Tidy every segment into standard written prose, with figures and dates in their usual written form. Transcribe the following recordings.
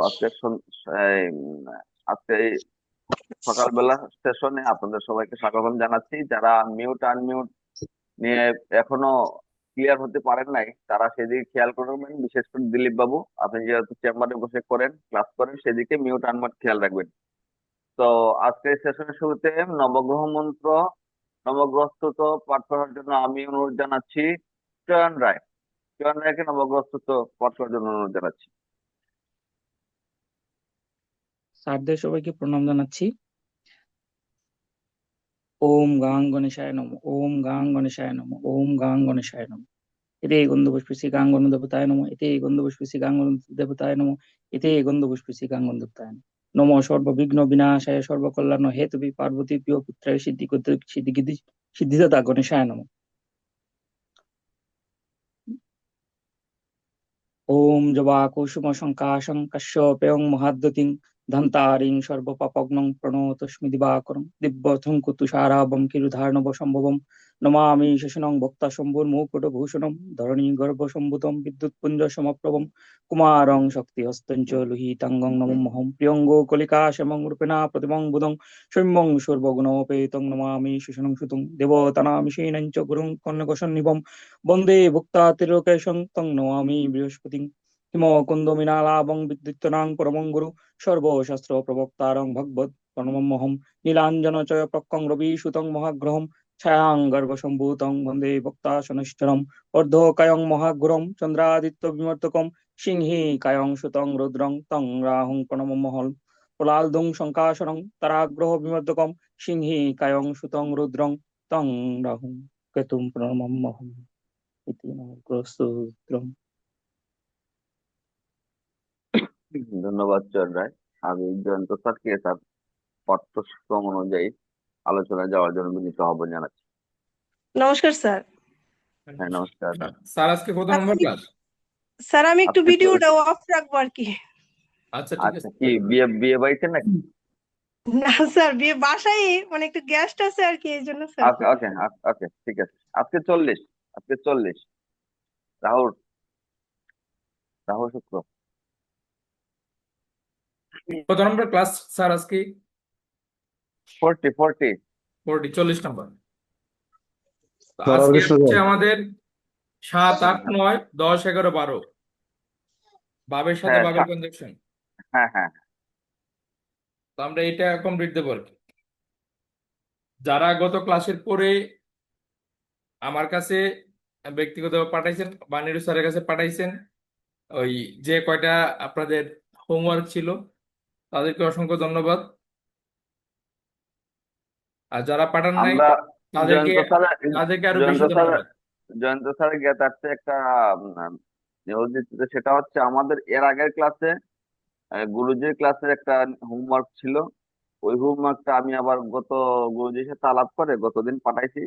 আজকে এই, আজকে এই সকালবেলা সেশনে আপনাদের সবাইকে স্বাগতম জানাচ্ছি। যারা মিউট আনমিউট নিয়ে এখনো ক্লিয়ার হতে পারেন নাই, তারা সেদিকে খেয়াল করবেন। বিশেষ করে দিলীপ বাবু, আপনি যেহেতু চেম্বারে বসে করেন, ক্লাস করেন, সেদিকে মিউট আনমিউট খেয়াল রাখবেন। তো আজকে সেশনের শুরুতে নবগ্রহ মন্ত্র নবগ্রহস্তুত পাঠ করার জন্য আমি অনুরোধ জানাচ্ছি চয়ন রায়। চয়ন রায়কে নবগ্রহস্তুত পাঠ করার জন্য অনুরোধ জানাচ্ছি। স্যারদের সবাইকে প্রণাম জানাচ্ছি। ওম গাং গণেশায় নম, ওম গাং গণেশায় নম, ওম গাং গণেশায় নম। এতে গন্ধপুষ্পসি গাং গণ দেবতায় নম, এতে গন্ধপুষ্পসি গাং গণ দেবতায় নম, এতে গন্ধপুষ্পসি গাং গণ দেবতায় নম। নম সর্ববিঘ্ন বিনাশায় সর্বকল্যাণ হেতুবি পার্বতী প্রিয় পুত্রায় সিদ্ধিদাতা গণেশায় নম। ওম জবা কুসুম শঙ্কাশং কাশ্যপেয়ং মহাদ্যতিং ধন্তারিং সর্বপাপগ্নং প্রণতস্মি দিবাকরং দিব্যথং কুতুষারাবং কিরুধার্ণব সম্ভবম নমামি শশনং ভক্তা শম্ভুর মুকুটভূষণম ধরণী গর্ভসম্ভূতম বিদ্যুৎপুঞ্জ সমাপ্রভম কুমারং শক্তিহস্তং চ লোহিতাঙ্গং নমঃ প্রিয়ঙ্গো কলিকাশমং রূপেণা প্রতিমং বুদং সৌম্যং সর্বগুণোপেতং নমামি শশনং সুতং দেবতানামিষেণং চ গুরুং কর্ণকশন্নিভম বন্দে ভুক্তা ত্রিলোকেশং তং নমামি বৃহস্পতিং হিম কুন্দ মৃণালাভং বিদ্যুৎনাং পরমং গুরু সর্বশাস্ত্র প্রবক্তারং ভগবৎ প্রণমহম নীলাঞ্জন চয় প্রক্কং রবি সুতং মহাগ্রহম ছায়াং গর্ভসম্ভূতং বন্দে ভক্তাশনৈশ্চরম অর্ধকায়ং মহাগুরম চন্দ্রাদিত্য বিমর্তকম সিংহি কায়ং সুতং রুদ্রং তং রাহুং প্রণমহল প্রলালদুং শঙ্কাসনং তারাগ্রহ বিমর্দকম সিংহি কায়ং সুতং রুদ্রং তং রাহুং কেতুং প্রণমহম ইতি নমঃ। ধন্যবাদ চয়ন রায়। আমি জয়ন্ত স্যারকে তার পাঠ্যক্রম অনুযায়ী আলোচনায় যাওয়ার জন্য বিনীত আহ্বান জানাচ্ছি। নমস্কার স্যার। হ্যাঁ, নমস্কার। স্যার আজকে কত নম্বর ক্লাস? স্যার আমি একটু আজকে ভিডিওটা অফ রাখবো আর কি। আচ্ছা ঠিক আচ্ছা, আছে। কি বিয়ে বিয়ে বাড়িতে নাকি? না স্যার, বিয়ে বাসায় মানে একটু গেস্ট আছে আর কি, এই জন্য স্যার। ওকে ওকে ওকে, ঠিক আছে। আজকে 40, আজকে 40। রাহুল, রাহুল শুক্র। কত নম্বর ক্লাস স্যার আজকে? 40 40। 40 নম্বর। তো স্যার আর আজকে কিছু হচ্ছে বল। আমাদের 7, 8, 9, 10, 11, 12 বাবের সাথে হ্যাঁ বাবের কনজাংশন। হ্যাঁ হ্যাঁ। তো আমরা এটা কমপ্লিট দেবো আর কি। যারা গত ক্লাসের পরে আমার কাছে ব্যক্তিগতভাবে পাঠাইছেন বা নিরু স্যারের কাছে পাঠাইছেন, ওই যে কয়টা আপনাদের হোমওয়ার্ক ছিল, তাদেরকে অসংখ্য ধন্যবাদ। আর যারা পাঠান নাই আমরা তাদেরকে জয়ন্ত স্যার তাদেরকে আরো জয়ন্ত বেশি স্যার ধন্যবাদ। জয়ন্ত স্যারের জ্ঞাতার্থে একটা নিউজ দিচ্ছে। সেটা হচ্ছে আমাদের এর আগের ক্লাসে গুরুজির ক্লাসের একটা হোমওয়ার্ক ছিল। ওই হোমওয়ার্কটা আমি আবার গুরুজির সাথে আলাপ করে গতদিন পাঠাইছি।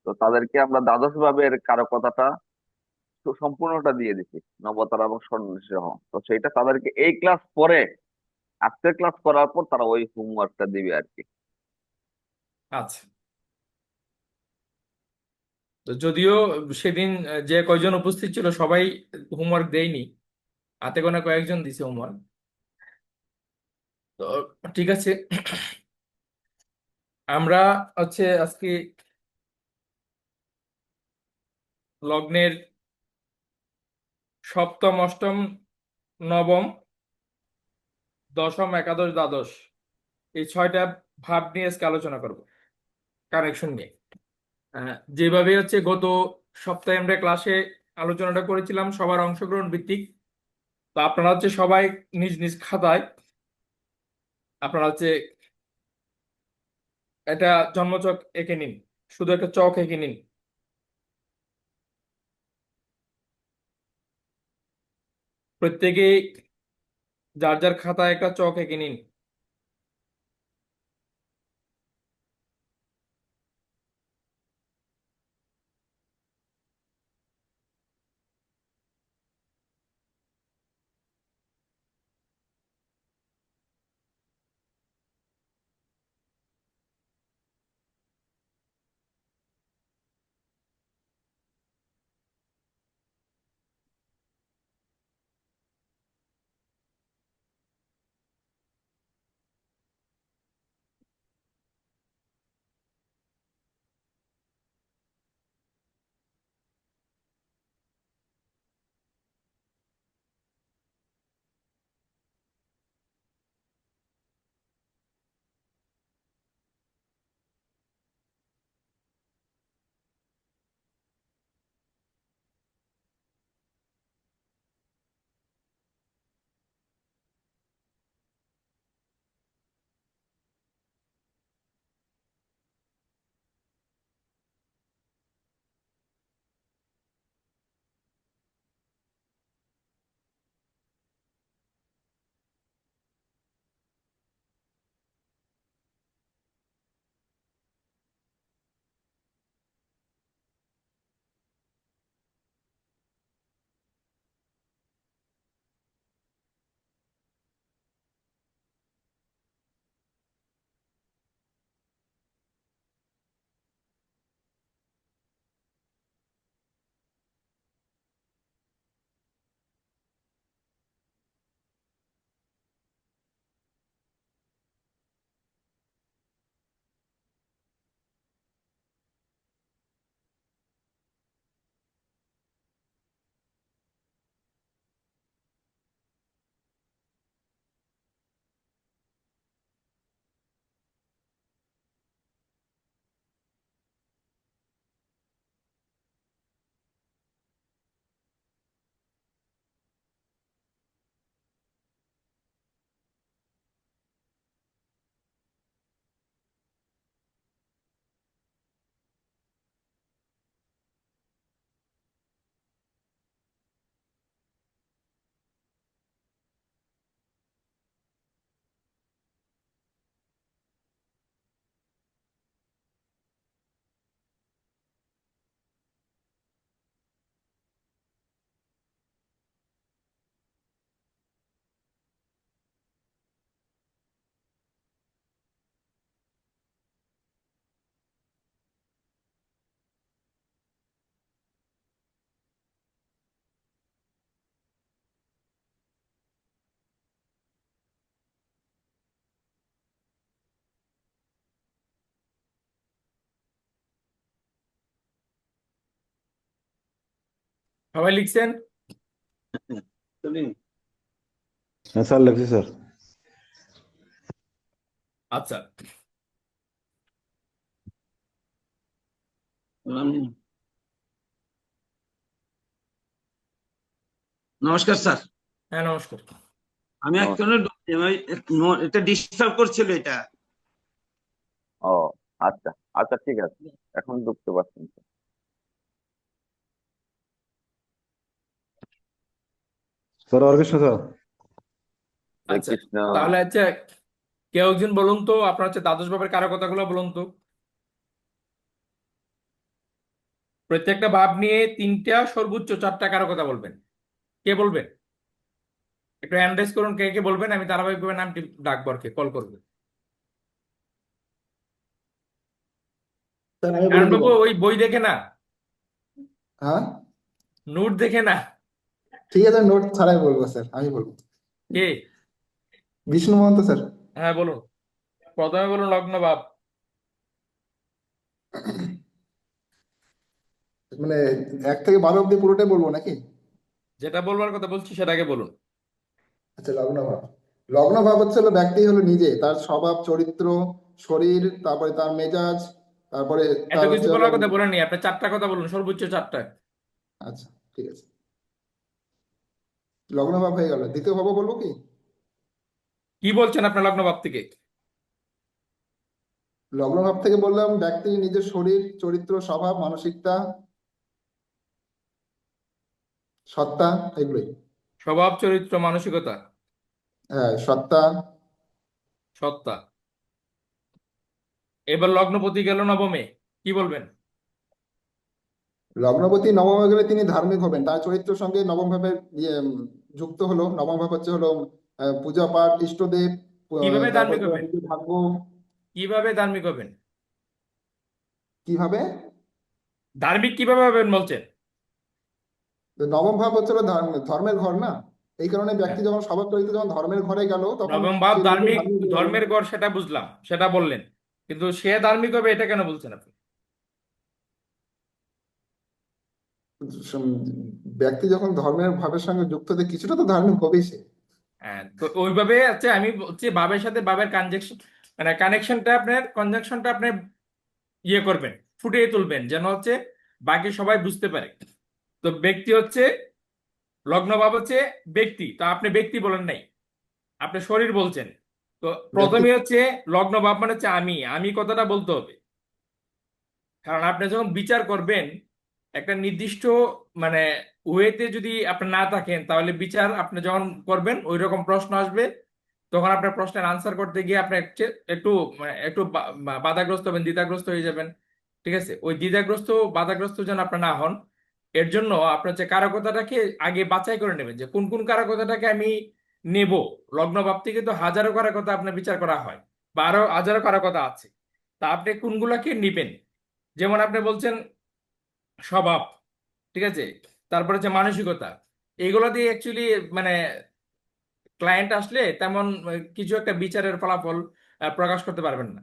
তো তাদেরকে আমরা দ্বাদশ ভাবের কারকতাটা সম্পূর্ণটা দিয়ে দিছি, নবতারা এবং স্বর্ণের সহ। তো সেইটা তাদেরকে এই ক্লাস পরে, আজকের ক্লাস করার পর তারা ওই হোমওয়ার্কটা দিবে আর কি। আচ্ছা, তো যদিও সেদিন যে কয়জন উপস্থিত ছিল সবাই হোমওয়ার্ক দেয়নি, হাতে গোনা কয়েকজন দিছে হোমওয়ার্ক। তো ঠিক আছে, আমরা হচ্ছে আজকে লগ্নের সপ্তম, অষ্টম, নবম, দশম, একাদশ, দ্বাদশ এই 6টা ভাব নিয়ে আজকে আলোচনা করব, কানেকশন নিয়ে। যেভাবে হচ্ছে গত সপ্তাহে আমরা ক্লাসে আলোচনাটা করেছিলাম সবার অংশগ্রহণ ভিত্তিক। তো আপনারা হচ্ছে সবাই নিজ নিজ খাতায় আপনারা হচ্ছে একটা জন্মচক এঁকে নিন, শুধু একটা চক এঁকে নিন। প্রত্যেকেই যার যার খাতায় একটা চক এঁকে নিন। সবাই লিখছেন? হ্যাঁ স্যার, লিখছি স্যার। আচ্ছা, নমস্কার স্যার। হ্যাঁ নমস্কার। আমি নমস্কার। এটা ডিস্টার্ব করছিল এটা। ও আচ্ছা আচ্ছা, ঠিক আছে, এখন ঢুকতে পারছেন। স্যার হরে কৃষ্ণ স্যার। হরে আচ্ছা, কৃষ্ণ। তাহলে কেউ একজন বলুন তো আপনার দ্বাদশ ভাবের কারকতাগুলো বলুন তো। প্রত্যেকটা ভাব নিয়ে 3টা সর্বোচ্চ 4টা কারকতা বলবেন। কে বলবেন? একটু হ্যান্ড রেজ করুন, কে কে বলবেন, আমি ধারাবাহিকভাবে নামটি ডাকবো আর কি, কল করবো। স্যার আমি বলে কারণ দিব। বাবু ওই বই দেখে না, হ্যাঁ নোট দেখে না। ঠিক আছে, নোট ছাড়াই বলবো স্যার, আমি বলবো। কে? বিষ্ণু মহন্ত স্যার। হ্যাঁ বলুন, প্রথমে বলুন লগ্ন ভাব। মানে 1 থেকে 12 অব্দি পুরোটাই বলবো নাকি? যেটা বলবার কথা বলছি সেটাকে বলুন। আচ্ছা, লগ্ন ভাব। লগ্ন ভাব হচ্ছে হলো ব্যক্তি হলো নিজে, তার স্বভাব চরিত্র, শরীর, তারপরে তার মেজাজ, তারপরে এত তার কিছু হচ্ছে হলো। বলার কথা বলেননি, আপনি 4টা কথা বলুন, সর্বোচ্চ 4টা। আচ্ছা, ঠিক আছে, লগ্ন ভাব হয়ে গেল। দ্বিতীয় ভাব বলবো কি? কি বলছেন আপনার লগ্ন ভাব থেকে? লগ্ন ভাব থেকে বললাম ব্যক্তির নিজের শরীর, চরিত্র, স্বভাব, মানসিকতা, সত্তা, এগুলোই। স্বভাব চরিত্র মানসিকতা হ্যাঁ, সত্তা। সত্তা। এবার লগ্নপতি গেল নবমে, কি বলবেন? লগ্নপতি নবমে গেলে তিনি ধার্মিক হবেন, তার চরিত্রের সঙ্গে নবম ভাবের যুক্ত হলো। নবম ভাব হচ্ছে হলো পূজা পাঠ, ইষ্টদেব, কিভাবে তারপর ধার্মিক হবেন? নিজের ভাগ্য। কিভাবে ধার্মিক হবেন? কিভাবে? ধার্মিক কিভাবে হবেন বলছেন? তো নবম ভাব হচ্ছে হলো ধর্মের ঘর না, এই কারণে ব্যক্তি হ্যাঁ, যখন স্বভাব চরিত্র যখন ধর্মের ঘরে গেল তখন নবম ভাব সে নিজে ধার্মিক, ধার্মিক হয়ে গেল। ধর্মের গড়, সেটা বুঝলাম, সেটা বললেন, কিন্তু সে ধার্মিক হবে এটা কেন বলছেন আপনি? সম- ব্যক্তি যখন ধর্মের ভাবের সঙ্গে যুক্ত হতে কিছুটা তো ধার্মিক হবেই সে। হ্যাঁ, তো ওইভাবে আমি বলছি ভাবের সাথে ভাবের কনজাংশন, মানে কানেকশনটা আপনার, কনজাংশনটা আপনি ইয়ে করবেন, ফুটিয়ে তুলবেন, যেন বাকি সবাই বুঝতে পারে। তো ব্যক্তি লগ্ন ভাব ব্যক্তি, তো আপনি ব্যক্তি বলেন নাই, আপনি শরীর বলছেন। তো ব্যক্তি প্রথমে লগ্ন ভাব মানে আমি, আমি কথাটা বলতে হবে। কারণ আপনি যখন বিচার করবেন একটা নির্দিষ্ট মানে ওয়েতে যদি আপনি না থাকেন, তাহলে বিচার আপনি যখন করবেন ওই রকম প্রশ্ন আসবে, তখন আপনার প্রশ্নের আনসার করতে গিয়ে আপনি একটু একটু বাধাগ্রস্ত হবেন, দ্বিধাগ্রস্ত হয়ে যাবেন। ঠিক আছে, ওই দ্বিধাগ্রস্ত বাধাগ্রস্ত যেন আপনি না হন, এর জন্য আপনার কারকতাটাকে আগে বাছাই করে নেবেন যে কোন কোন কারকতাটাকে আমি নেব। লগ্ন ভাব থেকে তো হাজারো কারকতা আপনার বিচার করা হয়, বা আরো হাজারো কারকতা আছে, তা আপনি কোনগুলাকে নিবেন। যেমন আপনি বলছেন স্বভাব, ঠিক আছে, তারপর মানসিকতা, এগুলো দিয়ে অ্যাকচুয়ালি মানে ক্লায়েন্ট আসলে তেমন কিছু একটা বিচারের ফলাফল প্রকাশ করতে পারবেন না।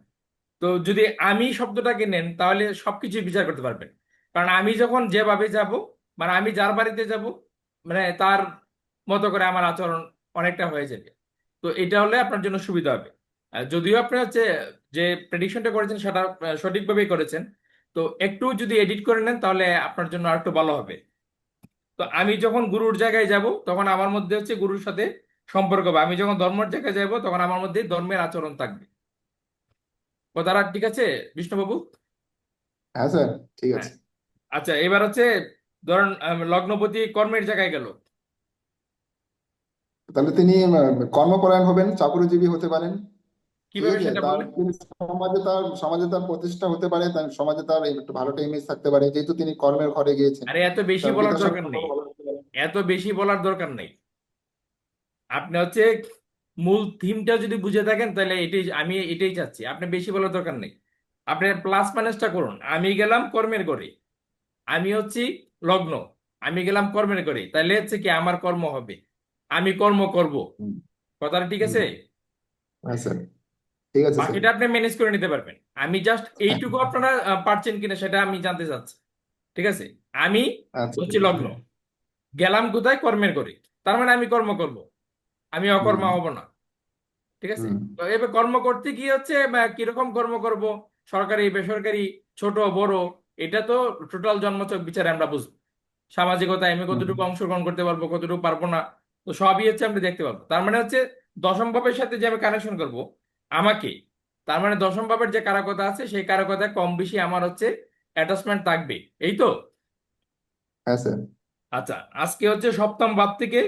তো যদি আমি শব্দটাকে নেন তাহলে সবকিছু বিচার করতে পারবেন। কারণ আমি যখন যেভাবে যাব, মানে আমি যার বাড়িতে যাব, মানে তার মতো করে আমার আচরণ অনেকটা হয়ে যাবে। তো এটা হলে আপনার জন্য সুবিধা হবে। যদিও আপনি যে প্রেডিকশনটা করেছেন সেটা সঠিকভাবেই করেছেন, তো একটু যদি এডিট করে নেন তাহলে আপনার জন্য আর একটু ভালো হবে। তো আমি যখন গুরুর জায়গায় যাব তখন আমার মধ্যে গুরুর সাথে সম্পর্ক হবে, আমি যখন ধর্মের জায়গায় যাব তখন আমার মধ্যে ধর্মের আচরণ থাকবে। কথাটা ঠিক আছে বিষ্ণুবাবু? হ্যাঁ স্যার, ঠিক হ্যাঁ। আছে। আচ্ছা, এবার ধরুন লগ্নপতি কর্মের জায়গায় গেল। তাহলে তিনি কর্মপরায়ণ হবেন, চাকুরিজীবী হতে পারেন। ঠিক কিভাবে আছে, সেটা তার বললেন? তিনি সমাজে তার প্রতিষ্ঠা হতে পারে, তার সমাজে তার একটু ভালো একটা ইমেজ থাকতে পারে, যেহেতু তিনি কর্মের ঘরে গিয়েছেন। আরে এত বেশি তার বলার পিতার সঙ্গে দরকার নেই, সম্পর্ক ভালো হতে পারে। এত বেশি বলার দরকার নেই। আপনি মূল থিমটা যদি বুঝে থাকেন তাহলে আমি এটাই চাচ্ছি, আপনি বেশি বলার দরকার নেই। আপনি প্লাস মাইনাসটা করুন, আমি গেলাম কর্মের ঘরে, আমি লগ্ন, আমি গেলাম কর্মের ঘরে, তাহলে কি আমার কর্ম হবে, আমি কর্ম করব। হুম, কথাটা ঠিক হুম, আছে? হ্যাঁ স্যার, ঠিক আছে স্যার। বাকিটা আপনি ম্যানেজ করে নিতে পারবেন। আমি জাস্ট হ্যাঁ, এইটুকু আপনারা পারছেন কিনা সেটা আমি জানতে চাচ্ছি। ঠিক আছে, আমি আচ্ছা, ঠিক আছে। লগ্ন, গেলাম কোথায়? কর্মের করে। তার মানে আমি কর্ম করব, আমি অকর্মা হুম হব না। ঠিক আছে? হুম তো এবার কর্ম করতে কি হচ্ছে বা কিরকম কর্ম করব, সরকারি বেসরকারি ছোট বড়, এটা তো টোটাল জন্মচক বিচারে আমরা বুঝবো। সামাজিকতায় আমি হুম কতটুকু অংশগ্রহণ করতে পারবো, কতটুকু পারবো না, তো সবই হচ্ছে আমরা দেখতে পাবো। তার মানে হচ্ছে দশম ভাবের সাথে যে আমি কানেকশন করব আমাকে, তার মানে দশম ভাবের যে কারকতা আছে সেই কারকতায় কম বেশি আমার হচ্ছে অ্যাটাচমেন্ট থাকবে, এই তো। হ্যাঁ স্যার। আচ্ছা, আজকে হচ্ছে সপ্তম ভাব থেকে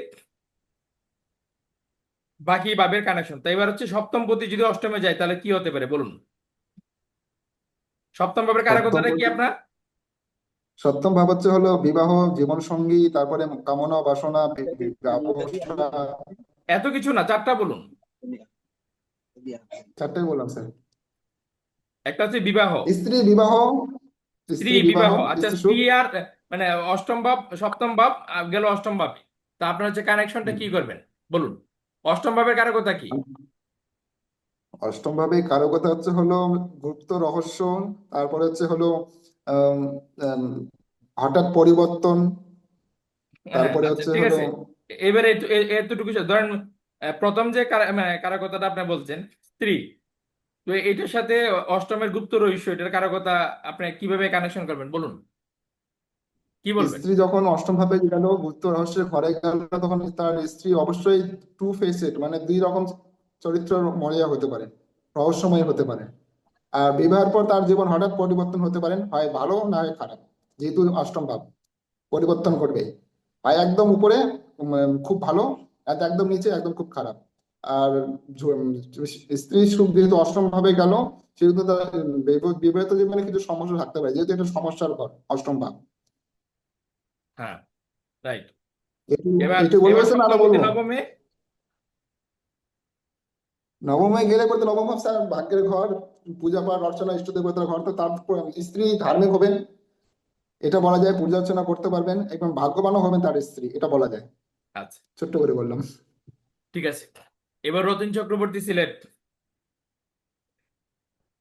বাকি ভাবের কানেকশন। তো এবার হচ্ছে সপ্তম পতি যদি অষ্টমে যায় তাহলে কি হতে পারে বলুন? সপ্তম ভাবের সপ্তম কারকতাটা কি পতি- আপনার? সপ্তম ভাব হচ্ছে হলো বিবাহ, জীবন সঙ্গী, তারপরে কামনা বাসনা, ব্যবসা। এত কিছু না, চারটা বলুন। চারটাই বললাম স্যার। একটা হচ্ছে বিবাহ, স্ত্রী বিবাহ, স্ত্রী স্ত্রী বিবাহ, বিবাহ, আচ্ছা স্ত্রী স্ত্রী সুখ। আর মানে অষ্টম ভাব, সপ্তম ভাব গেল অষ্টম ভাবে। তা আপনার হচ্ছে কানেকশনটা কি করবেন বলুন? অষ্টম ভাবের কারকতা কি? অষ্টম ভাবে কারকতা হচ্ছে হলো গুপ্ত রহস্য, তারপরে হচ্ছে হলো আম, আম, হঠাৎ পরিবর্তন, হ্যাঁ, তারপরে আচ্ছা হচ্ছে ঠিক হলো আছে। এবারে এতটুকু ধরেন, প্রথম যে মানে কারকতাটা আপনি বলছেন স্ত্রী, তো এটার সাথে অষ্টমের গুপ্ত রহস্য, এটার কারকতা আপনি কিভাবে কানেকশন করবেন বলুন, কি বলবেন? স্ত্রী যখন অষ্টম ভাবে গেল, গুপ্ত রহস্যের ঘরে গেল, তখন তার স্ত্রী অবশ্যই টু ফেসেড, মানে দুই রকম চরিত্র মরিয়া হতে পারে, রহস্যময় হতে পারে। আর বিবাহের পর তার জীবন হঠাৎ পরিবর্তন হতে পারেন, হয় ভালো না হয় খারাপ, যেহেতু অষ্টম ভাব পরিবর্তন করবে। হয় একদম উপরে খুব ভালো, আর একদম নিচে একদম খুব খারাপ। আর স্ত্রী সুখ যেহেতু অষ্টম ভাবে গেল, সেহেতু তার বিবাহিত জীবনে কিছু সমস্যা থাকতে পারে, যেহেতু এটা সমস্যার ঘর অষ্টম ভাব। হ্যাঁ, রাইট। একটু এবার একটু বলবো এবার স্যার, না সপ্তম আরো পতি বলবো? নবমে। নবমে গেলে পরে তো নবম ভাব স্যার ভাগ্যের ঘর, পূজা পাঠ অর্চনা ইষ্ট দেবতার ঘর, তো তার স্ত্রী ধার্মিক হবেন, এটা বলা যায়। পূজা অর্চনা করতে পারবেন, একদম ভাগ্যবানও হবেন তার স্ত্রী, এটা বলা যায়। আচ্ছা, ছোট্ট করে বললাম। ঠিক আছে। এবার রতিন চক্রবর্তী সিলেট,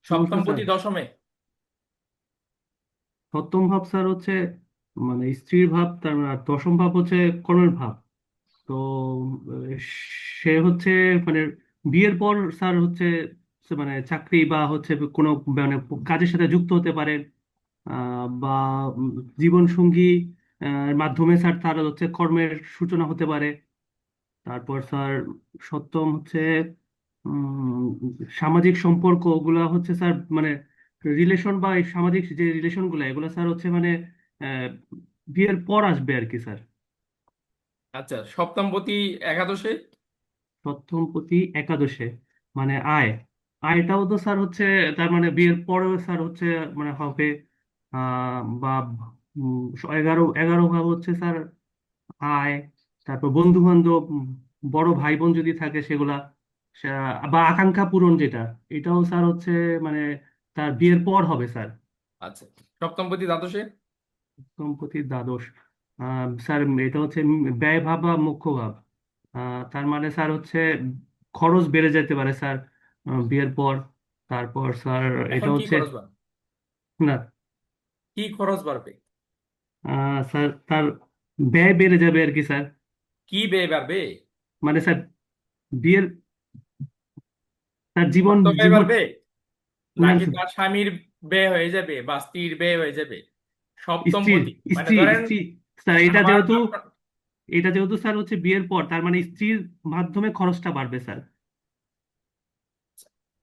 সপ্তম নমস্কার স্যার। পতি দশমে। সপ্তম ভাব স্যার হচ্ছে মানে স্ত্রীর ভাব, তার আর দশম ভাব হচ্ছে কর্মের ভাব। তো আহ, সে হচ্ছে মানে বিয়ের পর স্যার হচ্ছে সে মানে চাকরি বা হচ্ছে কোনো মানে কাজের সাথে যুক্ত হতে পারে, বা উম, জীবন সঙ্গী মাধ্যমে স্যার তার হচ্ছে কর্মের সূচনা হতে পারে। তারপর স্যার সপ্তম হচ্ছে উম, সামাজিক সম্পর্ক গুলা হচ্ছে স্যার মানে রিলেশন বা এই সামাজিক যে রিলেশন গুলা এগুলো স্যার হচ্ছে মানে আহ, বিয়ের পর আসবে আর কি স্যার। আচ্ছা, সপ্তম পতি একাদশে। সপ্তম প্রতি একাদশে মানে আয়টাও তো স্যার হচ্ছে তার মানে বিয়ের পরেও স্যার হচ্ছে মানে হবে বা উম, 11 ভাব হচ্ছে স্যার আয়। তারপর বন্ধু বান্ধব, বড় ভাই বোন যদি থাকে সেগুলা, বা আকাঙ্ক্ষা পূরণ যেটা, এটাও স্যার হচ্ছে মানে তার বিয়ের পর হবে স্যার। আচ্ছা, সপ্তম পতি দ্বাদশে। দম্পতির দ্বাদশ স্যার এটা হচ্ছে ব্যয় ভাব বা মুখ্য ভাব। তার মানে স্যার হচ্ছে খরচ বেড়ে যেতে পারে স্যার বিয়ের পর। তারপর স্যার এটা এখন কি হচ্ছে খরচ বাড়বে? না, কি খরচ বাড়বে? স্যার তার ব্যয় বেড়ে যাবে আর কি স্যার। কি ব্যয় বাড়বে? মানে স্যার বিয়ের তার জীবন অর্থ ব্যয় জীবন বাড়বে, না নাকি স্যার, তার স্বামীর ব্যয় হয়ে যাবে বা স্ত্রীর ব্যয় হয়ে যাবে? সপ্তম স্ত্রীর পতি মানে স্ত্রী ধরেন স্ত্রী স্যার আমার এটা যেহেতু স্যার হচ্ছে বিয়ের পর, তার মানে স্ত্রীর মাধ্যমে খরচটা বাড়বে স্যার।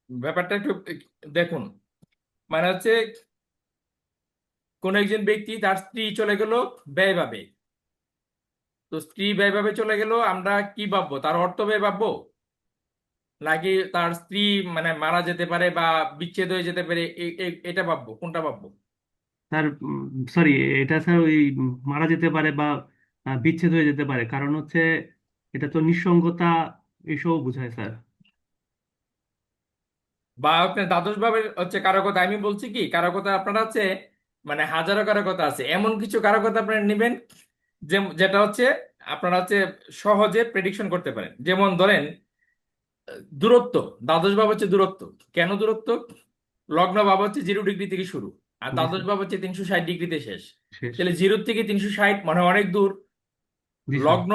ব্যাপারটা একটু দেখুন। মানে হচ্ছে কোন একজন ব্যক্তি তার স্ত্রী চলে গেল ব্যয় ভাবে, তো স্ত্রী ব্যয় ভাবে চলে গেল, আমরা কি ভাববো, তার অর্থ ব্যয় ভাববো, নাকি তার স্ত্রী মানে মারা যেতে পারে বা বিচ্ছেদ হয়ে যেতে পারে, এটা ভাববো, কোনটা ভাববো? স্যার সরি, এটা স্যার ওই মারা যেতে পারে বা বিচ্ছেদ হয়ে যেতে পারে, কারণ হচ্ছে এটা তো নিঃসঙ্গতা এসব বোঝায় স্যার। বা আপনার দ্বাদশ ভাবের হচ্ছে কারকতা, আমি বলছি কি কারকতা আপনার আছে, মানে হাজারো কারকতা আছে, এমন কিছু কারকতা আপনারা নেবেন যেটা হচ্ছে আপনারা হচ্ছে সহজে প্রেডিকশন করতে পারেন। যেমন ধরেন দূরত্ব, দ্বাদশ ভাব হচ্ছে দূরত্ব। কেন দূরত্ব? লগ্ন ভাব হচ্ছে 0 ডিগ্রি থেকে শুরু, আর জি দ্বাদশ স্যার, ভাব হচ্ছে 360 ডিগ্রিতে শেষ। শেষ। তাহলে 0 থেকে 360 মানে অনেক দূর। জি স্যার। লগ্ন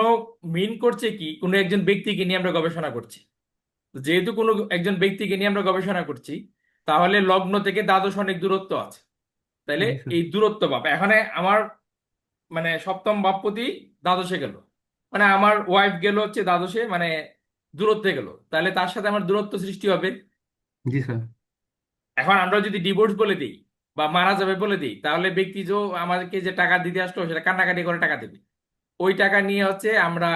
মিন করছে কি কোনো একজন ব্যক্তিকে নিয়ে আমরা গবেষণা করছি। তো যেহেতু কোনো একজন ব্যক্তিকে নিয়ে আমরা গবেষণা করছি, তাহলে লগ্ন থেকে দ্বাদশ অনেক দূরত্ব আছে। তাহলে জি স্যার। এই দূরত্ব ভাব এখানে আমার মানে সপ্তম ভাবপতি দ্বাদশে গেল, মানে আমার ওয়াইফ গেল হচ্ছে দ্বাদশে, মানে দূরত্বে গেল, তাহলে তার সাথে আমার দূরত্ব সৃষ্টি হবে। জি স্যার। এখন আমরা যদি ডিভোর্স বলে দিই বা মারা যাবে বলে দিই, তাহলে ব্যক্তি যে আমাদেরকে যে টাকা দিতে আসলো সেটা কান্নাকাটি করে টাকা দেবে। ওই টাকা নিয়ে হচ্ছে আমরা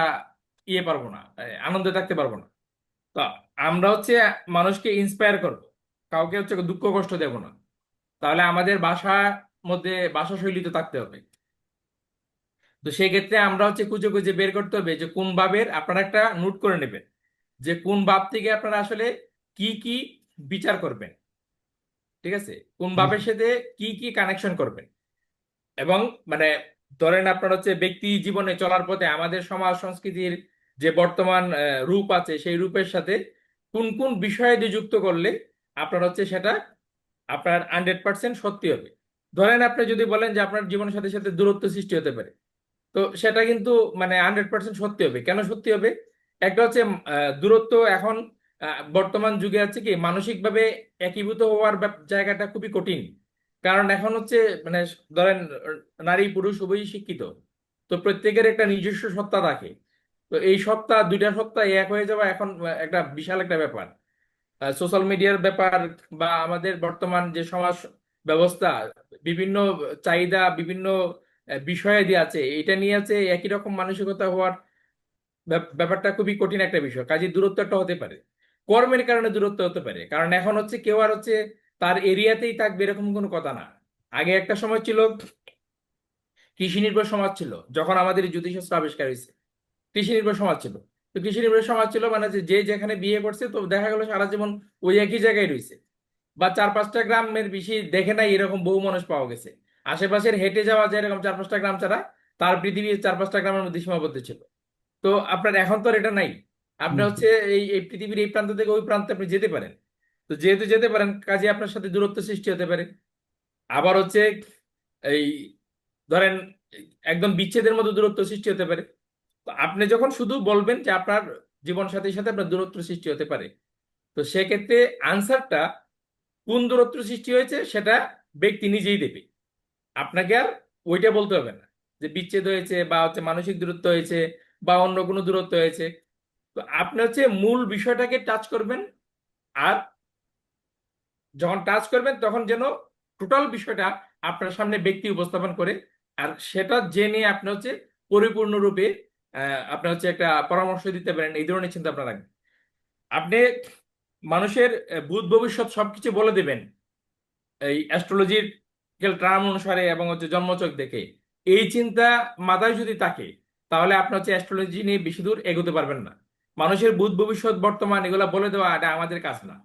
পারবো না, আনন্দে থাকতে পারবো না। তো আমরা হচ্ছে মানুষকে ইন্সপায়ার করব, কাউকে হচ্ছে দুঃখ কষ্ট দেব না। তাহলে আমাদের ভাষা শৈলী তো থাকতে হবে। তো সেই ক্ষেত্রে আমরা হচ্ছে খুঁজে খুঁজে বের করতে হবে যে কোন ভাবের, আপনারা একটা নোট করে নেবেন যে কোন ভাব থেকে আপনারা আসলে কি কি বিচার করবেন, ঠিক আছে, কোন জি ভাবের স্যার। সাথে কি কি কানেকশন করবেন। এবং মানে ধরেন আপনার হচ্ছে ব্যক্তি জীবনে চলার পথে আমাদের সমাজ সংস্কৃতির যে বর্তমান রূপ আছে, সেই রূপের সাথে কোন কোন বিষয়ে দিয়ে যুক্ত করলে আপনার হচ্ছে সেটা আপনার 100% সত্যি হবে। ধরেন আপনি যদি বলেন যে আপনার জীবনের সাথে সাথে দূরত্ব সৃষ্টি হতে পারে, তো সেটা কিন্তু মানে 100% সত্যি হবে। কেন সত্যি হবে? একটা হচ্ছে দূরত্ব এখন বর্তমান যুগে আছে কি মানসিকভাবে একীভূত হওয়ার জায়গাটা খুবই কঠিন। কারণ এখন হচ্ছে মানে ধরেন নারী পুরুষ উভয়ই শিক্ষিত, তো প্রত্যেকের একটা নিজস্ব সত্তা থাকে। তো এই সত্তা, দুইটা সত্তা এক হয়ে যাওয়া এখন একটা বিশাল একটা ব্যাপার। সোশ্যাল মিডিয়ার ব্যাপার বা আমাদের বর্তমান যে সমাজ ব্যবস্থা, বিভিন্ন চাহিদা, বিভিন্ন বিষয়ে দিয়ে আছে, এটা নিয়ে আছে একই রকম মানসিকতা হওয়ার ব্যাপারটা খুবই কঠিন একটা বিষয়। কাজে দূরত্বটা হতে পারে, কর্মের কারণে দূরত্ব হতে পারে। কারণ এখন হচ্ছে কেউ আর হচ্ছে তার এরিয়াতেই থাকবে এরকম কোনো কথা না। আগে একটা সময় ছিল কৃষি নির্ভর সমাজ ছিল, যখন আমাদের এই জ্যোতিষশাস্ত্র আবিষ্কার হয়েছে কৃষি নির্ভর সমাজ ছিল। তো কৃষি নির্ভর সমাজ ছিল মানে যে যে যেখানে বিয়ে করছে, তো দেখা গেল সারা জীবন ওই একই জায়গায় রয়েছে, বা 4-5টা গ্রামের বেশি দেখে নাই এরকম বহু মানুষ পাওয়া গেছে। আশেপাশের হেঁটে যাওয়া যায় এরকম 4-5টা গ্রাম ছাড়া তার পৃথিবী 4-5টা গ্রামের মধ্যে সীমাবদ্ধ ছিল। তো আপনার এখন তো আর এটা নাই। আপনি জি হচ্ছে স্যার। এই এই পৃথিবীর এই প্রান্ত থেকে ওই প্রান্তে আপনি যেতে পারেন। তো যেহেতু যেতে পারেন, কাজে আপনার সাথে দূরত্ব সৃষ্টি হতে পারে। আবার হচ্ছে এই ধরেন একদম বিচ্ছেদের মতো দূরত্ব সৃষ্টি হতে পারে। তো আপনি যখন শুধু বলবেন যে আপনার জীবন সাথীর সাথে আপনার দূরত্ব সৃষ্টি হতে পারে, তো সেক্ষেত্রে আনসারটা কোন দূরত্ব সৃষ্টি হয়েছে সেটা ব্যক্তি নিজেই দেবে। আপনাকে আর ওইটা বলতে হবে না যে বিচ্ছেদ হয়েছে বা হচ্ছে মানসিক দূরত্ব হয়েছে বা অন্য কোনো দূরত্ব হয়েছে। তো আপনি হচ্ছে মূল বিষয়টাকে টাচ করবেন, আর যখন টাচ করবেন তখন যেন টোটাল বিষয়টা আপনার সামনে ব্যক্তি উপস্থাপন করে, আর সেটা জেনে আপনি হচ্ছে পরিপূর্ণরূপে আপনি হচ্ছে একটা পরামর্শ দিতে পারেন, এই ধরনের চিন্তা আপনার রাখবেন। আপনি মানুষের ভূত ভবিষ্যৎ সবকিছু বলে দেবেন এই অ্যাস্ট্রোলজির টার্ম অনুসারে এবং হচ্ছে জন্মছক দেখে, এই চিন্তা মাথায় যদি থাকে, তাহলে আপনি হচ্ছে অ্যাস্ট্রোলজি নিয়ে বেশি দূর এগোতে পারবেন না। মানুষের ভূত ভবিষ্যৎ বর্তমান এগুলা বলে দেওয়া এটা আমাদের কাজ না।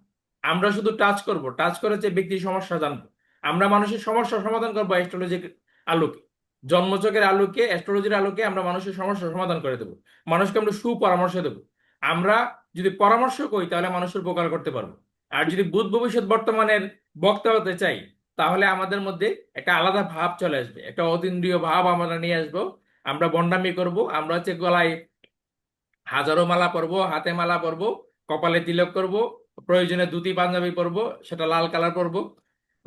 আমরা শুধু টাচ করব, টাচ করে হচ্ছে ব্যক্তির সমস্যা জানবো। আমরা মানুষের সমস্যা সমাধান করবো অ্যাস্ট্রোলজির আলোকে, জন্মছকের আলোকে, অ্যাস্ট্রোলজির আলোকে আমরা মানুষের সমস্যা সমাধান করে দেবো। মানুষকে আমরা সুপরামর্শ দেবো। আমরা যদি পরামর্শ করি তাহলে মানুষের উপকার করতে পারবো। আর যদি ভূত ভবিষ্যৎ বর্তমানের বক্তা হতে চাই, তাহলে আমাদের মধ্যে একটা আলাদা ভাব চলে আসবে, একটা অতীন্দ্রিয় ভাব আমরা নিয়ে আসবো। আমরা ভণ্ডামি করব, আমরা হচ্ছে গলায় হাজারো মালা পরবো, হাতে মালা পরবো, কপালে তিলক করব, প্রয়োজনে ধুতি পাঞ্জাবি পরবো, সেটা লাল কালার পরবো।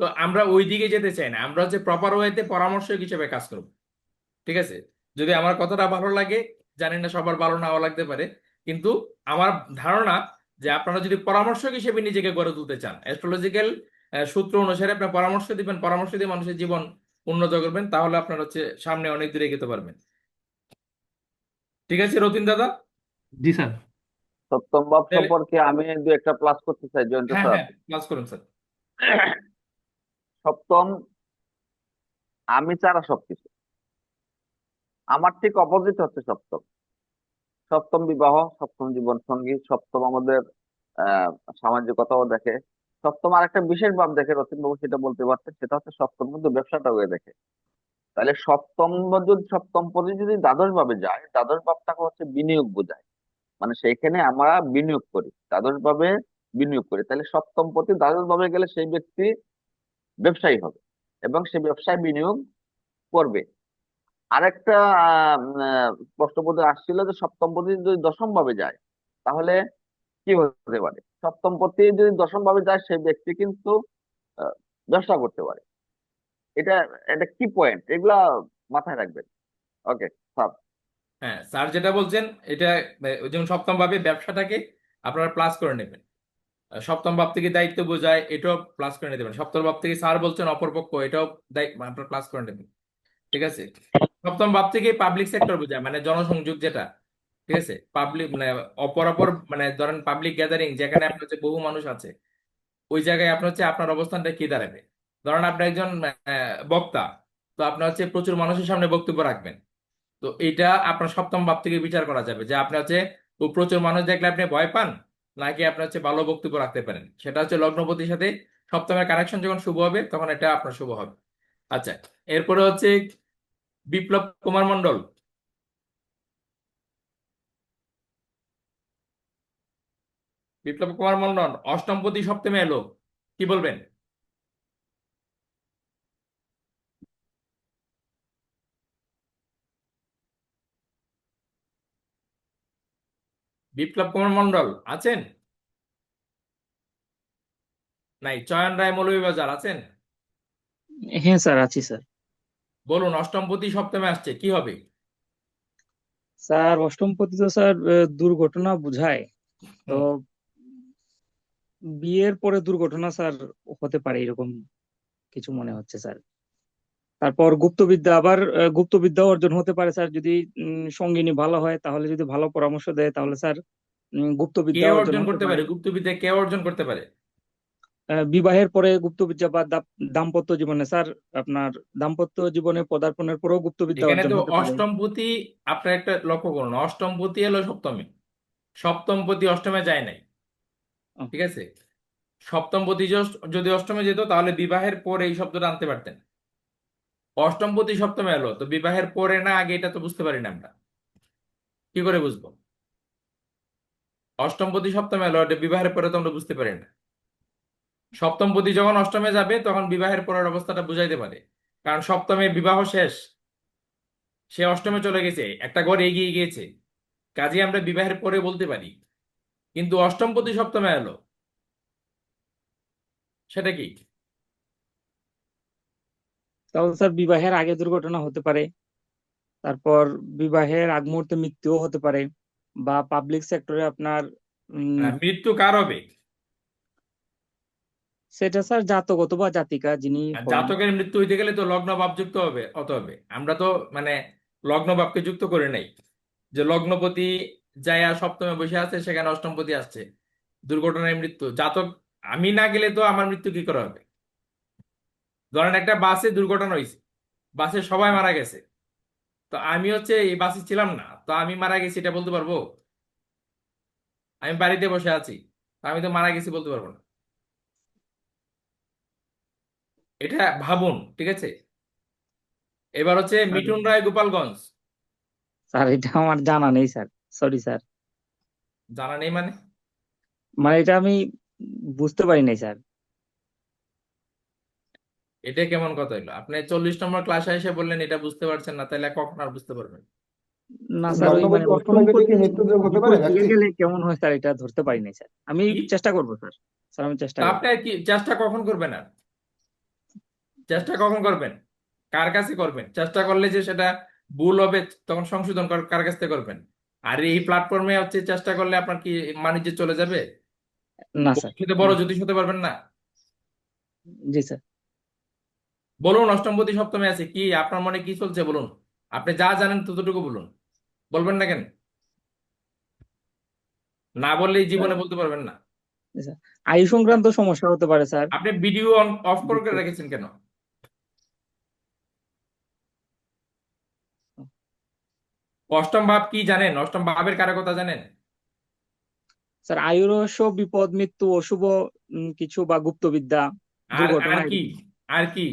তো আমরা ওই দিকে যেতে চাই না, আমরা হচ্ছে প্রপার ওয়েতে পরামর্শক হিসেবে কাজ করব। ঠিক আছে? যদি আমার কথাটা ভালো লাগে, জানি না সবার ভালো নাও লাগতে পারে, কিন্তু আমার ধারণা যে আপনারা যদি পরামর্শক হিসেবে নিজেকে গড়ে তুলতে চান, অ্যাস্ট্রোলজিক্যাল সূত্র অনুসারে আপনার পরামর্শ দিবেন, পরামর্শ দিয়ে মানুষের জীবন উন্নত করবেন, তাহলে আপনার হচ্ছে সামনে অনেক দূরে এগোতে পারবেন। ঠিক আছে রতিন দাদা? জি স্যার। সপ্তম ভাব তাহলে সম্পর্কে আমি দু একটা প্লাস করতে চাই জয়ন্ত হ্যাঁ স্যার। হ্যাঁ, ক্লাস করুন স্যার। সপ্তম, আমি ছাড়া সবকিছু। আমার ঠিক অপোজিট হচ্ছে সপ্তম। সপ্তম বিবাহ, সপ্তম জীবন সঙ্গী, সপ্তম আমাদের আহ সামাজিকতাও দেখে। সপ্তম আরেকটা বিশেষ ভাব দেখে রতিন বাবু, সেটা বলতে পারতেন, সেটা হচ্ছে সপ্তম কিন্তু ব্যবসাটাও দেখে। তাহলে সপ্তম পদে যদি দ্বাদশ ভাবে যায়, দ্বাদশ ভাবটাকে হচ্ছে বিনিয়োগ বোঝায়। মানে সেইখানে আমরা বিনিয়োগ করি, দ্বাদশ ভাবে বিনিয়োগ করি। তাহলে সপ্তম পতি দ্বাদশ ভাবে গেলে সেই ব্যক্তি ব্যবসায়ী হবে এবং সে ব্যবসায় বিনিয়োগ করবে। আরেকটা প্রশ্ন বোধ হয় আসছিল যে সপ্তম পতি যদি দশম ভাবে যায় তাহলে কি হতে পারে। সপ্তম পতি যদি দশম ভাবে যায় সেই ব্যক্তি কিন্তু আহ, ব্যবসা করতে পারে। এটা এটা কি পয়েন্ট, এগুলা মাথায় রাখবেন। Okay sir. হ্যাঁ, স্যার যেটা বলছেন এটা ওই যেমন সপ্তম ভাবে ব্যবসাটাকে আপনারা প্লাস করে নেবেন। সপ্তম ভাব থেকে দায়িত্ব বোঝায়, এটাও প্লাস করে নিতে পারেন। সপ্তম ভাব থেকে স্যার বলছেন অপরপক্ষ, এটাও আপনারা প্লাস করে নেবেন। ঠিক আছে। সপ্তম ভাব থেকে পাবলিক সেক্টর বোঝায়, মানে জনসংযোগ যেটা। ঠিক আছে, পাবলিক মানে অপর মানে ধরেন পাবলিক গ্যাদারিং, যেখানে আপনার হচ্ছে বহু মানুষ আছে, ওই জায়গায় আপনার হচ্ছে আপনার অবস্থানটা কি দাঁড়াবে। ধরেন আপনি একজন বক্তা, তো আপনার হচ্ছে প্রচুর মানুষের সামনে বক্তব্য রাখবেন। তো এটা আপনার সপ্তম ভাব থেকে বিচার করা যাবে যে আপনি হচ্ছে প্রচুর মানুষ দেখলে আপনি ভয় পান, নাকি আপনি হচ্ছে ভালো বক্তব্য রাখতে পারেন। সেটা হচ্ছে লগ্নপতির সাথে সপ্তমের কানেকশন যখন শুভ হবে তখন এটা আপনার শুভ হবে। আচ্ছা, এরপরে হচ্ছে বিপ্লব কুমার মন্ডল। বিপ্লব কুমার মন্ডল অষ্টমপতি সপ্তমে এলো, কি বলবেন? বিপ্লব কুমার মন্ডল আছেন? নাই। চয়ন রায় মৌলভীবাজার আছেন? হ্যাঁ স্যার, আছি স্যার। বলুন, অষ্টমপতি সপ্তমে আসছে, কি হবে? স্যার অষ্টম পতি তো স্যার দুর্ঘটনা বোঝায়। তো হুম। বিয়ের পরে দুর্ঘটনা স্যার হতে পারে এরকম কিছু মনে হচ্ছে স্যার। তারপর গুপ্তবিদ্যা, আবার গুপ্তবিদ্যা অর্জন হতে পারে স্যার যদি সঙ্গিনী ভালো হয়, তাহলে যদি ভালো পরামর্শ দেয় তাহলে স্যার কে গুপ্তবিদ্যা অর্জন অর্জন হতে করতে পারে। পারে গুপ্তবিদ্যা? কে অর্জন করতে পারে? বিবাহের পরে গুপ্তবিদ্যা বা দাম্পত্য জীবনে স্যার, আপনার দাম্পত্য জীবনে পদার্পণের পরেও গুপ্তবিদ্যা এখানে অর্জন তো হতে পারে। অষ্টমপতি, আপনার একটা লক্ষ্য করুন, অষ্টমপতি এলো সপ্তমে, সপ্তমপতি অষ্টমে যায় নাই। আহ, ঠিক আছে। সপ্তমপতি যদি অষ্টমে যেত তাহলে বিবাহের পরে এই শব্দটা আনতে পারতেন। অষ্টমপতি সপ্তমে এলো, তো বিবাহের পরে না আগে, এটা তো বুঝতে পারি না আমরা, কি করে বুঝবো? অষ্টমপতি সপ্তমে এলো, এটা বিবাহের পরে তো আমরা বুঝতে পারি না। সপ্তমপতি যখন অষ্টমে যাবে তখন বিবাহের পরের অবস্থাটা বুঝাইতে পারে, কারণ সপ্তমে বিবাহ শেষ, সে অষ্টমে চলে গেছে, একটা ঘর এগিয়ে গিয়েছে, কাজে আমরা বিবাহের পরে বলতে পারি। কিন্তু অষ্টমপতি সপ্তমে এলো, সেটা কি? তাহলে স্যার বিবাহের আগে দুর্ঘটনা হতে পারে, তারপর বিবাহের আগ মুহূর্তে মৃত্যুও হতে পারে, বা পাবলিক সেক্টরে আপনার মৃত্যু কার হবে? সেটা স্যার জাতগত বা জাতিকা যিনি আর হন। জাতকের মৃত্যু হইতে গেলে তো লগ্ন ভাব যুক্ত হবে, হতে হবে। আমরা তো মানে লগ্ন ভাবকে যুক্ত করে নাই, যে লগ্নপতি যায় আর সপ্তমে বসে আছে, সেখানে অষ্টমপতি আসছে, দুর্ঘটনায় মৃত্যু। জাতক আমি না গেলে তো আমার মৃত্যু কি করে হবে? ধরেন একটা বাসে দুর্ঘটনা হয়েছে, বাসে সবাই মারা গেছে, তো আমি হচ্ছে এই বাসে ছিলাম না, তো আমি মারা গেছি এটা বলতে পারবো? আমি বাড়িতে বসে আছি, তো আমি তো মারা গেছি বলতে পারবো না। এটা ভাবুন, ঠিক আছে। এবার হচ্ছে স্যার, মিঠুন রায় গোপালগঞ্জ। স্যার এটা আমার জানা নেই স্যার, সরি স্যার। জানা নেই মানে? মানে এটা আমি বুঝতে পারি নাই স্যার। এটা কেমন কথা হইলো? আপনি 40 নম্বর ক্লাসে এসে বললেন এটা বুঝতে পারছেন না, তাহলে কখন আর বুঝতে পারবেন? না স্যার, ওই মানে লগ্নপতি অষ্টমে অষ্টম গেলে কি পতি মৃত্যুযোগ হতে পারে বিপরীত দিকে ব্যক্তি? গেলে কেমন হয় স্যার, এটা ধরতে পারি নাই স্যার। আমি কি? চেষ্টা করবো স্যার। স্যার আমি চেষ্টা তা করবো। আপনি কি চেষ্টা কখন করবেন? আর চেষ্টা কখন করবেন? কার কাছে করবেন? চেষ্টা করলে যে সেটা ভুল হবে তখন সংশোধন কার কাছ থেকে করবেন? আর এই প্ল্যাটফর্মে হচ্ছে চেষ্টা করলে আপনার কি বাণিজ্য চলে যাবে? না স্যার। ভবিষ্যতে বড় জ্যোতিষ হতে পারবেন না? জি স্যার। বলুন, অষ্টমপতি সপ্তমে আছে, কি আপনার মনে কি চলছে বলুন। আপনি যা জানেন ততটুকু বলুন, বলবেন না কেন? না বললে এই জীবনে বলতে পারবেন না। জি স্যার। আয়ু সংক্রান্ত সমস্যা হতে পারে স্যার। আপনি ভিডিও অন অফ করে রেখেছেন কেন? অষ্টম ভাব কি জানেন? অষ্টম ভাবের কারকতা জানেন? স্যার আয়ু রহস্য, বিপদ, মৃত্যু, অশুভ কিছু বা গুপ্তবিদ্যা, আর আর দুর্ঘটনা কি? এরকম। আর কি?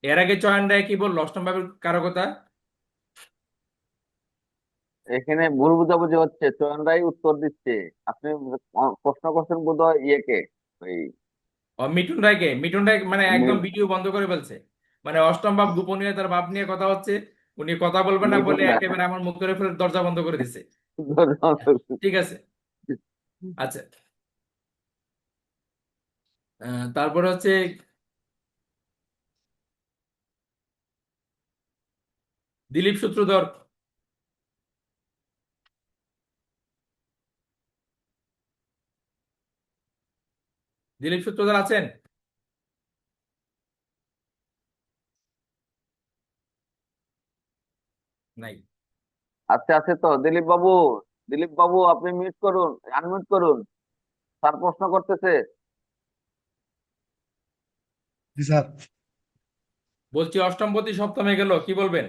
এর আগে চয়ন রায় কি বললো অষ্টম ভাবের কারকতা? এখানে ভুল বোঝাবুঝি হচ্ছে, চয়ন রায় উত্তর দিচ্ছে। আপনি প্রশ্ন করছেন বোধহয় ইয়েকে, ওই ও মিঠুন রায়কে। মিঠুন রায় মানে একদম মি- ভিডিও বন্ধ করে ফেলছে। মানে অষ্টম ভাব গোপনীয়তার ভাব নিয়ে কথা হচ্ছে, উনি কথা বলবেন না বলে একেবারে আমার মুখের উপরে দরজা বন্ধ করে দিছে। ঠিক আছে, আচ্ছা। তারপরে হচ্ছে দিলীপ সূত্রধর। দিলীপ সূত্রধর আছেন? নাই। আচ্ছা, আছে তো দিলীপ বাবু। দিলীপ বাবু আপনি মিউট করুন, আনমিউট করুন। স্যার প্রশ্ন করতেছে। জি স্যার। বলছি অষ্টমপতি সপ্তমে গেল, কি বলবেন?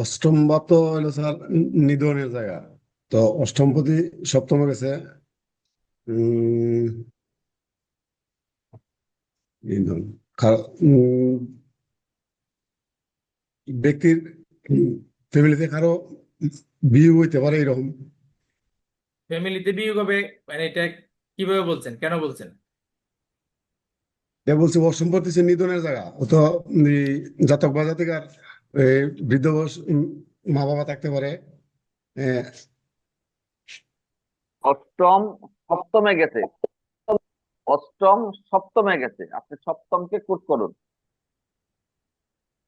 অষ্টম ভাব তো হলো স্যার নিধনের জায়গা। তো অষ্টমপতি সপ্তমে গেছে। উম, নিধন ব্যক্তির ফ্যামিলিতে কারো বিয়ে হইতে পারে এরকম। ফ্যামিলিতে বিয়োগ হবে, মানে এটা কিভাবে বলছেন, কেন বলছেন? এটা বলছে অষ্টমপতি সে নিধনের জায়গা। ও তো এই জাতক বা জাতিকার বৃদ্ধ বয়স মা বাবা থাকতে পারে। আহ, অষ্টম সপ্তমে গেছে, অষ্টম সপ্তমে গেছে, আপনি সপ্তমকে কোট করুন,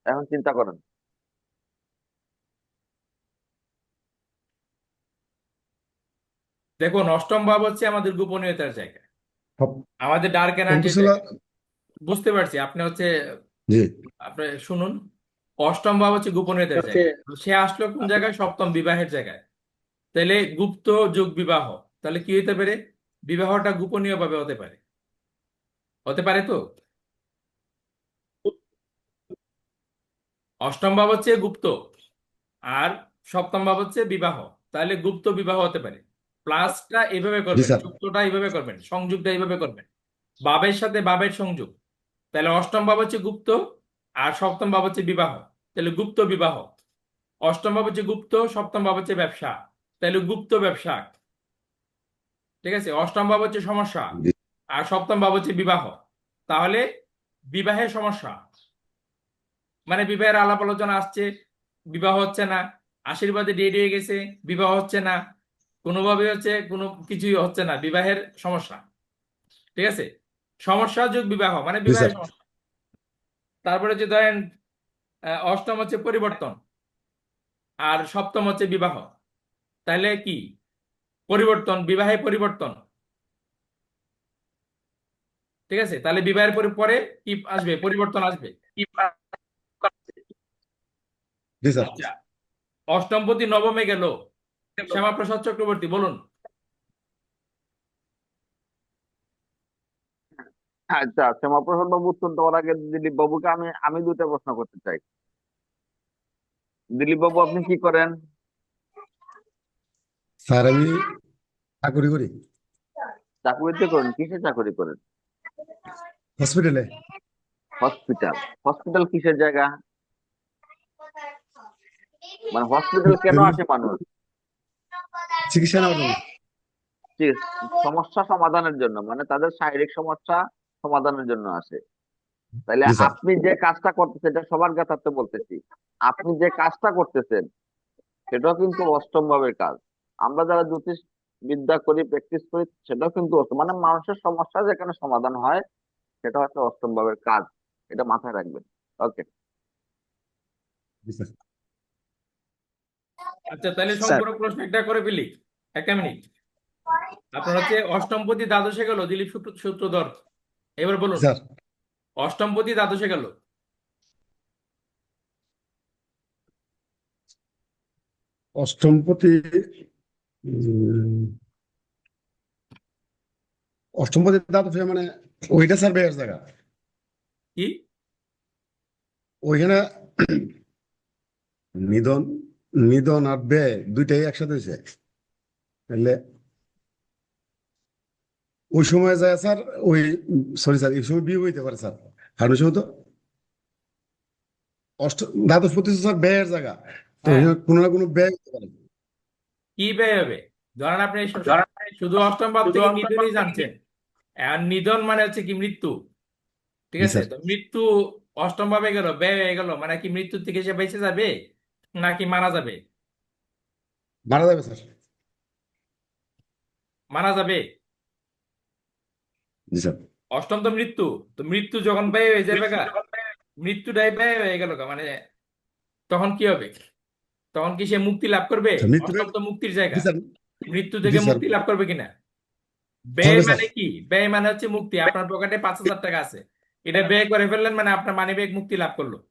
এখন চিন্তা করেন। দেখুন, অষ্টম ভাব হচ্ছে আমাদের গোপনীয়তার জায়গা, সপ- আমাদের ডার্ক সপ্তম তো এনার্জির ছিল। জায়গা। বুঝতে পারছি, আপনি হচ্ছে, জি আপনি শুনুন, অষ্টম ভাব হচ্ছে গোপনীয়তার জায়গা। তো সে আসলো কোন জায়গায়? সপ্তম, বিবাহের জায়গায়। তাহলে গুপ্ত যোগ বিবাহ, তাহলে কি হতে পারে? বিবাহটা গোপনীয় ভাবে হতে পারে, হতে পারে তো। অষ্টম ভাব হচ্ছে গুপ্ত, আর সপ্তম ভাব হচ্ছে বিবাহ, তাহলে গুপ্ত বিবাহ হতে পারে। প্লাসটা এইভাবে জি করবেন, স্যার। যুক্তটা এইভাবে করবেন, সংযোগটা এইভাবে করবেন, বাবের সাথে বাবের সংযোগ। তাহলে অষ্টম ভাব হচ্ছে গুপ্ত, আর সপ্তম ভাব হচ্ছে বিবাহ, তাহলে গুপ্ত বিবাহ। অষ্টম ভাব হচ্ছে গুপ্ত, সপ্তম ভাব হচ্ছে ব্যবসা, তাহলে গুপ্ত ব্যবসা। ঠিক আছে, অষ্টম ভাব হচ্ছে সমস্যা, জি আর সপ্তম ভাব হচ্ছে বিবাহ, তাহলে বিবাহের সমস্যা। মানে বিবাহের আলাপ আলোচনা আসছে, বিবাহ হচ্ছে না, আশীর্বাদে ডেট হয়ে গেছে, বিবাহ হচ্ছে না, কোনোভাবে হচ্ছে কোনো কিছুই হচ্ছে না, বিবাহের সমস্যা। ঠিক আছে, সমস্যা যোগ বিবাহ মানে জি বিবাহের স্যার। সমস্যা। তারপরে যে ধরেন অষ্টম হচ্ছে পরিবর্তন, আর সপ্তম হচ্ছে বিবাহ, তাহলে কি? পরিবর্তন, বিবাহে পরিবর্তন। ঠিক আছে, তাহলে বিবাহের পরে কি আসবে? পরিবর্তন আসবে। জি স্যার। আচ্ছা, অষ্টমপতি নবমে গেল, শ্যামাপ্রসাদ চক্রবর্তী বলুন। আচ্ছা, শ্যামাপ্রসাদ বাবু উত্তর দেওয়ার আগে দিলীপ বাবুকে আমি আমি দুটো প্রশ্ন করতে চাই। দিলীপ বাবু আপনি কি করেন? স্যার আমি চাকরি করি চাকরিতে করেন? কিসে চাকরি করেন? হসপিটালে। হসপিটাল? হসপিটাল কিসের জায়গা? মানে হসপিটাল কেন আসে মানুষ? চিকিৎসা নেওয়ার জন্য। যে সমস্যা সমাধানের জন্য, মানে তাদের শারীরিক সমস্যা সমাধানের জন্য আসে। তাহলে জি স্যার। আপনি যে কাজটা করতেছেন, এটা সবার জ্ঞাতার্থে বলতেছি, আপনি যে কাজটা করতেছেন সেটাও কিন্তু অষ্টম ভাবের কাজ। আমরা যারা জ্যোতিষ বিদ্যা করি, প্র্যাকটিস করি, সেটাও কিন্তু মানে মানুষের সমস্যা যেখানে সমাধান হয়, সেটা হচ্ছে অষ্টম ভাবের কাজ। এটা মাথায় রাখবেন। ওকে জি স্যার। আচ্ছা, তাহলে স্যার, সম্পূর্ণ প্রশ্ন একটা করে ফেলি, একটা মিনিট। আপনার হচ্ছে অষ্টমপতি দ্বাদশে গেল, দিলীপ সূত্রধর, এবার জি বলুন। স্যার। অষ্টমপতি দ্বাদশে গেল, অষ্টমপতি উম, অষ্টমপতি দাদু মানে ওইটা স্যার ব্যয়ের জায়গা। কি? ওইখানে নিধন নিধন আর ব্যয় দুইটাই একসাথে হয়েছে। তাহলে ওই সময় যায় স্যার। ওই সরি স্যার, এই সময় বিয়ে হইতে পারে স্যার। কারণ ওই সময় তো অষ্ট দ্বাদশ পতি স্যার ব্যয়ের জায়গা। তো হ্যাঁ, ওইখানে কোনো না কোনো ব্যয় হতে পারে। কি ব্যয় হবে? ধরেন আপনি শুধু অষ্টম ভাব থেকে নিধনই জানছেন, আর নিধন মানে হচ্ছে কি? মৃত্যু। ঠিক জি আছে? স্যার। তো মৃত্যু অষ্টম ভাবে গেল, ব্যয় হয়ে গেল, মানে কি মৃত্যুর থেকে সে বেঁচে যাবে নাকি মারা যাবে? মারা যাবে স্যার। মারা যাবে। জি স্যার। অষ্টম তো মৃত্যু। তো মৃত্যু যখন ব্যয় হয়ে যাবে গা, মৃত্যুটাই ব্যয় হয়ে গেল গা, মানে তখন কি হবে? তখন কি সে মুক্তি লাভ করবে? স্যার মৃত্যুটা, অষ্টম তো মুক্তির জি জায়গা। স্যার। মৃত্যু জি থেকে স্যার, মুক্তি লাভ করবে কিনা? ব্যয় হবে স্যার। মানে কি? ব্যয় মানে হচ্ছে মুক্তি। আপনার পকেটে 5,000 টাকা আছে, এটা ব্যয় করে ফেললেন, মানে আপনার মানিব্যাগ মুক্তি লাভ করলো। জি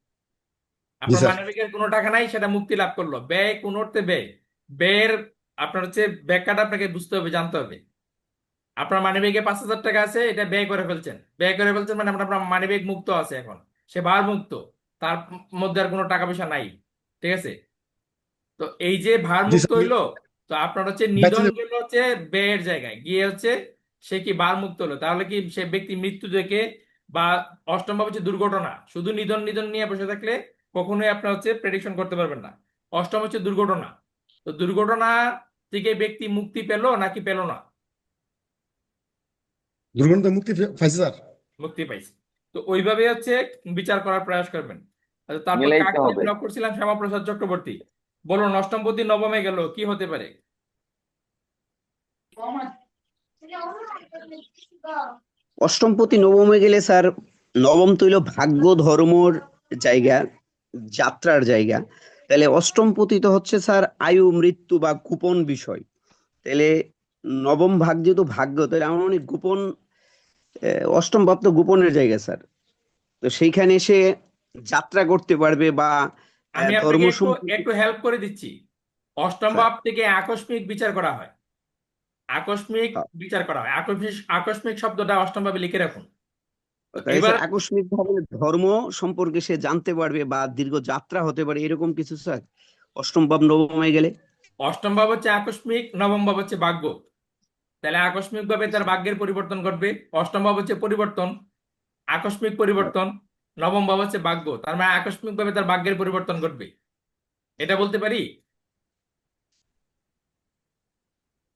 আপনার স্যার। মানিব্যাগের কোনো টাকা নাই, সেটা মুক্তি লাভ করলো। ব্যয় কোন অর্থে ব্যয়? ব্যয়ের আপনার হচ্ছে ব্যাখ্যাটা আপনাকে বুঝতে হবে, জানতে হবে। আপনার মানিব্যাগে 5,000 টাকা আছে, এটা ব্যয় করে ফেলছেন। ব্যয় করে ফেলছেন মানে আপনার মানিব্যাগ মুক্ত আছে এখন, সে ভার মুক্ত, তার মধ্যে আর কোনো টাকা পয়সা নাই। ঠিক আছে? তো এই যে ভার জি মুক্ত স্যার, হইলো, তো আপনার হচ্ছে বেঁচে নিধন যাবে। গেল হচ্ছে ব্যয়ের জায়গায় গিয়ে, হচ্ছে সে কি ভার মুক্ত হলো? তাহলে কি সে ব্যক্তি মৃত্যু থেকে বা অষ্টম ভাব হচ্ছে দুর্ঘটনা। শুধু নিধন নিধন নিয়ে বসে থাকলে কখনোই আপনার হচ্ছে প্রেডিকশন করতে পারবেন না। অষ্টম হচ্ছে দুর্ঘটনা। তো দুর্ঘটনা থেকে ব্যক্তি মুক্তি পেলো নাকি পেলো না? দুর্গন্ধ মুক্তি পাইছে স্যার। মুক্তি পাইছে। তো ওইভাবে হচ্ছে বিচার করার প্রয়াস করবেন। আচ্ছা, তারপর মিলাইতে কাকে হবে। ব্লক করছিলাম? শ্যামাপ্রসাদ চক্রবর্তী। বলুন, অষ্টমপতি নবমে গেল, কি হতে পারে? অষ্টমপতি নবমে গেলে স্যার, নবম তৈল ভাগ্য ধর্মর জায়গা, যাত্রার জায়গা। তাহলে অষ্টমপতি তো হচ্ছে স্যার আয়ু মৃত্যু বা গোপন বিষয়। তাহলে নবম ভাগ যেহেতু ভাগ্য, তাহলে আমার অনেক গোপন, অষ্টম ভাব তো গোপনের জায়গা স্যার। তো সেইখানে এসে যাত্রা করতে পারবে বা আমি ধর্ম আপনাকে একটু সম্পর্কে। একটু হেল্প করে দিচ্ছি। অষ্টম স্যার, ভাব থেকে আকস্মিক বিচার করা হয়। আকস্মিক হ্যাঁ। বিচার করা হয়। আকস্মিক আকস্মিক শব্দটা অষ্টম ভাবে লিখে রাখুন। তো তাহলে এবার স্যার আকস্মিক ভাবে ধর্ম সম্পর্কে সে জানতে পারবে বা দীর্ঘ যাত্রা হতে পারে, এরকম কিছু স্যার অষ্টম ভাব নবমে গেলে। অষ্টম ভাব হচ্ছে আকস্মিক, নবম ভাব হচ্ছে ভাগ্য। তাহলে আকস্মিক ভাবে তার ভাগ্যের পরিবর্তন ঘটবে। অষ্টম ভাব হচ্ছে পরিবর্তন, আকস্মিক পরিবর্তন। নবম ভাব হচ্ছে ভাগ্য, তার মানে আকস্মিক ভাবে তার ভাগ্যের পরিবর্তন ঘটবে। এটা বলতে পারি?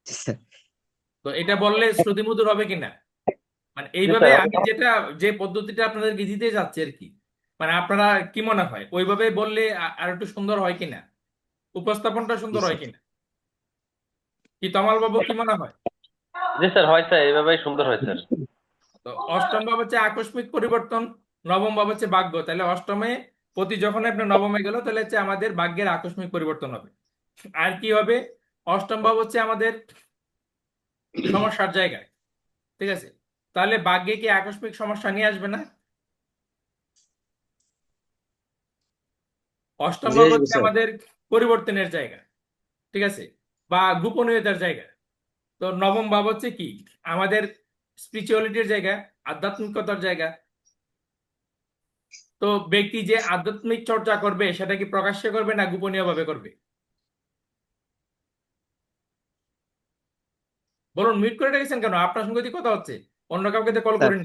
স্যার, তো এটা বললে শ্রুতিমধুর হবে কিনা? মানে জি এইভাবে স্যার। আমি যে পদ্ধতিটা আপনাদেরকে দিতে যাচ্ছি আর কি, মানে আপনারা কি মনে হয় ওইভাবে বললে আর একটু সুন্দর হয় কিনা? উপস্থাপনটা জি সুন্দর হয় স্যার। কিনা? কি তমাল বাবু, কি মনে হয়? জি স্যার, হয় স্যার, এইভাবেই সুন্দর হয় স্যার। তো অষ্টম ভাব হচ্ছে আকস্মিক পরিবর্তন, নবম ভাব হচ্ছে ভাগ্য। তাহলে অষ্টমে প্রতি যখন আপনি নবমে গেল, তাহলে হচ্ছে আমাদের ভাগ্যের আকস্মিক পরিবর্তন হবে। আর কি হবে? অষ্টম ভাব হচ্ছে আমাদের সমস্যার জায়গায়। ঠিক আছে? তাহলে ভাগ্যে কি আকস্মিক সমস্যা নিয়ে আসবে না? অষ্টম নিয়ে ভাব আসবে হচ্ছে স্যার। আমাদের পরিবর্তনের জায়গা। ঠিক আছে? বা গোপনীয়তার জায়গা। তো নবম ভাব হচ্ছে কি? আমাদের স্পিরিচুয়ালিটির জায়গা, আধ্যাত্মিকতার জায়গা। তো ব্যক্তি যে আধ্যাত্মিক চর্চা করবে, সেটা কি প্রকাশ্যে করবে না গোপনীয় ভাবে করবে? বলুন, মিউট করে রেখেছেন কেন? আপনার সঙ্গে তো কথা হচ্ছে, অন্য কাউকে তো কল স্যার, করেন।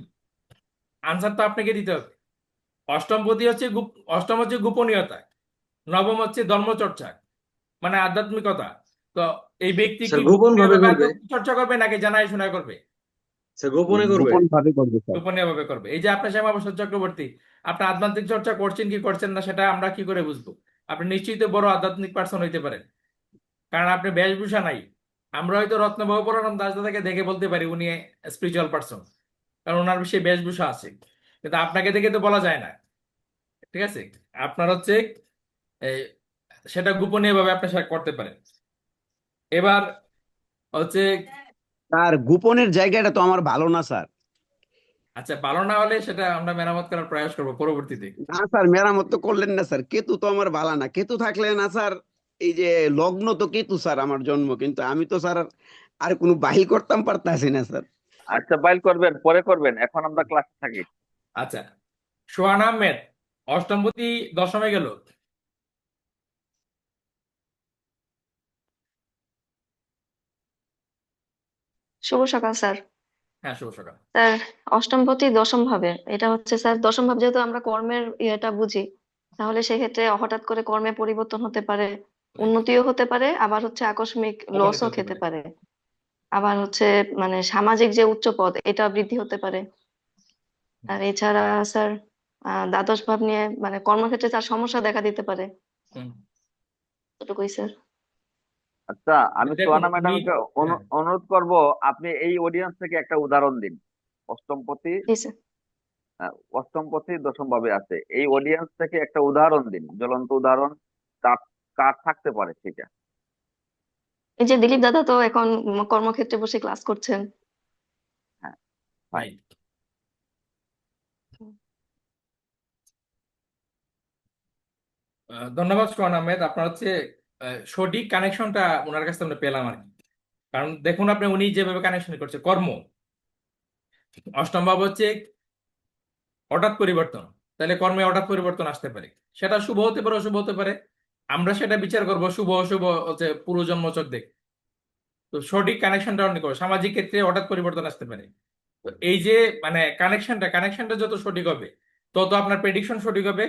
আনসার তো আপনাকে দিতে হবে। অষ্টমপতি হচ্ছে অষ্টম হচ্ছে গোপনীয়তা, নবম হচ্ছে ধর্মচর্চা, মানে আধ্যাত্মিকতা। তো এই ব্যক্তি কি স্যার গোপন গোপনীয় ভাবে ভাবে করবে। আধ্যাত্মিক চর্চা করবে নাকি জানাই শোনা করবে? স্যার গোপনে করবে। গোপন ভাবে করবে স্যার। গোপনীয় ভাবে করবে। এই যে আপনার শ্যামাপ্রসাদ চক্রবর্তী, আপনার আধ্যাত্মিক চর্চা করছেন কি করছেন না, সেটা আমরা কি করে বুঝবো? আপনি নিশ্চয়ই তো বড় আধ্যাত্মিক পার্সন হইতে পারেন, কারণ আপনি বেশভূষা নাই। আমরা হয়তো রত্নবাবু পরানন্দ দাস দাদাকে দেখে বলতে পারি উনি স্পিরিচুয়াল পার্সন, কারণ ওনার সেই বেশভূষা আছে। কিন্তু আপনাকে দেখে তো বলা যায় না। ঠিক আছে? আপনার হচ্ছে এই, সেটা গোপনীয় ভাবে আপনি সেটা করতে পারেন। এবার হচ্ছে, তার গোপনের জায়গাটা তো আমার ভালো না স্যার। আচ্ছা, ভালো না হলে সেটা আমরা মেরামত করার প্রয়াস করবো পরবর্তীতে। না স্যার, মেরামত তো করলেন না স্যার। কেতু তো আমার ভালো না। কেতু থাকলে না স্যার, এই যে লগ্ন তো কেতু স্যার আমার জন্ম, কিন্তু আমি তো স্যার আর কোনো বাহির করতাম পারতাছি না স্যার। আচ্ছা, বাইল করবেন, পরে করবেন, এখন আমরা ক্লাসে থাকি। আচ্ছা, সোহান আহমেদ, অষ্টমপতি দশমে গেল। শুভ সকাল স্যার। হ্যাঁ, শুভ সকাল। স্যার, অষ্টমপতি দশম ভাবে, এটা হচ্ছে স্যার দশম ভাব, যেহেতু আমরা কর্মের ইয়েটা বুঝি, তাহলে সেক্ষেত্রে হঠাৎ করে কর্মে পরিবর্তন হতে পারে, উন্নতিও হতে পারে, আবার হচ্ছে আকস্মিক অবনতি লসও হতে খেতে পারে। পারে। আবার হচ্ছে মানে সামাজিক যে উচ্চ পদ, এটা বৃদ্ধি হতে পারে। আর এছাড়া স্যার দ্বাদশ ভাব নিয়ে মানে কর্মক্ষেত্রে তার সমস্যা দেখা দিতে পারে, হুম। এটুকুই স্যার। আচ্ছা, আমি দেখুন সোহানা উনি ম্যাডামকে হ্যাঁ অনুরোধ করব, আপনি এই অডিয়েন্স থেকে একটা উদাহরণ দিন। অষ্টমপতি জি স্যার। অষ্টমপতি দশম ভাবে আছে, এই অডিয়েন্স থেকে একটা উদাহরণ দিন, জ্বলন্ত উদাহরণ। কার কার থাকতে পারে সেটা? এই যে দিলীপ দাদা তো এখন কর্মক্ষেত্রে বসে ক্লাস করছেন। হ্যাঁ, নাই। ফাইন। ধন্যবাদ সোহান আহমেদ, আপনার হচ্ছে সঠিক কানেকশনটা ওনার কাছে আমরা পেলাম আর কি। কারণ দেখুন আপনি উনি যেভাবে কানেকশন করছে কর্ম, অষ্টম ভাব হচ্ছে হঠাৎ পরিবর্তন, তাহলে কর্মে হঠাৎ পরিবর্তন আসতে পারে, সেটা শুভ হতে পারে অশুভ হতে পারে, আমরা সেটা বিচার করব শুভ অশুভ হচ্ছে পূর্বজন্ম চোখ দেখে। তো সঠিক কানেকশনটা অন্য করবো, সামাজিক ক্ষেত্রে হঠাৎ পরিবর্তন আসতে পারে। তো এই যে মানে কানেকশনটা যত সঠিক হবে তত আপনার প্রেডিকশন সঠিক হবে,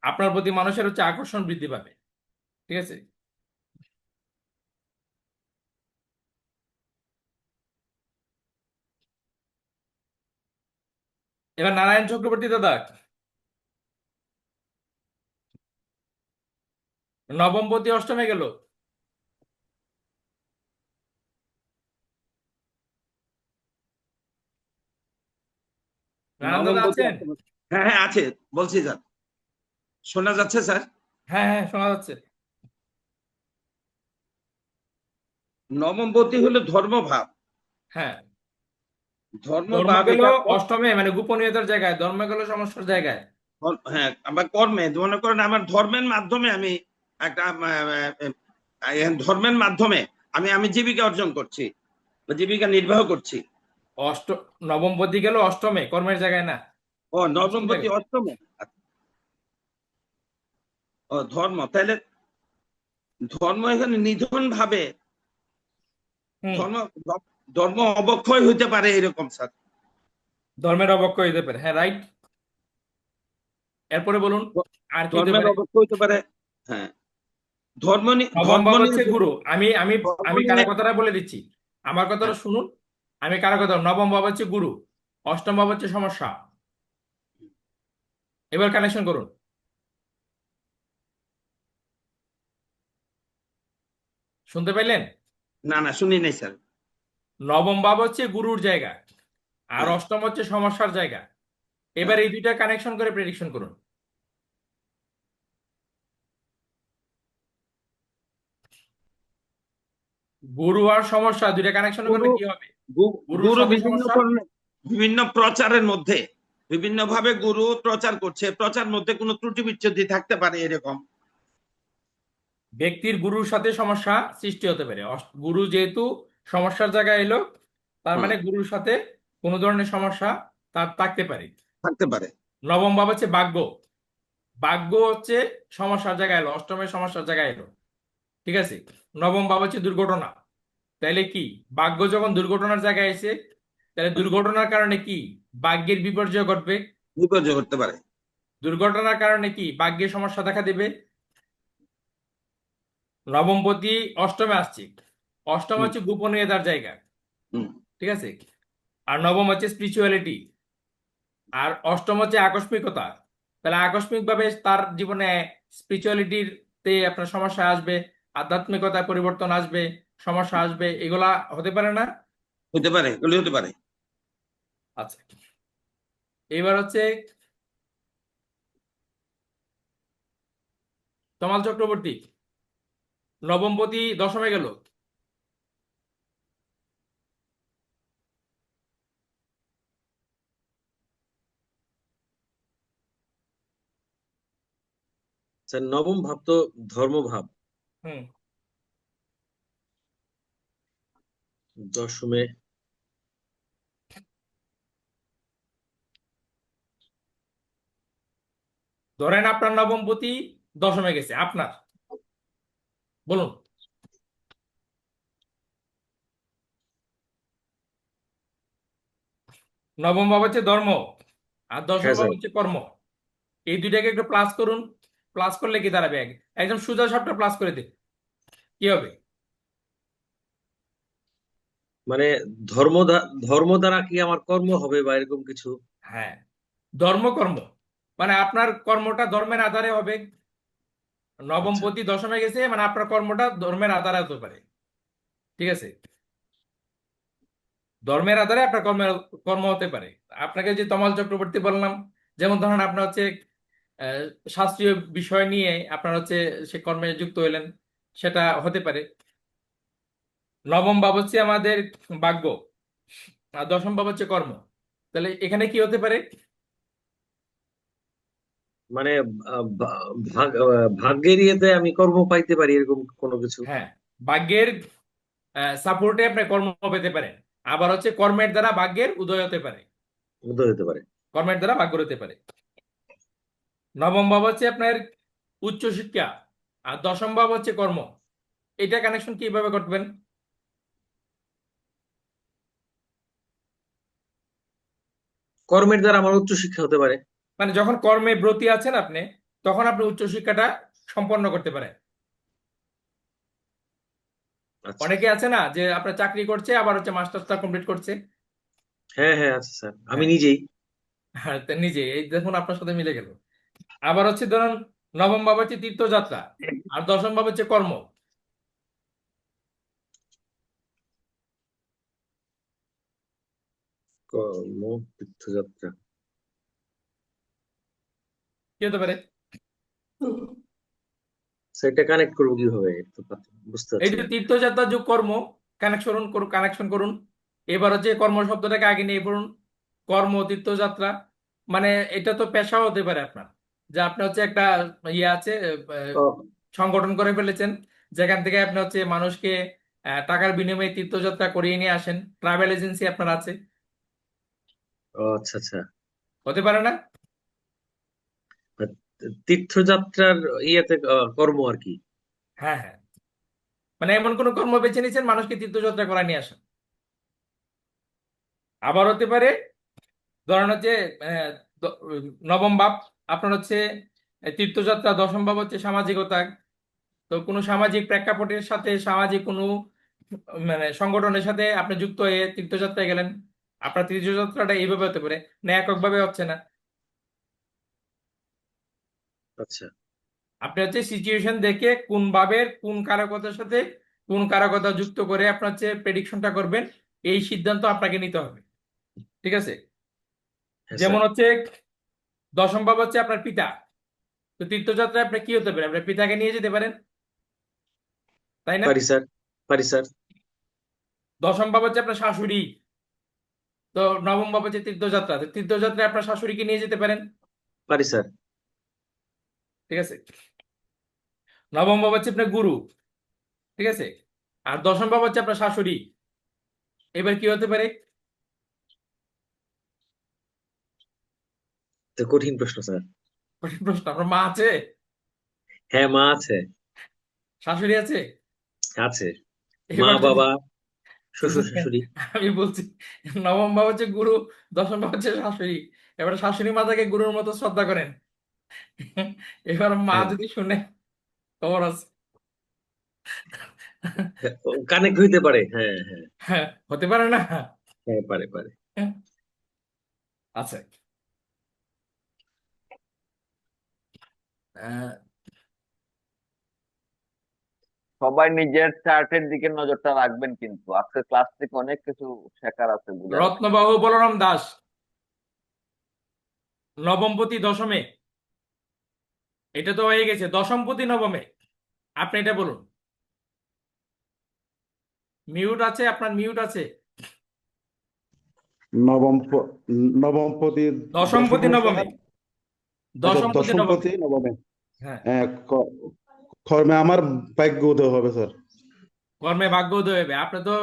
আপনার প্রতি মানুষের হচ্ছে আকর্ষণ বৃদ্ধি পাবে। ঠিক আছে। এবার নারায়ণ চক্রবর্তী দাদা, নবমপতি অষ্টমে গেল, নারায়ণ দাদা নবমপতি আছেন? অষ্টমে। হ্যাঁ হ্যাঁ আছে, বলছি স্যার, শোনা যাচ্ছে স্যার? হ্যাঁ হ্যাঁ শোনা যাচ্ছে। নবমপতি হলো ধর্মভাব। হ্যাঁ, ধর্ম ধর্মভাব গেল এটা অষ্টমে মানে গোপনীয়তার জায়গায়, ধর্ম গেল সমস্যার জায়গায়। হ্যাঁ, আমার কর্মে মনে করেন আমার ধর্মের মাধ্যমে আমি একটা ধর্মের মাধ্যমে আমি আমি জীবিকা অর্জন করছি বা জীবিকা নির্বাহ করছি। অষ্ট নবমপতি গেল অষ্টমে, কর্মের জায়গায় না, ও দশম নবমপতি জায়গায়। অষ্টমে। ও ধর্ম, তাহলে ধর্ম এখানে নিধন ভাবে হুম, ধর্ম ধর্ম অবক্ষয় হইতে পারে এরকম স্যার। ধর্মের অবক্ষয় হতে পারে, হ্যাঁ রাইট। এরপরে বলুন আর কি হতে ধর্মের পারে। অবক্ষয় হইতে পারে। হ্যাঁ, ধর্ম নবম ধর্ম ভাব নিয়ে হচ্ছে গুরু। আমি আমি ধর্ম আমি কারো নিয়ে কথাটা বলে দিচ্ছি, আমার কথাটা হ্যাঁ, শুনুন। আমি কারো কথা, নবম ভাব হচ্ছে গুরু, অষ্টম ভাব হচ্ছে সমস্যা। এবার কানেকশন করুন, শুনতে পাইলেন? না না শুনি নাই স্যার। নবম ভাব হচ্ছে গুরুর জায়গা, আর হ্যাঁ অষ্টম হচ্ছে সমস্যার জায়গা। এবার হ্যাঁ, এই দুইটা কানেকশন করে প্রেডিকশন করুন। গুরু আর সমস্যা দুইটা কানেকশন গুরু করলে কি হবে? গুরুর গুরু সাথে বিভিন্ন সমস্যা। ধরনের বিভিন্ন প্রচারের মধ্যে বিভিন্ন ভাবে গুরু প্রচার করছে, প্রচার মধ্যে কোনো ত্রুটি বিচ্ছুতি থাকতে পারে এরকম। ব্যক্তির গুরুর সাথে সমস্যা সৃষ্টি হতে পারে, গুরু যেহেতু সমস্যার জায়গায় এলো, তার হ্যাঁ মানে গুরুর সাথে কোনো ধরনের সমস্যা তার থাকতে পারে। থাকতে পারে। নবম ভাব হচ্ছে ভাগ্য, ভাগ্য হচ্ছে সমস্যার জায়গায় এলো, অষ্টমের সমস্যার জায়গায় এলো। ঠিক আছে। নবম ভাব হচ্ছে দুর্ঘটনা, তাইলে কি ভাগ্য যখন দুর্ঘটনার জায়গায় এসে, তাহলে দুর্ঘটনার কারণে কি ভাগ্যের বিপর্যয় ঘটবে, বিপর্যয় করতে পারে। দুর্ঘটনার কারণে কি ভাগ্যের সমস্যা দেখা দেবে। নবমপতি অষ্টমে আসছে, অষ্টম হুম হচ্ছে গোপনীয়তার জায়গা। হুম ঠিক আছে। আর নবম হচ্ছে স্পিরিচুয়ালিটি, আর অষ্টম হচ্ছে আকস্মিকতা। তাহলে আকস্মিক ভাবে তার জীবনে স্পিরিচুয়ালিটির তে আপনার সমস্যা আসবে, আধ্যাত্মিকতায় পরিবর্তন আসবে, সমস্যা আসবে, এগুলা হতে পারে না? হতে পারে, এগুলি হতে পারে। আচ্ছা, এবার হচ্ছে তমাল চক্রবর্তী, নবমপতি দশমে গেল, স্যার নবম ভাব তো ধর্মভাব, হুম, দশমে ধরেন আপনার নবমপতি দশমে গেছে আপনার, বলুন। নবম ভাব হচ্ছে ধর্ম, আর দশম হ্যাঁ ভাব স্যার। হচ্ছে কর্ম। এই দুইটাকে একটু প্লাস করুন, প্লাস করলে কি দাঁড়াবে? একদম সোজা সাপটা প্লাস করে দিন, কি হবে? মানে ধর্ম দ্বারা কি আমার কর্ম হবে বা এরকম কিছু? হ্যাঁ, ধর্ম কর্ম মানে আপনার কর্মটা ধর্মের আধারে হবে। আচ্ছা নবমপতি দশমে গেছে মানে আপনার কর্মটা ধর্মের আধারে হতে পারে। ঠিক আছে, ধর্মের আধারে আপনার কর্ম হতে পারে। আপনাকে যে তমাল চক্রবর্তী বললাম, যেমন ধরেন আপনার হচ্ছে আহ, শাস্ত্রীয় বিষয় নিয়ে আপনার হচ্ছে সে কর্মে যুক্ত হইলেন, সেটা হতে পারে। নবম ভাব হচ্ছে আমাদের ভাগ্য, আর দশম ভাব হচ্ছে কর্ম। তাহলে এখানে কি হতে পারে? মানে ভাগ্যের ইয়েতে আমি কর্ম পাইতে পারি এরকম কোনো কিছু। হ্যাঁ, ভাগ্যের সাপোর্টে আপনি কর্ম পেতে পারেন। আবার হচ্ছে কর্মের দ্বারা ভাগ্যের উদয় হতে পারে, উদয় হতে পারে। কর্মের দ্বারা ভাগ্য হতে পারে। নবম ভাব হচ্ছে আপনার উচ্চ শিক্ষা, আর দশম ভাব হচ্ছে কর্ম। এটা কানেকশন কিভাবে করবেন? কর্মের দ্বারা আমার উচ্চশিক্ষা হতে পারে। মানে যখন কর্মে ব্রতী আছেন আপনি, তখন আপনি উচ্চ শিক্ষাটা সম্পন্ন করতে পারেন। আচ্ছা, অনেকে আছে না যে আপনার চাকরি করছে আবার হচ্ছে মাস্টার্সটা কমপ্লিট করছে। হ্যাঁ হ্যাঁ, আচ্ছা স্যার, আমি হ্যাঁ, নিজেই। হ্যাঁ, তা নিজে এই দেখুন আপনার সাথে মিলে গেল। আবার হচ্ছে ধরুন নবম ভাব হচ্ছে তীর্থযাত্রা, আর দশম ভাব হচ্ছে কর্ম। কর্ম, তীর্থযাত্রা। কি হতে পারে? সেটা কানেক্ট করবো কিভাবে, একটু বুঝতে এই পারছি যে না। তীর্থযাত্রা যোগ কর্ম, কানেকশন করুন। এবার হচ্ছে কর্ম শব্দটাকে আগে নিয়ে পড়ুন, কর্ম তীর্থযাত্রা। মানে এটা তো পেশা হতে পারে আপনার, যে আপনি হচ্ছে একটা ইয়ে আছে, ও, সংগঠন করে ফেলেছেন, যেখান থেকে আপনি হচ্ছে মানুষকে টাকার বিনিময়ে তীর্থযাত্রা করিয়ে নিয়ে আসেন। ট্রাভেল এজেন্সি আপনার আছে, ও আচ্ছা আচ্ছা। হতে পারে না? তীর্থযাত্রার ইয়েতে কর্ম আর কি। হ্যাঁ, হ্যাঁ, মানে এমন কোন কর্ম বেছে নিয়েছেন মানুষকে তীর্থযাত্রা করায় নিয়ে আসেন। আবার হতে পারে ধরেন হচ্ছে আহ, নবম ভাব আপনার হচ্ছে তীর্থযাত্রা, দশম ভাব হচ্ছে সামাজিকতা। তো কোনো সামাজিক প্রেক্ষাপটের সাথে, সামাজিক কোনো মানে সংগঠনের সাথে আপনি যুক্ত হয়ে তীর্থযাত্রায় গেলেন। আপনার তীর্থযাত্রাটা এইভাবে হতে পারে, না এককভাবে হচ্ছে না। আচ্ছা আপনি হচ্ছে সিচুয়েশন দেখে কোন ভাবের কোন কারকতার সাথে কোন কারকতা যুক্ত করে আপনার হচ্ছে প্রেডিকশনটা করবেন, এই সিদ্ধান্ত আপনাকে নিতে হবে। ঠিক আছে, হ্যাঁ যেমন স্যার। হচ্ছে দশম ভাব হচ্ছে আপনার পিতা। তো তীর্থযাত্রায় আপনি কি হতে পারে, আপনার পিতাকে নিয়ে যেতে পারেন, তাই না? পারি স্যার, পারি স্যার। দশম ভাব হচ্ছে আপনার শাশুড়ি। তো নবম ভাব হচ্ছে তীর্থযাত্রা, তো তীর্থযাত্রায় আপনার শাশুড়িকে নিয়ে যেতে পারেন। পারি স্যার। ঠিক আছে, নবম ভাব হচ্ছে আপনার গুরু। ঠিক আছে, আর দশম ভাব হচ্ছে আপনার শাশুড়ি। এবার কি হতে পারে? তো কঠিন প্রশ্ন স্যার। কঠিন প্রশ্ন। আপনার মা আছে? হ্যাঁ, মা আছে। শাশুড়ি আছে? আছে, মা এবার যদি বাবা শ্বশুর শাশুড়ি। আমি বলছি নবম ভাব হচ্ছে গুরু, দশম ভাব হচ্ছে শাশুড়ি। এবার শাশুড়ি মাতাকে গুরুর মতো শ্রদ্ধা করেন। এবার মা হ্যাঁ, যদি শুনে, খবর আছে। কানেক্ট হইতে পারে, হ্যাঁ হ্যাঁ। হ্যাঁ, হতে পারে না? হ্যাঁ, পারে পারে। আচ্ছা, আহ, সবাই নিজের চার্টের দিকে নজরটা রাখবেন, কিন্তু আজকে ক্লাস থেকে অনেক কিছু শেখার আছে, বোঝার আছে। রত্নবাহু বলরাম দাস নবমপতি দশমে, এটা তো হয়ে গেছে। দশমপতি নবমে, আপনি এটা বলুন। মিউট আছে, আপনার মিউট আছে। নবম নবমপতি দশমপতি দশমে নবমে, স্যার। আচ্ছা, দশমপতি নবমে। দশমপতি নবমে। হ্যাঁ, কর্মে আমার ভাগ্য উদয় হবে স্যার। কর্মে ভাগ্য উদয় হবে। আপনি তো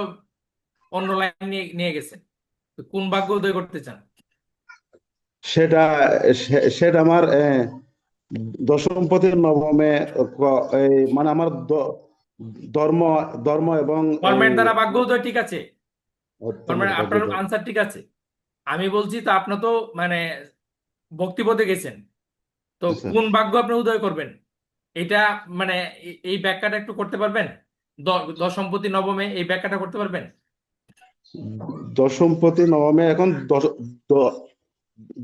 অন্য লাইন নিয়ে নিয়ে গেছেন, তো কোন ভাগ্য উদয় করতে চান? সেটা সেটা আমার দশমপতি নবমে এই মানে আমার ধর্ম ধর্ম এবং এই কর্মের দ্বারা ভাগ্য উদয়, ঠিক আছে। কর্মের ভাগ্য আপনার উদয়। আনসার ঠিক আছে। আমি বলছি তো আপনি তো মানে ভক্তিপদে গেছেন, তো স্যার, কোন ভাগ্য আপনি উদয় করবেন এটা মানে এই ব্যাখ্যাটা একটু করতে পারবেন? দশমপতি নবমে এই ব্যাখ্যাটা করতে পারবেন? দশমপতি নবমে এখন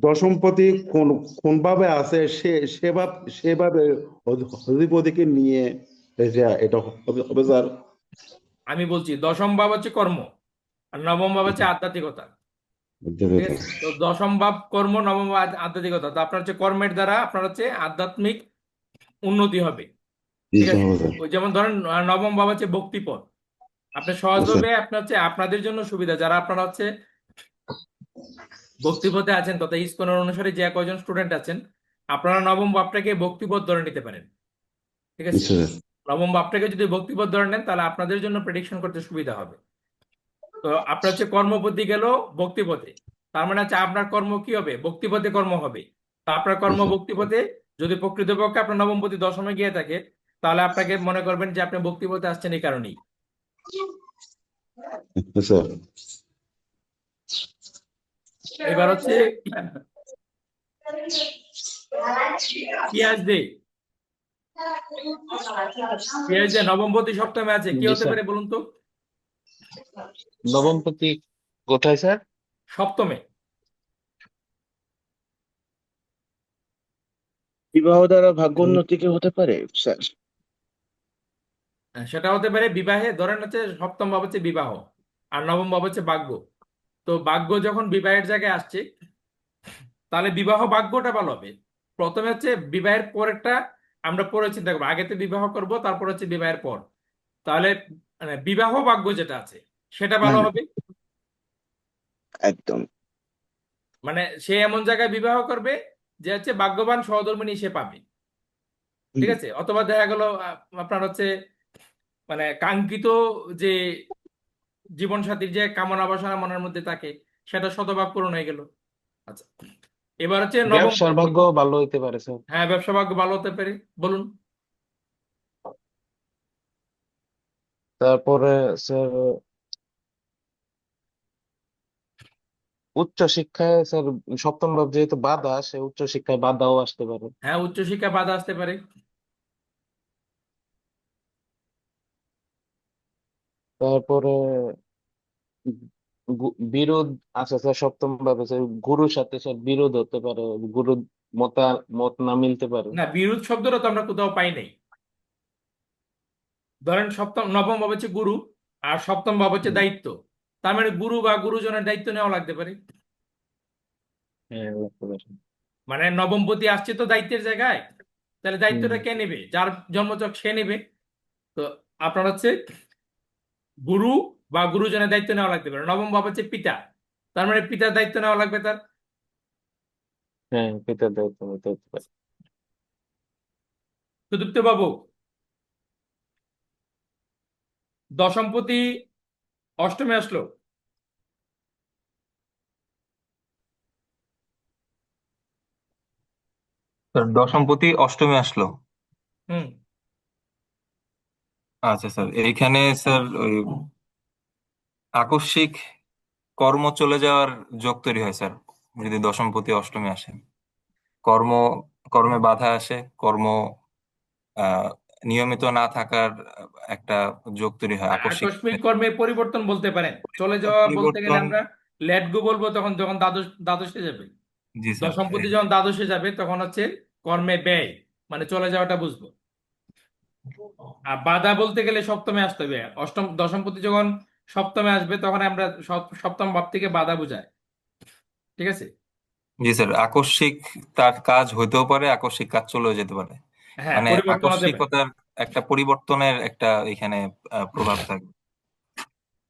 দশমপতি কোন ভাবে আছে সেভাবে অধিপতিকে নিয়ে এটা হবে স্যার। আমি বলছি দশম ভাব হচ্ছে কর্ম, আর নবম ভাব হচ্ছে আধ্যাত্মিকতা। ঠিক আছে, তো দশম ভাব কর্ম, নবম ভাব আধ্যাত্মিকতা। তো আপনার হচ্ছে কর্মের দ্বারা আপনার হচ্ছে আধ্যাত্মিক উন্নতি হবে। ঠিক আছে, ওই যেমন ধরেন নবম ভাব হচ্ছে ভক্তিপথ। আপনি সহজভাবে আপনার হচ্ছে আপনাদের জন্য সুবিধা, যারা আপনারা হচ্ছে ভক্তিপথে আছেন তথা ইসকনের অনুসারে যে কয়জন স্টুডেন্ট আছেন, আপনারা নবম ভাবটাকে ভক্তিপথ ধরে নিতে পারেন। ঠিক আছে, নবম ভাবটাকে যদি ভক্তিপথ ধরে নেন তাহলে আপনাদের জন্য প্রেডিকশন করতে সুবিধা হবে। তো আপনার হচ্ছে কর্মপতি গেল ভক্তিপথে, তার মানে হচ্ছে আপনার কর্ম কি হবে, ভক্তিপথে কর্ম হবে। তা আপনার কর্ম ভক্তিপথে যদি প্রকৃতপক্ষে আপনার নবমপতি দশমে গিয়ে থাকে, তাহলে আপনাকে মনে করবেন যে আপনি ভক্তিপথে আসছেন এই কারণেই। স্যার এবার হচ্ছে পেঁয়াজ দে, পেঁয়াজ দে নবমপতি সপ্তমে আছে, কি জি হতে স্যার। পারে বলুন তো? নবমপতি কোথায় স্যার? সপ্তমে। বিবাহ দ্বারা ভাগ্যোন্নতি কি হতে পারে স্যার? সেটা হতে পারে বিবাহে, ধরেন হচ্ছে সপ্তম ভাব হচ্ছে বিবাহ আর নবম ভাব হচ্ছে ভাগ্য। তো ভাগ্য যখন বিবাহের জায়গায় আসছে, তাহলে বিবাহ ভাগ্যটা ভালো হবে। প্রথমে হচ্ছে বিবাহের পরেরটা আমরা পরে চিন্তা করবো, আগে তো বিবাহ করব, তারপর হচ্ছে বিবাহের পর। তাহলে মানে বিবাহ ভাগ্য যেটা আছে সেটা ভালো হবে। একদম। মানে সে এমন জায়গায় বিবাহ করবে যে হচ্ছে ভাগ্যবান সহধর্মিণী সে পাবে। ঠিক আছে, অথবা দেখা গেল আপনার হচ্ছে মানে কাঙ্ক্ষিত যে জীবনসাথীর যে কামনা বাসনা মনের মধ্যে থাকে সেটা শতভাগ পূরণ হয়ে গেল। আচ্ছা, এবার হচ্ছে নবম। ব্যবসার ভাগ্য ভালো হইতে পারে স্যার। হ্যাঁ, ব্যবসা ভাগ্য ভালো হতে পারে, বলুন। তারপরে স্যার উচ্চ শিক্ষায় স্যার সপ্তম ভাব যেহেতু বাধা, সে উচ্চ শিক্ষায় বাধাও আসতে পারে। হ্যাঁ, উচ্চশিক্ষা বাধা আসতে পারে। তারপরে বিরোধ আছে স্যার সপ্তম ভাবে, স্যার গুরুর সাথে স্যার বিরোধ হতে পারে, গুরুর মত না মিলতে পারে। না, বিরোধ শব্দটা তো আমরা কোথাও পাই নাই। ধরেন সপ্তম নবম ভাব হচ্ছে গুরু আর সপ্তম ভাব হচ্ছে দায়িত্ব, তার মানে গুরু বা গুরুজনের দায়িত্ব নেওয়া লাগতে পারে। হ্যাঁ লাগতে পারে। মানে নবমপতি আসছে তো দায়িত্বের জায়গায়, তাহলে দায়িত্বটা কে নেবে? যার জন্মচক সে নেবে। তো আপনার হচ্ছে গুরু বা গুরুজনের দায়িত্ব নেওয়া লাগতে পারে। নবম ভাব হচ্ছে পিতা, তার মানে পিতার দায়িত্ব নেওয়া লাগবে তার। হ্যাঁ পিতার দায়িত্ব নিতে হতে পারে। সুদীপ্ত বাবু, দশমপতি অষ্টমে আসলো, স্যার দশমপতি অষ্টমে আসলো। হুম, আচ্ছা স্যার, এইখানে স্যার ওই আকস্মিক কর্ম চলে যাওয়ার যোগ তৈরি হয় স্যার। যদি দশমপতি অষ্টমে আসে, কর্ম কর্মে বাধা আসে, কর্ম আহ নিয়মিত না থাকার একটা যোগ তৈরি হয় আকস্মিক আকস্মিক কর্মের পরিবর্তন বলতে পারেন। চলে যাওয়া বলতে গেলে পরিবর্তন। আমরা লেট গো বলবো, তখন যখন দ্বাদশে যাবে। জি স্যার। দশমপতি যখন দ্বাদশে যাবে তখন হচ্ছে কর্মে ব্যয়, মানে চলে যাওয়াটা বুঝবো। আর বাধা বলতে গেলে সপ্তমে আসতে হবে। দশমপতি যখন সপ্তমে আসবে তখন আমরা সপ্তম ভাব থেকে বাধা বুঝায়। ঠিক আছে। জি স্যার, আকস্মিক তার কাজ হইতেও পারে, আকস্মিক কাজ চলেও যেতে পারে। হ্যাঁ, মানে পরিবর্তন হতে পারে। আকস্মিকতার একটা পরিবর্তনের একটা এখানে প্রভাব থাকবে।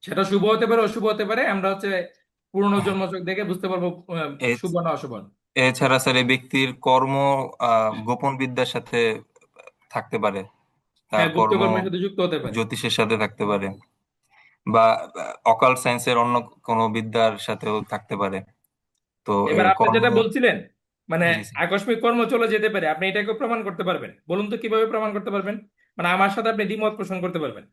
সেটা শুভ হতে পারে, অশুভ হতে পারে। আমরা হচ্ছে পুরনো জন্মছক দেখে বুঝতে পারবো এ- শুভ না অশুভ। এছাড়া স্যার এই ব্যক্তির কর্ম গোপন বিদ্যার সাথে থাকতে পারে, তার হ্যাঁ, গুপ্ত কর্ম কর্মের সাথে যুক্ত হতে পারে। জ্যোতিষের সাথে থাকতে পারে, বা অকাল্ট সায়েন্সের অন্য কোনো বিদ্যার সাথেও থাকতে পারে। তো এবার এই আপনি কর্ম। যেটা বলছিলেন মানে জি স্যার। আকস্মিক কর্ম চলে যেতে পারে, আপনি এটাকে প্রমাণ করতে পারবেন? বলুন তো কিভাবে প্রমাণ করতে পারবেন? মানে আমার সাথে আপনি দ্বিমত পোষণ করতে পারবেন,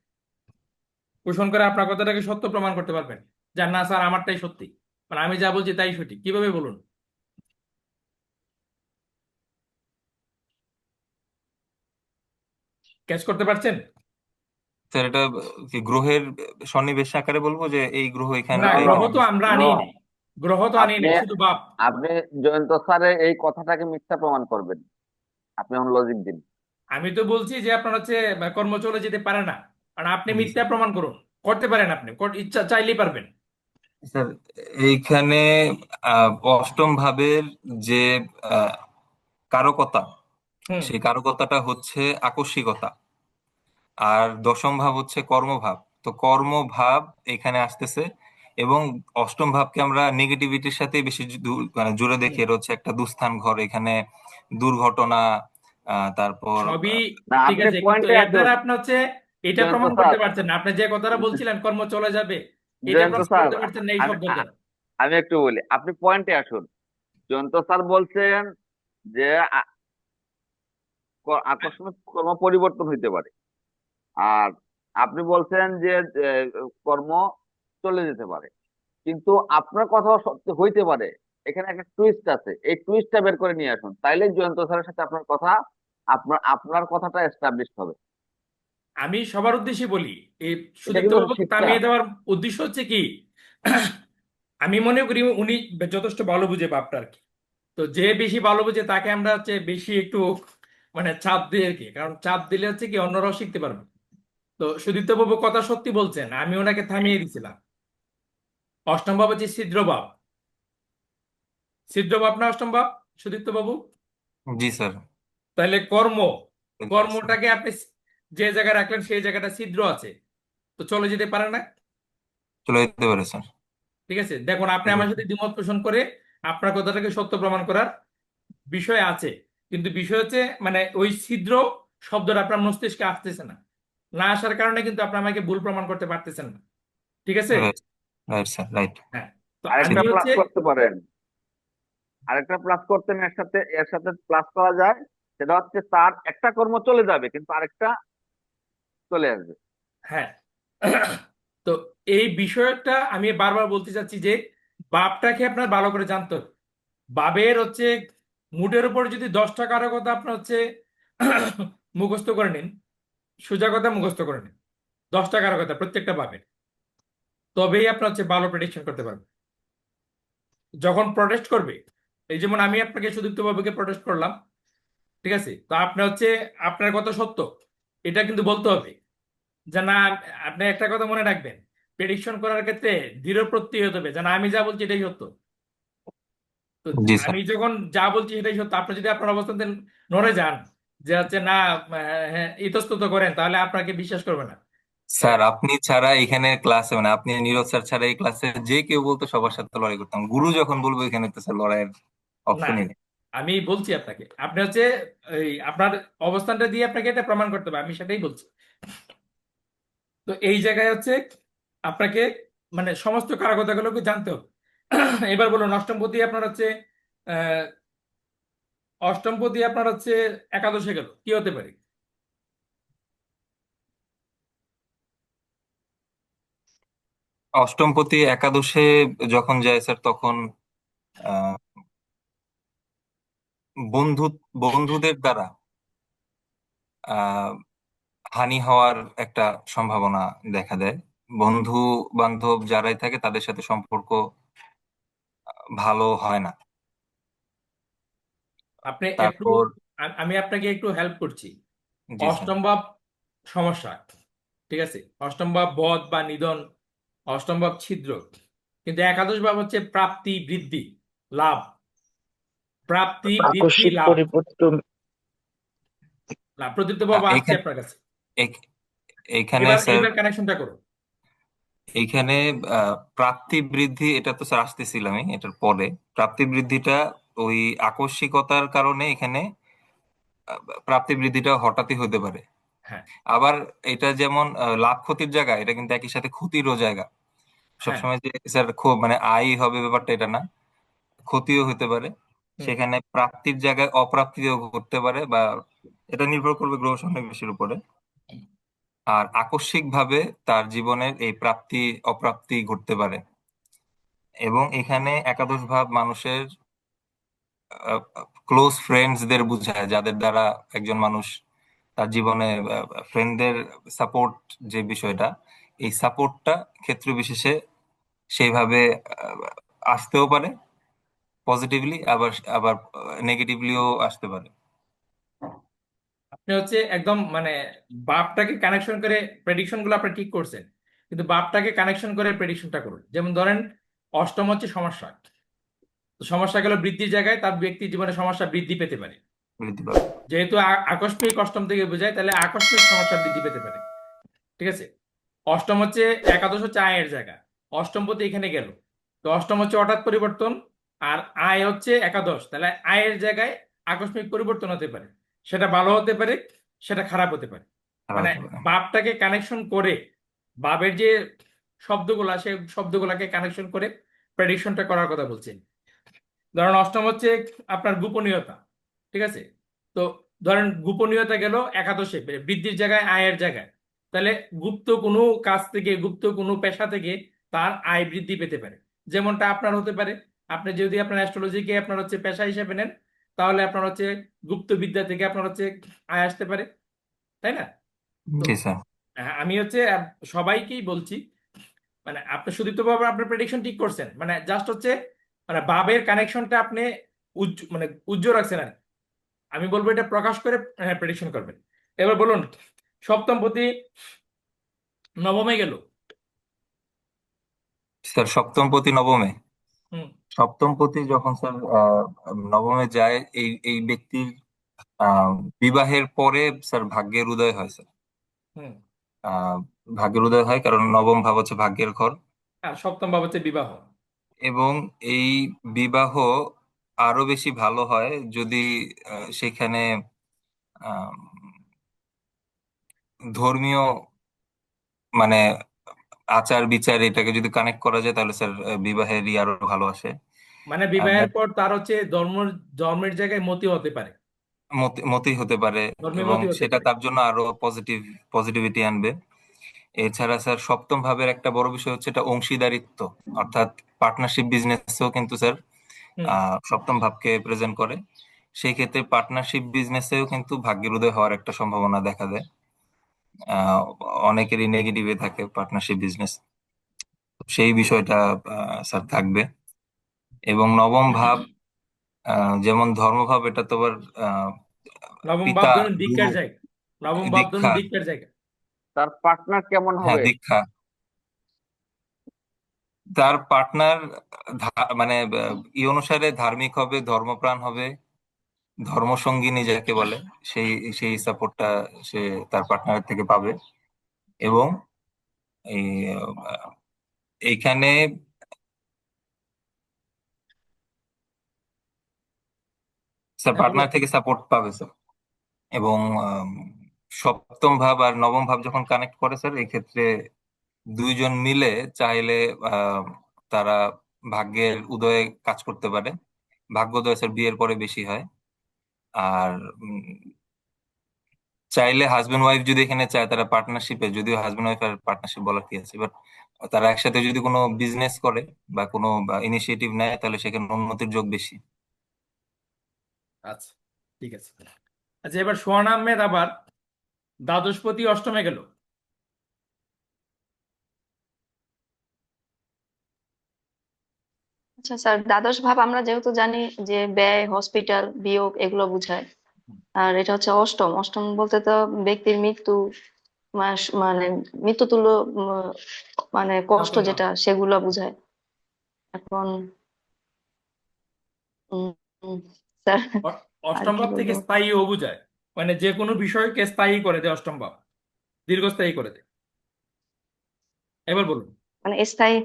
পোষণ করে আপনার কথাটাকে সত্য প্রমাণ করতে পারবেন যে না স্যার আমারটাই সত্যি, মানে আমি যা বলছি তাই সঠিক। কিভাবে বলুন? ক্যাচ করতে পারছেন? স্যার এটা কি গ্রহের সন্নিবেশ আকারে বলবো যে এই গ্রহ এখানে না, এখানে গ্রহ তো আমরা আনিই নাই। গ্রহ তো আনি আপনি নাই, শুধু বাপ। আপনি জয়ন্ত স্যারের এই কথাটাকে মিথ্যা প্রমাণ করবেন, আপনি এখন লজিক দিন। আমি তো বলছি যে আপনার হচ্ছে কর্ম চলে যেতে পারে না, আর আপনি জি মিথ্যা স্যার। প্রমাণ করুন। করতে পারেন আপনি, ইচ্ছা চাইলেই পারবেন। স্যার, এইখানে অষ্টম ভাবের যে আহ, কারকতা, হুম। সেই কারকতাটা হচ্ছে আকস্মিকতা, আর দশম ভাব হচ্ছে কর্মভাব। তো কর্মভাব এখানে আসতেছে, এবং অষ্টম ভাবকে আমরা নেগেটিভিটির সাথে বেশি মানে জুড়ে দেখি। হুম। এটা হচ্ছে একটা দুস্থান ঘর, এখানে দুর্ঘটনা, তারপর সবই না, ঠিক আপনি আছে, কিন্তু পয়েন্টে এর আসুন দ্বারা আপনি হচ্ছে এটা জয়ন্ত প্রমাণ স্যার। করতে পারছেন না। আপনি যে কথাটা বলছিলেন কর্ম চলে যাবে, এটা জয়ন্ত প্রমাণ স্যার, করতে পারছেন না এই আমি শব্দ দ্বারা। আমি একটু বলি, আপনি পয়েন্টে আসুন। জয়ন্ত স্যার বলছেন যে আকস্মিক কর্ম পরিবর্তন হইতে পারে, আর আপনি বলছেন যে কর্ম চলে যেতে পারে। কিন্তু আপনার কথাও সত্য হইতে পারে, এখানে একটা টুইস্ট আছে, এই টুইস্টটা বের করে নিয়ে আসুন, তাইলে জয়ন্ত স্যারের সাথে আপনার কথা, আপনার কথাটা এস্টাবলিশ হবে। আমি সবার উদ্দেশ্যে বলি, এই এটা সুদীপ্ত কিন্তু বাবুকে শিক্ষা। থামিয়ে দেওয়ার উদ্দেশ্য হচ্ছে কি, আমি মনে করি উনি যথেষ্ট ভালো বুঝে বাপটা আর কি। তো যে বেশি ভালো বুঝে তাকে আমরা হচ্ছে বেশি একটু মানে চাপ দিই আর কি, কারণ চাপ দিলে হচ্ছে কি অন্যরাও শিখতে পারবে। তো সুদীপ্ত বাবু কথা সত্যি বলছেন, আমি ওনাকে থামিয়ে দিছিলাম। অষ্টম ভাব হচ্ছে ছিদ্রভাব। ছিদ্রভাব না অষ্টম ভাব, সুদীপ্ত বাবু? জি স্যার। তাহলে কর্ম, বুঝতে পারছি। কর্মটাকে আপনি যে জায়গায় রাখলেন সেই জায়গাটা ছিদ্র আছে, তো চলে যেতে পারে না। চলে যেতে পারে স্যার। ঠিক আছে, দেখুন আপনি ঠিক আমার আছে। সাথে দ্বিমত পোষণ করে আপনার কথাটাকে সত্য প্রমাণ করার বিষয় আছে, কিন্তু বিষয় হচ্ছে মানে ওই ছিদ্র শব্দটা আপনার মস্তিষ্কে আসতেছে না, না আসার কারণে কিন্তু আপনি আমাকে ভুল প্রমাণ করতে পারতেছেন না। ঠিক আছে। Right, right sir, right. হ্যাঁ। তো আমি আরেকটা প্লাস হচ্ছে করতে পারেন, আরেকটা প্লাস করতেন, এর সাথে প্লাস করা যায়। সেটা হচ্ছে তার একটা কর্ম চলে যাবে কিন্তু আরেকটা চলে আসবে। হ্যাঁ। তো এই বিষয়টা আমি বারবার বলতে চাচ্ছি যে বাপটাকে আপনার ভালো করে জানতে হবে। বাবের হচ্ছে মুডের উপর যদি 10টা কারকতা আপনার হচ্ছে মুখস্থ করে নিন, সোজা কথা মুখস্থ করে নিন 10টা কারকতা প্রত্যেকটা বাবের, তবেই আপনার হচ্ছে ভালো প্রেডিকশন করতে পারবেন। যখন প্রটেস্ট করবে, এই যেমন আমি আপনাকে সুদীপ্ত বাবুকে প্রটেস্ট করলাম, ঠিক আছে, তো আপনি হচ্ছে আপনার কথা সত্য এটা কিন্তু বলতে হবে যে না। আপনি একটা কথা মনে রাখবেন, প্রেডিকশন করার ক্ষেত্রে দৃঢ় প্রত্যয় হতে হবে যে না আমি যা বলছি এটাই সত্য। তো জি স্যার। আমি যখন যা বলছি সেটাই সত্য, আপনি যদি আপনার অবস্থান থেকে নড়ে যান যে হচ্ছে না, হ্যাঁ ইতস্তত করেন, তাহলে আপনাকে বিশ্বাস করবে না। তো স্যার, আপনি ছাড়া এখানে ক্লাসে, মানে আপনি নীরজ স্যার ছাড়া এই ক্লাসে যে কেউ বলতো সবার সাথে লড়াই করতাম। গুরু যখন বলবো এখানে তো স্যার লড়াইয়ের না, অপশনই নেই। আমি বলছি আপনাকে, আপনি হচ্ছে এই আপনার অবস্থানটা দিয়ে আপনাকে এটা প্রমাণ করতে হবে, আমি সেটাই বলছি। তো এই জায়গায় হচ্ছে আপনাকে মানে সমস্ত কারকতাগুলোকে জানতে হবে। এবার বলুন, অষ্টমপতি আপনার হচ্ছে আহ অষ্টমপতি আপনার হচ্ছে একাদশে গেল, কি হতে পারে? অষ্টমপতি একাদশে যখন যায় স্যার, তখন আহ বন্ধু বন্ধুদের দ্বারা আহ হানি হওয়ার একটা সম্ভাবনা দেখা দেয়। বন্ধু বান্ধব যারাই থাকে তাদের সাথে সম্পর্ক ভালো হয় না। আপনি একটু তারপর আমি আপনাকে একটু হেল্প করছি। জি স্যার। অষ্টম ভাব সমস্যা, ঠিক আছে, অষ্টম ভাব বদ বা নিধন, অষ্টম ভাব ছিদ্র, কিন্তু একাদশ ভাব হচ্ছে প্রাপ্তি বৃদ্ধি লাভ, প্রাপ্তি বৃদ্ধি আকস্মিক লাভ। পরিবর্তন। লাভ প্রদীপ্ত বাবু আসছে এইখানে আপনার কাছে, এইখানে এবার স্যার, এইবার কানেকশনটা করুন। এইখানে প্রাপ্তি বৃদ্ধি, এটা তো স্যার আসতেছিলামই এটার পরে। প্রাপ্তি বৃদ্ধিটা ওই আকস্মিকতার কারণে এখানে প্রাপ্তি বৃদ্ধিটা হঠাৎই হতে পারে। হ্যাঁ। আবার এটা যেমন লাভ ক্ষতির জায়গা, এটা কিন্তু একই সাথে ক্ষতিরও জায়গা। হ্যাঁ। সবসময় যে স্যার খুব মানে আয় হবে ব্যাপারটা এটা না, ক্ষতিও হতে পারে। হুম। সেখানে প্রাপ্তির জায়গায় অপ্রাপ্তিও ঘটতে পারে, বা এটা নির্ভর করবে গ্রহ সন্নিবেশের উপরে। আর আকস্মিক ভাবে তার জীবনের এই প্রাপ্তি অপ্রাপ্তি ঘটতে পারে। এবং এখানে একাদশ ভাব মানুষের ক্লোজ ফ্রেন্ডসদের বোঝায়, যাদের দ্বারা একজন মানুষ তার জীবনে ফ্রেন্ডদের সাপোর্ট, যে বিষয়টা, এই সাপোর্টটা ক্ষেত্র বিশেষে সেইভাবে আসতেও পারে পজিটিভলি, আবার আবার নেগেটিভলিও আসতে পারে। আপনি হচ্ছে একদম মানে বাপটাকে কানেকশন করে প্রেডিকশন গুলো আপনি ঠিক করছেন, কিন্তু বাপটাকে কানেকশন করে প্রেডিকশনটা করুন। যেমন ধরেন অষ্টম হচ্ছে সমস্যা, তো সমস্যা গেল বৃদ্ধির জায়গায়, তার ব্যক্তির জীবনে সমস্যা বৃদ্ধি পেতে পারে। বৃদ্ধি পাবে। যেহেতু আকস্মিক অষ্টম থেকে বোঝায়, তাহলে আকস্মিক সমস্যা বৃদ্ধি পেতে পারে। ঠিক আছে। অষ্টম হচ্ছে একাদশ হচ্ছে আয়ের জায়গা, অষ্টমপতি এখানে গেল, তো অষ্টম হচ্ছে হঠাৎ পরিবর্তন, আর আয় হচ্ছে একাদশ, তাহলে আয়ের জায়গায় আকস্মিক পরিবর্তন হতে পারে, সেটা ভালো হতে পারে, সেটা খারাপ হতে পারে। খারাপ মানে হতে পারে। বাপটাকে কানেকশন করে, বাবের যে শব্দগুলা সেই শব্দগুলাকে কানেকশন করে প্রেডিকশনটা করার কথা বলছেন। ধরেন অষ্টম হচ্ছে আপনার গোপনীয়তা। ঠিক আছে। তো ধরেন গোপনীয়তা গেল একাদশে, বৃদ্ধির জায়গায় আয়ের জায়গায়, তাহলে গুপ্ত কোনো কাজ থেকে, গুপ্ত কোনো পেশা থেকে তার আয় বৃদ্ধি পেতে পারে। যেমনটা আপনার হতে পারে, আপনি যদি আপনার অ্যাস্ট্রোলজিকে আপনার হচ্ছে পেশা হিসেবে নেন, তাহলে আপনার হচ্ছে গুপ্ত বিদ্যা থেকে আপনার হচ্ছে আয় আসতে পারে, তাই না? তো জি স্যার। আমি হচ্ছে সবাইকেই বলছি, মানে আপনি সুদীপ্তভাবে আপনার প্রেডিকশন ঠিক করছেন, মানে জাস্ট হচ্ছে মানে বাবের কানেকশনটা আপনি মানে উজ্জ্বল রাখছেন আর কি। আমি বলবো এটা প্রকাশ করে প্রেডিকশন করবেন। এবার বলুন, সপ্তম পতি নবমে গেল। স্যার সপ্তম পতি নবমে, হুম সপ্তম পতি যখন স্যার নবমে যায়, এই এই ব্যক্তির আহ, বিবাহের পরে স্যার ভাগ্যের উদয় হয় স্যার। হুম। আহ, ভাগ্যের উদয় হয় কারণ নবম ভাব হচ্ছে ভাগ্যের ঘর। আর সপ্তম ভাব হচ্ছে বিবাহ। এবং এই বিবাহ আরো বেশি ভালো হয় যদি সেখানে আহ, ধর্মীয় মানে আচার বিচার এটাকে যদি কানেক্ট করা যায়, তাহলে স্যার বিবাহেরই আরো ভালো আসে। মানে আর বিবাহের পর তার হচ্ছে ধর্মের জায়গায় মতি হতে পারে, মতই হতে পারে, ধর্মীয় এবং মতি হতে সেটা পারে। তার জন্য আরো পজিটিভিটি আনবে। এছাড়া স্যার সপ্তম ভাবের একটা বড় বিষয় হচ্ছে এটা অংশীদারিত্ব, অর্থাৎ পার্টনারশিপ বিজনেসও কিন্তু স্যার হুম। সপ্তম ভাবকে প্রেজেন্ট করে। সেই ক্ষেত্রে পার্টনারশিপ বিজনেসেও কিন্তু ভাগ্যের উদয় হওয়ার একটা সম্ভাবনা দেখা দেয়। আহ, অনেকেরই নেগেটিভে থাকে পার্টনারশিপ বিজনেস, সেই বিষয়টা স্যার থাকবে। এবং নবম ভাব যেমন ধর্মভাব, এটা তো আবার আহ, নবম ভাব পিতা ধরুন গুরু, দীক্ষার জায়গা, নবম ভাব ধরুন দীক্ষা। দীক্ষার জায়গা। তার পার্টনার কেমন হ্যাঁ, হবে? দীক্ষা। তার পার্টনার মানে ই অনুসারে ধার্মিক হবে, ধর্মপ্রাণ হবে, ধর্মসঙ্গিনী যাকে বলে, সেই সেই সাপোর্টটা সে তার পার্টনার থেকে পাবে। এবং এই এইখানে স্যার হ্যাঁ বলুন। পার্টনার থেকে সাপোর্ট পাবে স্যার। এবং সপ্তম ভাব আর নবম ভাব যখন কানেক্ট করে স্যার, এই ক্ষেত্রে দুইজন মিলে চাইলে আহ, তারা ভাগ্যের উদয়ে কাজ করতে পারে। ভাগ্যোদয় স্যার বিয়ের পরে বেশি হয়। আর চাইলে হাজবেন্ড ওয়াইফ যদি এখানে চায়, তারা পার্টনারশিপে, যদিও হাজবেন্ড ওয়াইফ আর পার্টনারশিপ বলার কি আছে, বাট তারা একসাথে যদি কোনো বিজনেস করে বা কোনো ইনিশিয়েটিভ নেয়, তাহলে সেখানে উন্নতির যোগ বেশি। আচ্ছা, ঠিক আছে। আচ্ছা, এবার সোহান আহমেদ আবার দ্বাদশপতি অষ্টমে গেল। আচ্ছা স্যার, দ্বাদশ ভাব আমরা যেহেতু জানি যে ব্যয়, হসপিটাল, বিয়োগ এগুলো বোঝায়। আর এটা হচ্ছে অষ্টম, অষ্টম বলতে তো ব্যক্তির মৃত্যু, মানে মৃত্যু তুল্য, মানে কষ্ট যাতনা। যেটা সেগুলো বোঝায়। এখন উম, উম, স্যার আর অষ্টম কি ভাব থেকে বলবো? স্থায়ী ও বোঝায়, মানে যে কোনো বিষয়কে স্থায়ী করে দেয় অষ্টম ভাব, দীর্ঘস্থায়ী করে দেয়। এবার বলুন। মানে স্থায়ী,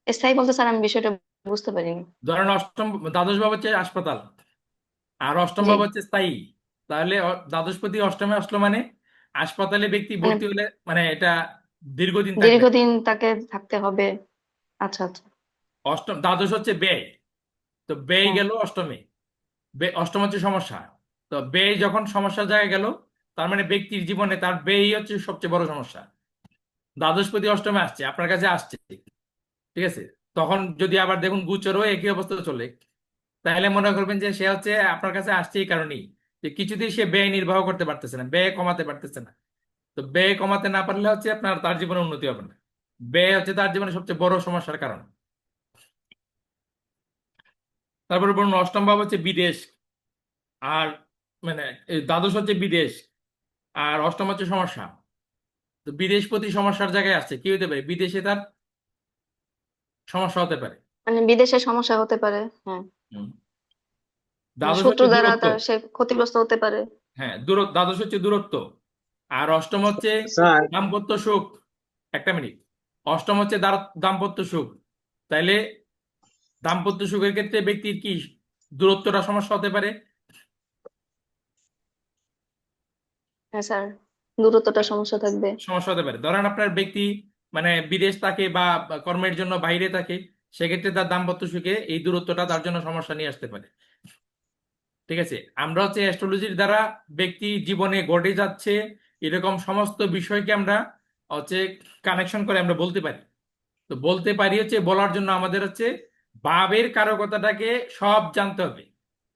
স্থায়ী বলতে স্যার আমি বিষয়টা বুঝতে পারিনি। ধরেন দ্বাদশ ভাব হচ্ছে হাসপাতাল, আর অষ্টম জি, ভাব হচ্ছে স্থায়ী। তাহলে দ্বাদশপতি অষ্টমে আসলো মানে হাসপাতালে ব্যক্তি মানে ভর্তি হলে মানে এটা দীর্ঘদিন থাকবে। দীর্ঘদিন তাকে থাকতে হবে। আচ্ছা আচ্ছা। দ্বাদশ হচ্ছে ব্যয়, তো ব্যয় হ্যাঁ। গেল অষ্টমে। অষ্টম হচ্ছে সমস্যা, তো ব্যয় যখন সমস্যার জায়গায় গেল, তার মানে ব্যক্তির জীবনে তার ব্যয় হচ্ছে সবচেয়ে বড় সমস্যা। দ্বাদশপতি অষ্টমে আসছে, আপনার কাছে আসছে, ঠিক আছে। তখন যদি আবার দেখুন গোচরও একই অবস্থা চলে, তাহলে মনে করবেন যে সে হচ্ছে আপনার কাছে আসছে এই কারণেই যে কিছুতেই সে ব্যয় নির্বাহ করতে পারতেছে না, ব্যয় কমাতে পারতেছে না। তো ব্যয় কমাতে না পারলে হচ্ছে আপনার তার জীবনে উন্নতি হবে না। ব্যয় হচ্ছে তার জীবনে সবচেয়ে বড় সমস্যার কারণ। তারপরে বলুন অষ্টম ভাব হচ্ছে বিদেশ, আর মানে এই দ্বাদশ হচ্ছে বিদেশ, আর অষ্টম হচ্ছে সমস্যা। তো বিদেশ প্রতি সমস্যার জায়গায় আসছে, কি হতে পারে? বিদেশে তার সমস্যা হতে পারে। মানে বিদেশে সমস্যা হতে পারে, হ্যাঁ। হুম। মানে দ্বাদশ শত্রু হচ্ছে দ্বারা দূরত্ব। তার সে ক্ষতিগ্রস্ত হতে পারে। হ্যাঁ, দ্বাদশ হচ্ছে দূরত্ব। আর অষ্টম হচ্ছে স্যার দাম্পত্য সুখ। একটা মিনিট। অষ্টম হচ্ছে দাম্পত্য সুখ। তাইলে দাম্পত্য সুখের ক্ষেত্রে ব্যক্তির কি দূরত্বটা সমস্যা হতে পারে? হ্যাঁ স্যার, দূরত্বটা সমস্যা থাকবে। সমস্যা হতে পারে। ধরেন আপনার ব্যক্তি মানে বিদেশ থাকে বা কর্মের জন্য বাইরে থাকে, সেক্ষেত্রে তার দাম্পত্য সুখে এই দূরত্বটা তার জন্য সমস্যা নিয়ে আসতে পারে। ঠিক আছে, আমরা হচ্ছে অ্যাস্ট্রোলজির দ্বারা ব্যক্তি জীবনে ঘটে যাচ্ছে এরকম সমস্ত বিষয়কে আমরা হচ্ছে কানেকশন করে আমরা বলতে পারি। তো বলতে পারি হচ্ছে, বলার জন্য আমাদের হচ্ছে ভাবের কারকতাটাকে সব জানতে হবে।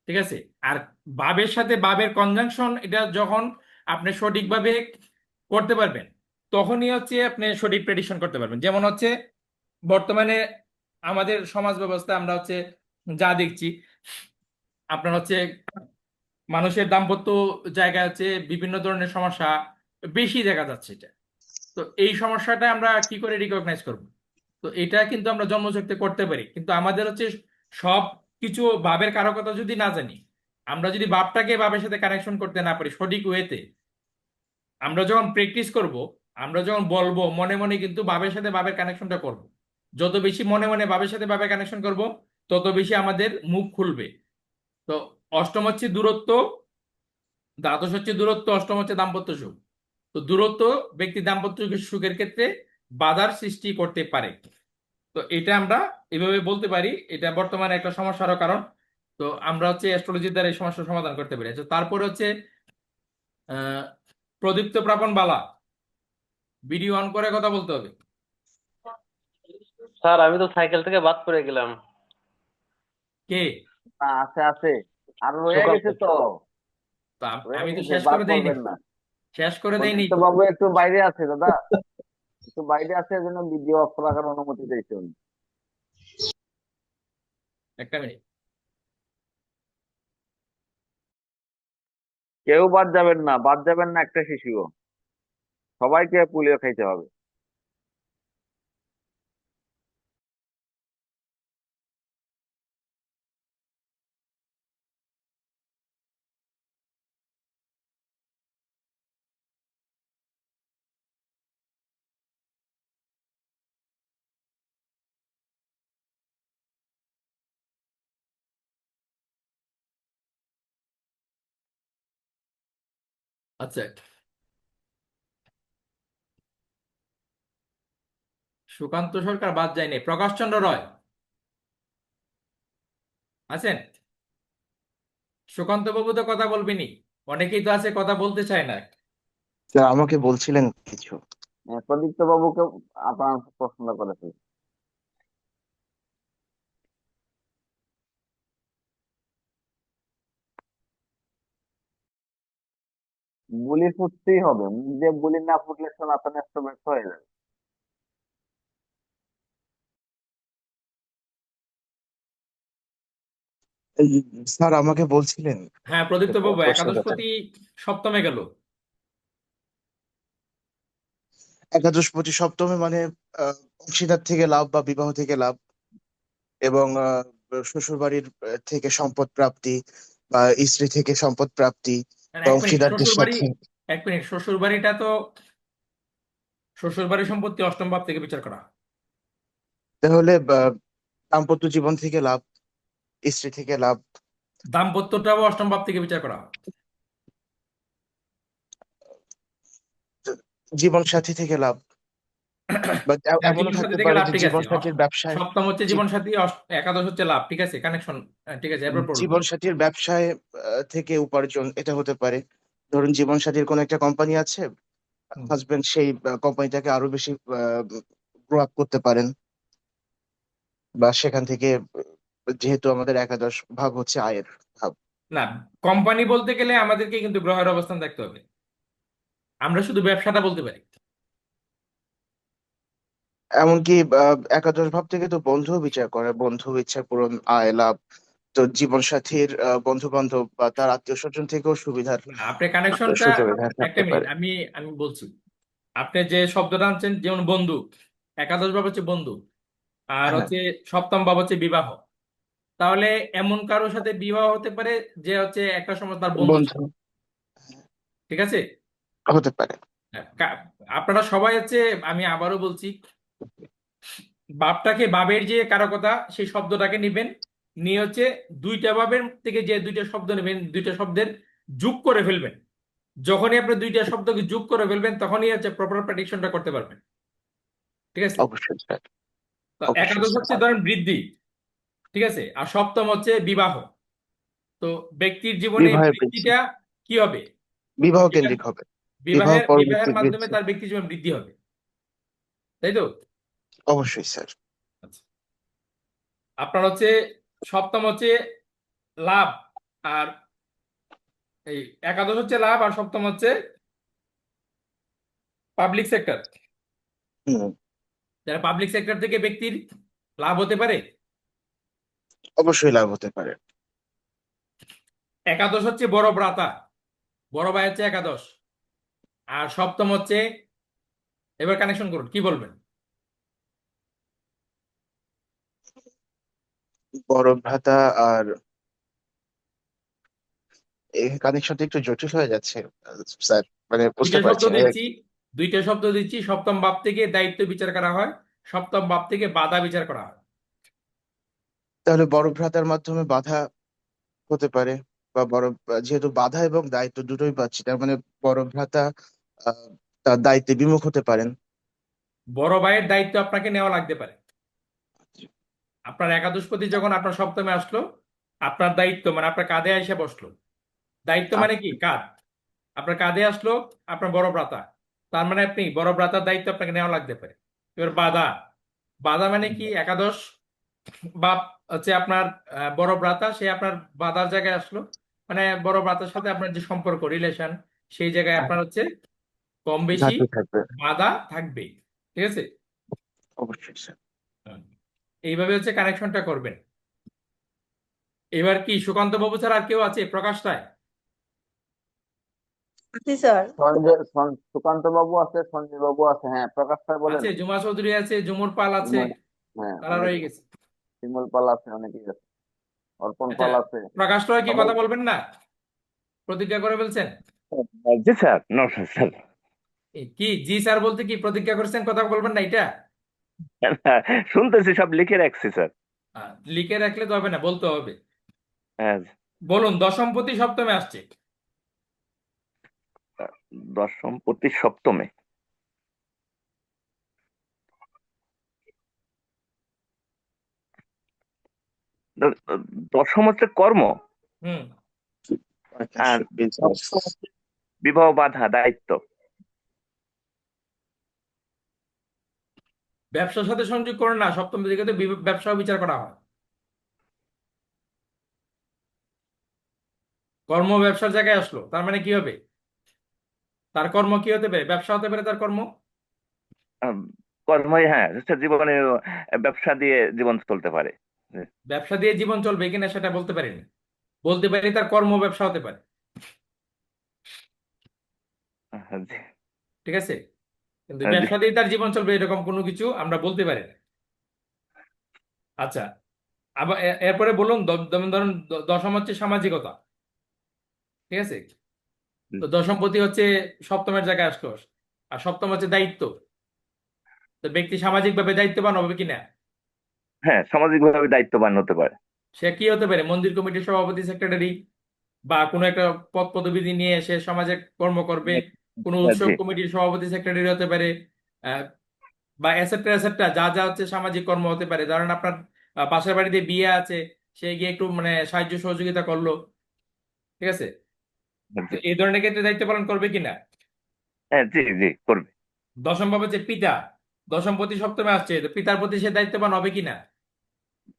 ঠিক আছে, আর ভাবের সাথে ভাবের কনজাংশন এটা যখন আপনি সঠিকভাবে করতে পারবেন, তখনই হচ্ছে আপনি সঠিক প্রেডিকশন করতে পারবেন। যেমন হচ্ছে বর্তমানে আমাদের সমাজ ব্যবস্থা আমরা হচ্ছে যা দেখছি, আপনার হচ্ছে মানুষের দাম্পত্য জায়গা হচ্ছে বিভিন্ন ধরনের সমস্যা বেশি দেখা যাচ্ছে এটা। তো এই সমস্যাটা আমরা কি করে রিকগনাইজ করব? তো এটা কিন্তু আমরা জন্মচক্রে করতে পারি, কিন্তু আমাদের হচ্ছে সব কিছু ভাবের কারকতা যদি না জানি, আমরা যদি ভাবটাকে ভাবের সাথে কানেকশন করতে না পারি সঠিক ওয়েতে, আমরা যখন প্র্যাকটিস করব, আমরা যখন বলবো মনে মনে কিন্তু ভাবের সাথে ভাবের কানেকশনটা করব। যত বেশি মনে মনে ভাবের সাথে ভাবের কানেকশন করব, তত বেশি আমাদের মুখ খুলবে। তো অষ্টম হচ্ছে দূরত্ব, দ্বাদশ হচ্ছে দূরত্ব, অষ্টম হচ্ছে দাম্পত্য সুখ। তো দূরত্ব ব্যক্তি দাম্পত্য সুখের ক্ষেত্রে বাধার সৃষ্টি করতে পারে। তো এটা আমরা এভাবে বলতে পারি, এটা বর্তমানে একটা সমস্যারও কারণ। তো আমরা হচ্ছে অ্যাস্ট্রোলজির দ্বারা এই সমস্যার সমাধান করতে পারি। তো তারপরে হচ্ছে আহ প্রদীপ্ত প্রাপণ বালা, ভিডিও অন করে কথা বলতে হবে। স্যার আমি তো সাইকেল থেকে বাদ পড়ে গেলাম। কে? না, আছে আছে, আর রয়ে সুকান্ত। গেছে তো, তো রয়ে আমি তো গেছে, শেষ বাদ করে দেইনি, পড়বেন না। শেষ করে দেইনি প্রদীপ্ত তো। বাবু একটু বাইরে আছে দাদা, একটু বাইরে আছে, এজন্য ভিডিও অফ রাখার অনুমতি চাইছে উনি। একটা মিনিট। কেউ বাদ যাবেন না, বাদ যাবেন না একটা শিশুও, সবাইকে পোলিও খাইতে হবে। আচ্ছা, সুকান্ত সরকার বাদ যায়নি, প্রকাশচন্দ্র রয় আছেন? সুকান্ত বাবু তো কথা বলবেনি, অনেকেই তো আছে কথা বলতে চায় না। স্যার আমাকে বলছিলেন কিছু। প্রদীপ্ত বাবুকে আপনার পছন্দ করেছে। বুলি ফুটতেই হবে, মুখ দিয়ে বুলি না ফুটলে সনাতন একশো ব্যর্থ হয়ে যাবে। এই, স্যার আমাকে বলছিলেন হ্যাঁ প্রদীপ্ত বাবু, প্রশ্ন করতে। একাদশপতি সপ্তমে গেল। একাদশপতি সপ্তমে মানে অংশীদার থেকে লাভ বা বিবাহ থেকে লাভ, এবং শ্বশুর বাড়ির থেকে সম্পদ প্রাপ্তি বা স্ত্রী থেকে সম্পদ প্রাপ্তি মানে বা এক মিনিট, অংশীদারদের শ্বশুর বাড়ি, সাথে। এক মিনিট, শ্বশুর বাড়িটা তো, শ্বশুর বাড়ির সম্পত্তি অষ্টম ভাব থেকে বিচার করা। তাহলে দাম্পত্য জীবন থেকে লাভ, স্ত্রী থেকে লাভ, দাম্পত্যটাও অষ্টম ভাব থেকে বিচার করা। জীবন সাথী থেকে লাভ, বা হ্যাঁ, এমনও জীবন সাথী থাকতে থেকে পারে লাভ, যে ঠিক আছে। জীবন সাথীর ব্যবসায়, সপ্তম হচ্ছে জীবন সাথী, একাদশ হচ্ছে লাভ, ঠিক আছে, কানেকশন। ঠিক আছে, এরপর পড়ুন। জীবন সাথীর ব্যবসায় থেকে উপার্জন, এটা হতে পারে। ধরুন জীবন সাথীর কোনো একটা কোম্পানি আছে, হুম। হাজবেন্ড সেই কোম্পানিটাকে আরো বেশি গ্রো আপ করতে পারেন, বা সেখান থেকে যেহেতু আমাদের একাদশ ভাব হচ্ছে আয়ের ভাব। না, কোম্পানি বলতে গেলে আমাদেরকে কিন্তু গ্রহের অবস্থান দেখতে হবে, আমরা শুধু ব্যবসাটা বলতে পারি। এমনকি একাদশ ভাব থেকে তো বন্ধুও বিচার করে, বন্ধু ইচ্ছা পূরণ, আয় লাভ, তো জীবন সাথীর বন্ধু বান্ধব বা তার আত্মীয় স্বজন থেকেও সুবিধার না, আপনার কানেকশনটা সুযোগের একটা থাকতে মিনিট পারে। আমি বলছি। আপনি যে শব্দটা আনছেন, যেমন বন্ধু, একাদশ ভাব হচ্ছে বন্ধু, আর হ্যাঁ, হচ্ছে সপ্তম ভাব হচ্ছে বিবাহ। তাহলে এমন কারোর সাথে বিবাহ হতে পারে যে হচ্ছে একটা সময় তার বন্ধু ছিল, বন্ধু ঠিক আছে? হতে পারে। হ্যাঁ, আপনারা সবাই হচ্ছে, আমি আবারও বলছি, বাপটাকে, বাবের যে কারকতা সেই শব্দটাকে নেবেন, নিয়ে হচ্ছে দুইটা বাবের থেকে যে দুইটা শব্দ নেবেন, দুইটা শব্দের যোগ করে ফেলবেন। যখনই আপনি দুইটা শব্দকে যোগ করে ফেলবেন তখনই হচ্ছে প্রপার প্রেডিকশনটা করতে পারবেন, ঠিক আছে? অবশ্যই স্যার, তো অবশ্যই একাদশ হচ্ছে স্যার। ধরেন বৃদ্ধি, ঠিক আছে, আর সপ্তম হচ্ছে বিবাহ। তো ব্যক্তির জীবনে বিবাহের বৃদ্ধি, বৃদ্ধিটা কি হবে? বিবাহ বিবাহ কেন্দ্রিক হবে, বিবাহ বিবাহের পরবর্তী বিবাহের মাধ্যমে বৃদ্ধি। তার ব্যক্তি জীবন বৃদ্ধি হবে, তাই তো? অবশ্যই স্যার। আচ্ছা, আপনার হচ্ছে সপ্তম হচ্ছে লাভ, আর এই একাদশ হচ্ছে লাভ, আর সপ্তম হচ্ছে পাবলিক সেক্টর। হুম, যারা পাবলিক সেক্টর থেকে ব্যক্তির লাভ হতে পারে। অবশ্যই লাভ হতে পারে। একাদশ হচ্ছে বড় ভ্রাতা, বড় ভাই হচ্ছে একাদশ, আর সপ্তম হচ্ছে, এবার কানেকশন করুন, কি বলবেন? বড় ভ্রাতা আর এই কানেকশনটা একটু জটিল হয়ে যাচ্ছে স্যার, মানে বুঝতে দুইটা শব্দ পারছি না। দিচ্ছি, দুইটা শব্দ দিচ্ছি। সপ্তম ভাব থেকে দায়িত্ব বিচার করা হয়, সপ্তম ভাব থেকে বাধা বিচার করা হয়। তাহলে বড় ভ্রাতার মাধ্যমে বাধা হতে পারে, বা যেহেতু বাধা এবং দায়িত্ব দুটোই পাচ্ছি, তার মানে বড় ভ্রাতা আহ, তার দায়িত্বে বিমুখ হতে পারেন। বড় ভাইয়ের দায়িত্ব আপনাকে নেওয়া লাগতে পারে। আপনার একাদশপতি যখন আপনার সপ্তমে আসলো, আপনার দায়িত্ব মানে আপনার কাঁধে এসে বসলো। দায়িত্ব মানে কি? কাঁধ। আপনার কাঁধে আসলো আপনার বড় ভ্রাতা, তার মানে আপনি বড় ভ্রাতার দায়িত্ব আপনাকে নেওয়া লাগতে পারে। এবার বাধা, বাধা মানে কি? একাদশ বাপ হচ্ছে আপনার বড় ভ্রাতা, সে আপনার বাধার জায়গায় আসলো, মানে বড় ভ্রাতার সাথে আপনার যে সম্পর্ক, রিলেশন, সেই জায়গায় আপনার হচ্ছে কম বেশি ঘাটতি থাকবে। বাধা থাকবে, ঠিক আছে? অবশ্যই স্যার। এইভাবে হচ্ছে কানেকশনটা করবেন। এবার কি সুকান্ত বাবু ছাড়া আর কেউ আছে প্রকাশ রায়? জি স্যার। সুকান্ত বাবু আছে, সঞ্জয় বাবু আছে, হ্যাঁ প্রকাশ স্যার বলেন। আছে, জুমা চৌধুরী আছে, জুমুর পাল আছে, হ্যাঁ তারা অনেক, রয়ে গেছে। শিমুল পাল আছে, অনেকেই আছে, অর্পণ আচ্ছা, পাল আছে। প্রকাশ রায় কি সবাই কথা বলবেন না? প্রতিজ্ঞা করে ফেলছেন? জি স্যার, নমস্কার স্যার। কি জি স্যার বলতে কি প্রতিজ্ঞা করেছেন কথা বলবেন না এটা? শুনতেছি, সব লিখে রাখছি স্যার। লিখে রাখলে তো হবে না, বলতে হবে। হ্যাঁ, বলুন, দশমপতি সপ্তমে আসছে। দশমপতি সপ্তমে, দশম হচ্ছে কর্ম, হুম, আর সপ্তম হচ্ছে বিবাহ, বাধা, দায়িত্ব। ব্যবসার সাথে সংযোগ করেন না, সপ্তম দিকে তো ব্যবসা বিচার করা হয়। কর্ম ব্যবসার জায়গায় আসলো, তার মানে কি হবে? তার কর্ম কি হতে পারে? ব্যবসা হতে পারে তার কর্ম। আম, কর্মই, হ্যাঁ, হচ্ছে জীবনে ব্যবসা দিয়ে জীবন চলতে পারে। ব্যবসা দিয়ে জীবন চলবে কিনা সেটা বলতে পারিনি, বলতে পারি তার কর্ম ব্যবসা হতে পারে, জি, ঠিক আছে? কিন্তু জি। ব্যবসা দিয়ে তার জীবন চলবে এরকম কোনো কিছু আমরা বলতে পারি না। আচ্ছা, আবার এরপরে বলুন, ধরুন দশম হচ্ছে সামাজিকতা, ঠিক আছে? তো দশমপতি হচ্ছে সপ্তমের জায়গায় আসলো, আর সপ্তম হচ্ছে দায়িত্ব। তো ব্যক্তি সামাজিক ভাবে দায়িত্ববান হবে কিনা? হ্যাঁ, সামাজিকভাবে দায়িত্ববান হতে পারে। সে কি হতে পারে? মন্দির কমিটির সভাপতি, সেক্রেটারি, বা কোনো একটা পদ পদবি নিয়ে সে সমাজে কর্ম করবে। কোনো উৎসব জি, কমিটির সভাপতি, সেক্রেটারি হতে পারে, আহ, বা এসেট্রা এসেট্রা যা যা হচ্ছে সামাজিক কর্ম হতে পারে। ধরেন আপনার পাশের বাড়িতে বিয়ে আছে, সে গিয়ে একটু মানে সাহায্য সহযোগিতা করলো, ঠিক আছে? তো জি, এই ধরনের ক্ষেত্রে দায়িত্ব পালন করবে কিনা? হ্যাঁ, জি, জি, করবে। দশম ভাব হচ্ছে পিতা, দশমপতি সপ্তমে আসছে, তো পিতার প্রতি সে দায়িত্ববান হবে কিনা?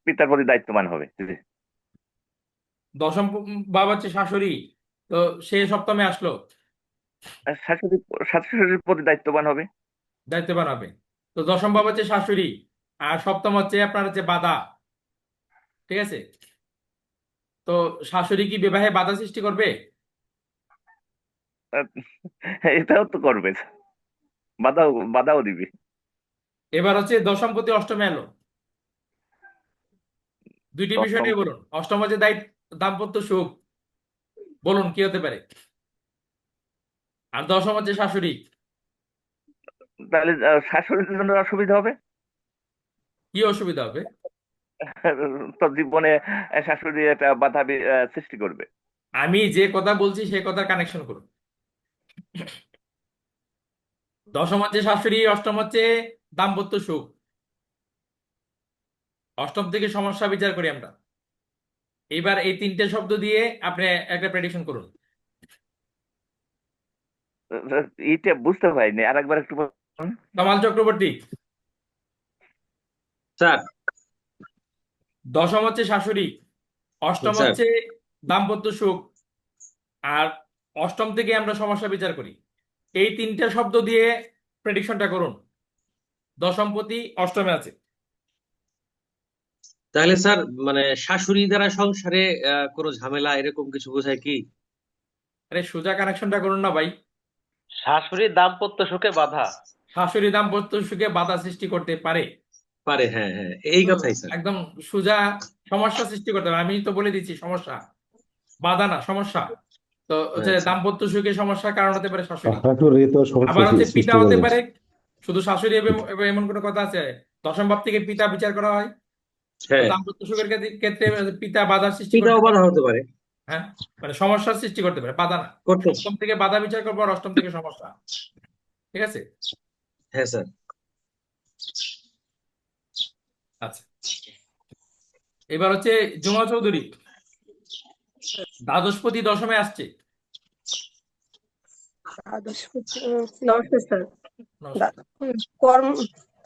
পিতার প্রতি দায়িত্ববান হবে, জি। দশম ভাব হচ্ছে শাশুড়ি, তো সে সপ্তমে আসলো, আর শাশুড়ি, শাশুড়ির প্রতি দায়িত্ববান হবে। দায়িত্ববান হবে। তো দশম ভাব হচ্ছে শাশুড়ি, আর সপ্তম হচ্ছে আপনার হচ্ছে বাধা, ঠিক আছে? তো শাশুড়ি কি বিবাহে বাধা সৃষ্টি করবে? এটাও তো করবে, বাধাও দিবে। এবার হচ্ছে দশমপতি অষ্টমে এলো, দুইটি বিষয় দশম নিয়ে বলুন। অষ্টম হচ্ছে দাম্পত্য সুখ, বলুন কি হতে পারে। আর দশম হচ্ছে শাশুড়ি, তাহলে শাশুড়ির জন্য অসুবিধা হবে। কি অসুবিধা হবে? তো জীবনে শাশুড়ি একটা বাধা সৃষ্টি করবে। আমি যে কথা বলছি সেই কথার কানেকশন করুন। দশম হচ্ছে শাশুড়ি, অষ্টম হচ্ছে দাম্পত্য সুখ, অষ্টম থেকে সমস্যা বিচার করি আমরা। এইবার এই তিনটে শব্দ দিয়ে আপনি একটা প্রেডিকশন করুন। এটা বুঝতে পারিনি, আরেকবার একটু বলুন। কামাল চক্রবর্তী, স্যার দশম হচ্ছে শাশুড়ি, অষ্টম স্যার হচ্ছে দাম্পত্য সুখ, আর অষ্টম থেকে আমরা সমস্যা বিচার করি। এই তিনটা শব্দ দিয়ে প্রেডিকশনটা করুন। দশমপতি অষ্টমে আছে। তাহলে স্যার মানে শাশুড়ি দ্বারা সংসারে কোনো ঝামেলা এরকম কিছু বোঝায় কি? আরে সোজা কানেকশনটা করুন না ভাই। শাশুড়ির দাম্পত্য সুখে বাধা। শাশুড়ি দাম্পত্য সুখে বাধা সৃষ্টি করতে পারে। পারে, হ্যাঁ হ্যাঁ, এই কথাই স্যার। একদম সোজা সমস্যা সৃষ্টি করতে পারে। আমি তো বলে দিচ্ছি সমস্যা, বাধা না, সমস্যা। তো হচ্ছে আচ্ছা দাম্পত্য সুখে সমস্যার কারণ হতে পারে শাশুড়ি। শাশুড়ি তো সমস্যা আবার হচ্ছে সৃষ্টি পিতা হতে করবে। পারে। শুধু শাশুড়ি এমন কোনো কথা আছে? দশম ভাব থেকে পিতা বিচার করা হয়। তো হ্যাঁ, দাম্পত্য সুখের ক্ষেত্রে পিতা বাধা সৃষ্টি করতে পিতাও পারে। বাধা হতে পারে, হ্যাঁ, মানে সমস্যার সৃষ্টি করতে পারে, বাধা না। করতে। সপ্তম থেকে বাধা বিচার করবো, আর অষ্টম থেকে সমস্যা। ঠিক আছে? হ্যাঁ স্যার। আচ্ছা, এবার হচ্ছে জুমা চৌধুরী, দ্বাদশপতি দশমে আসছে। নমস্কার স্যার। নমস্কার। কর্ম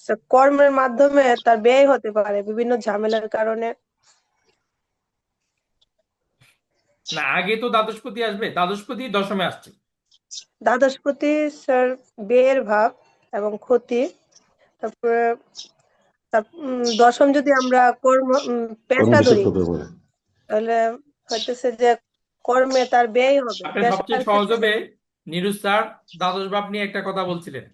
স্যার, কর্মের মাধ্যমে তার ব্যয় হতে পারে বিভিন্ন ঝামেলার কারণে। না, আগে তো দ্বাদশপতি আসবে, দ্বাদশপতি দশমে আসছে। দ্বাদশপতি স্যার ব্যয়ের ভাব এবং ক্ষতি। তারপরে দশম যদি আমরা পেশা ধরি, তাহলে হইতেছে যে কর্মে তার ব্যয় হবে, আপনি পেশার সবচেয়ে সহজ ক্ষেত্রে। হবে, নিরুজ স্যার দ্বাদশ ভাব নিয়ে একটা কথা বলছিলেন।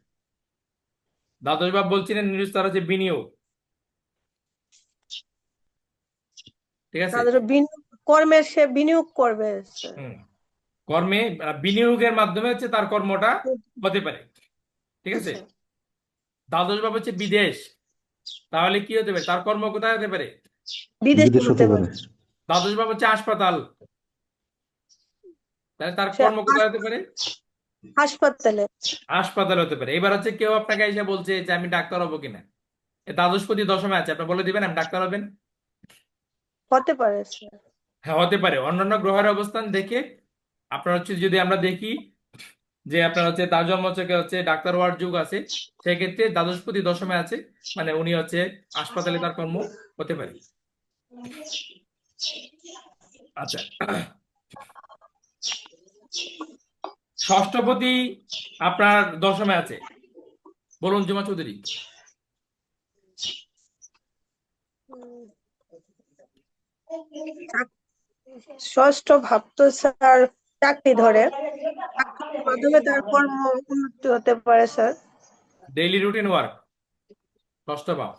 দ্বাদশ ভাব বলছিলেন নিরুজ স্যার হচ্ছে বিনিয়োগ। ঠিক আছে? কর্মে সে বিনিয়োগ করবে স্যার। কর্মে বিনিয়োগের মাধ্যমে হচ্ছে তার কর্মটা হতে পারে। ঠিক আছে? দ্বাদশ ভাব হচ্ছে বিদেশ, তাহলে কি হতে পারে? তার কর্ম কোথায় হতে পারে? বিদেশে হতে পারে। দ্বাদশ ভাব হচ্ছে হাসপাতাল, তাহলে তার সে কর্ম কোথায় হতে পারে? হাসপাতালে। হাসপাতাল হতে পারে। এবার হচ্ছে কেউ আপনাকে এসে বলছে যে আমি ডাক্তার হবো কিনা, দ্বাদশপতি দশমে আছে, আপনি বলে দিবেন আমি ডাক্তার হবেন? হতে পারে স্যার। হ্যাঁ, হতে পারে। অন্যান্য গ্রহের অবস্থান দেখে আপনার হচ্ছে, যদি আমরা দেখি যে আপনার হচ্ছে তার জন্ম হচ্ছে ডাক্তার হওয়ার যুগ আছে, সেক্ষেত্রে দ্বাদশপতি দশমে আছে, মানে উনি হচ্ছে হাসপাতালে তার কর্ম হতে পারে। আচ্ছা, ষষ্ঠপতি আপনার দশমে আছে, বলুন জুমা চৌধুরী। ষষ্ঠ ভাব তো স্যার চাকরি ধরে, চাকরির মাধ্যমে তার কর্ম উন্নতি হতে পারে স্যার। ডেইলি রুটিন ওয়ার্ক, ষষ্ঠ ভাব।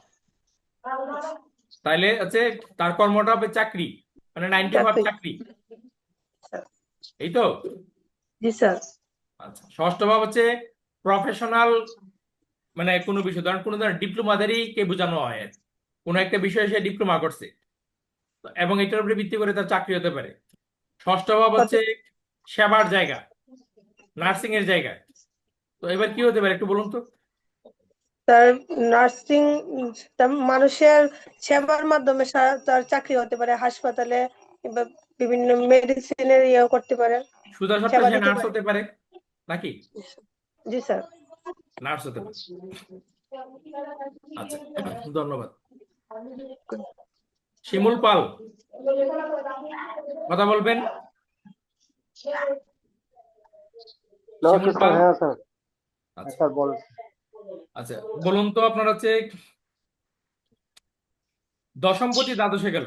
তাইলে হচ্ছে তার কর্মটা হবে চাকরি, মানে 9 to 5 চাকরি। এই তো? জি স্যার। আচ্ছা, ষষ্ঠ ভাব হচ্ছে প্রফেশনাল, মানে কোনো বিষয়, ধরেন কোনো ধরনের ডিপ্লোমাদেরই কে বোঝানো হয়, কোনো একটা বিষয়ে সে ডিপ্লোমা করছে এবং এটার উপরে ভিত্তি করে তার চাকরি হতে পারে। ষষ্ঠ ভাব হচ্ছে সেবার জায়গা, নার্সিং এর জায়গা। তো এবার কি হতে পারে একটু বলুন তো? তার নার্সিং, মানুষের সেবার মাধ্যমে তার চাকরি হতে পারে হাসপাতালে, কিংবা বিভিন্ন মেডিসিনের ইয়ে করতে পারে, সুজা শর্তে সেবা সে দিতে নার্স পারে। হতে পারে নাকি? জি স্যার। নার্স হতে পারে। আচ্ছা, ধন্যবাদ। শিমুল পাল, কথা বলবেন? শিমুল পাল, আচ্ছা আচ্ছা, বলুন তো আপনার হচ্ছে দশমপতি দ্বাদশে গেল,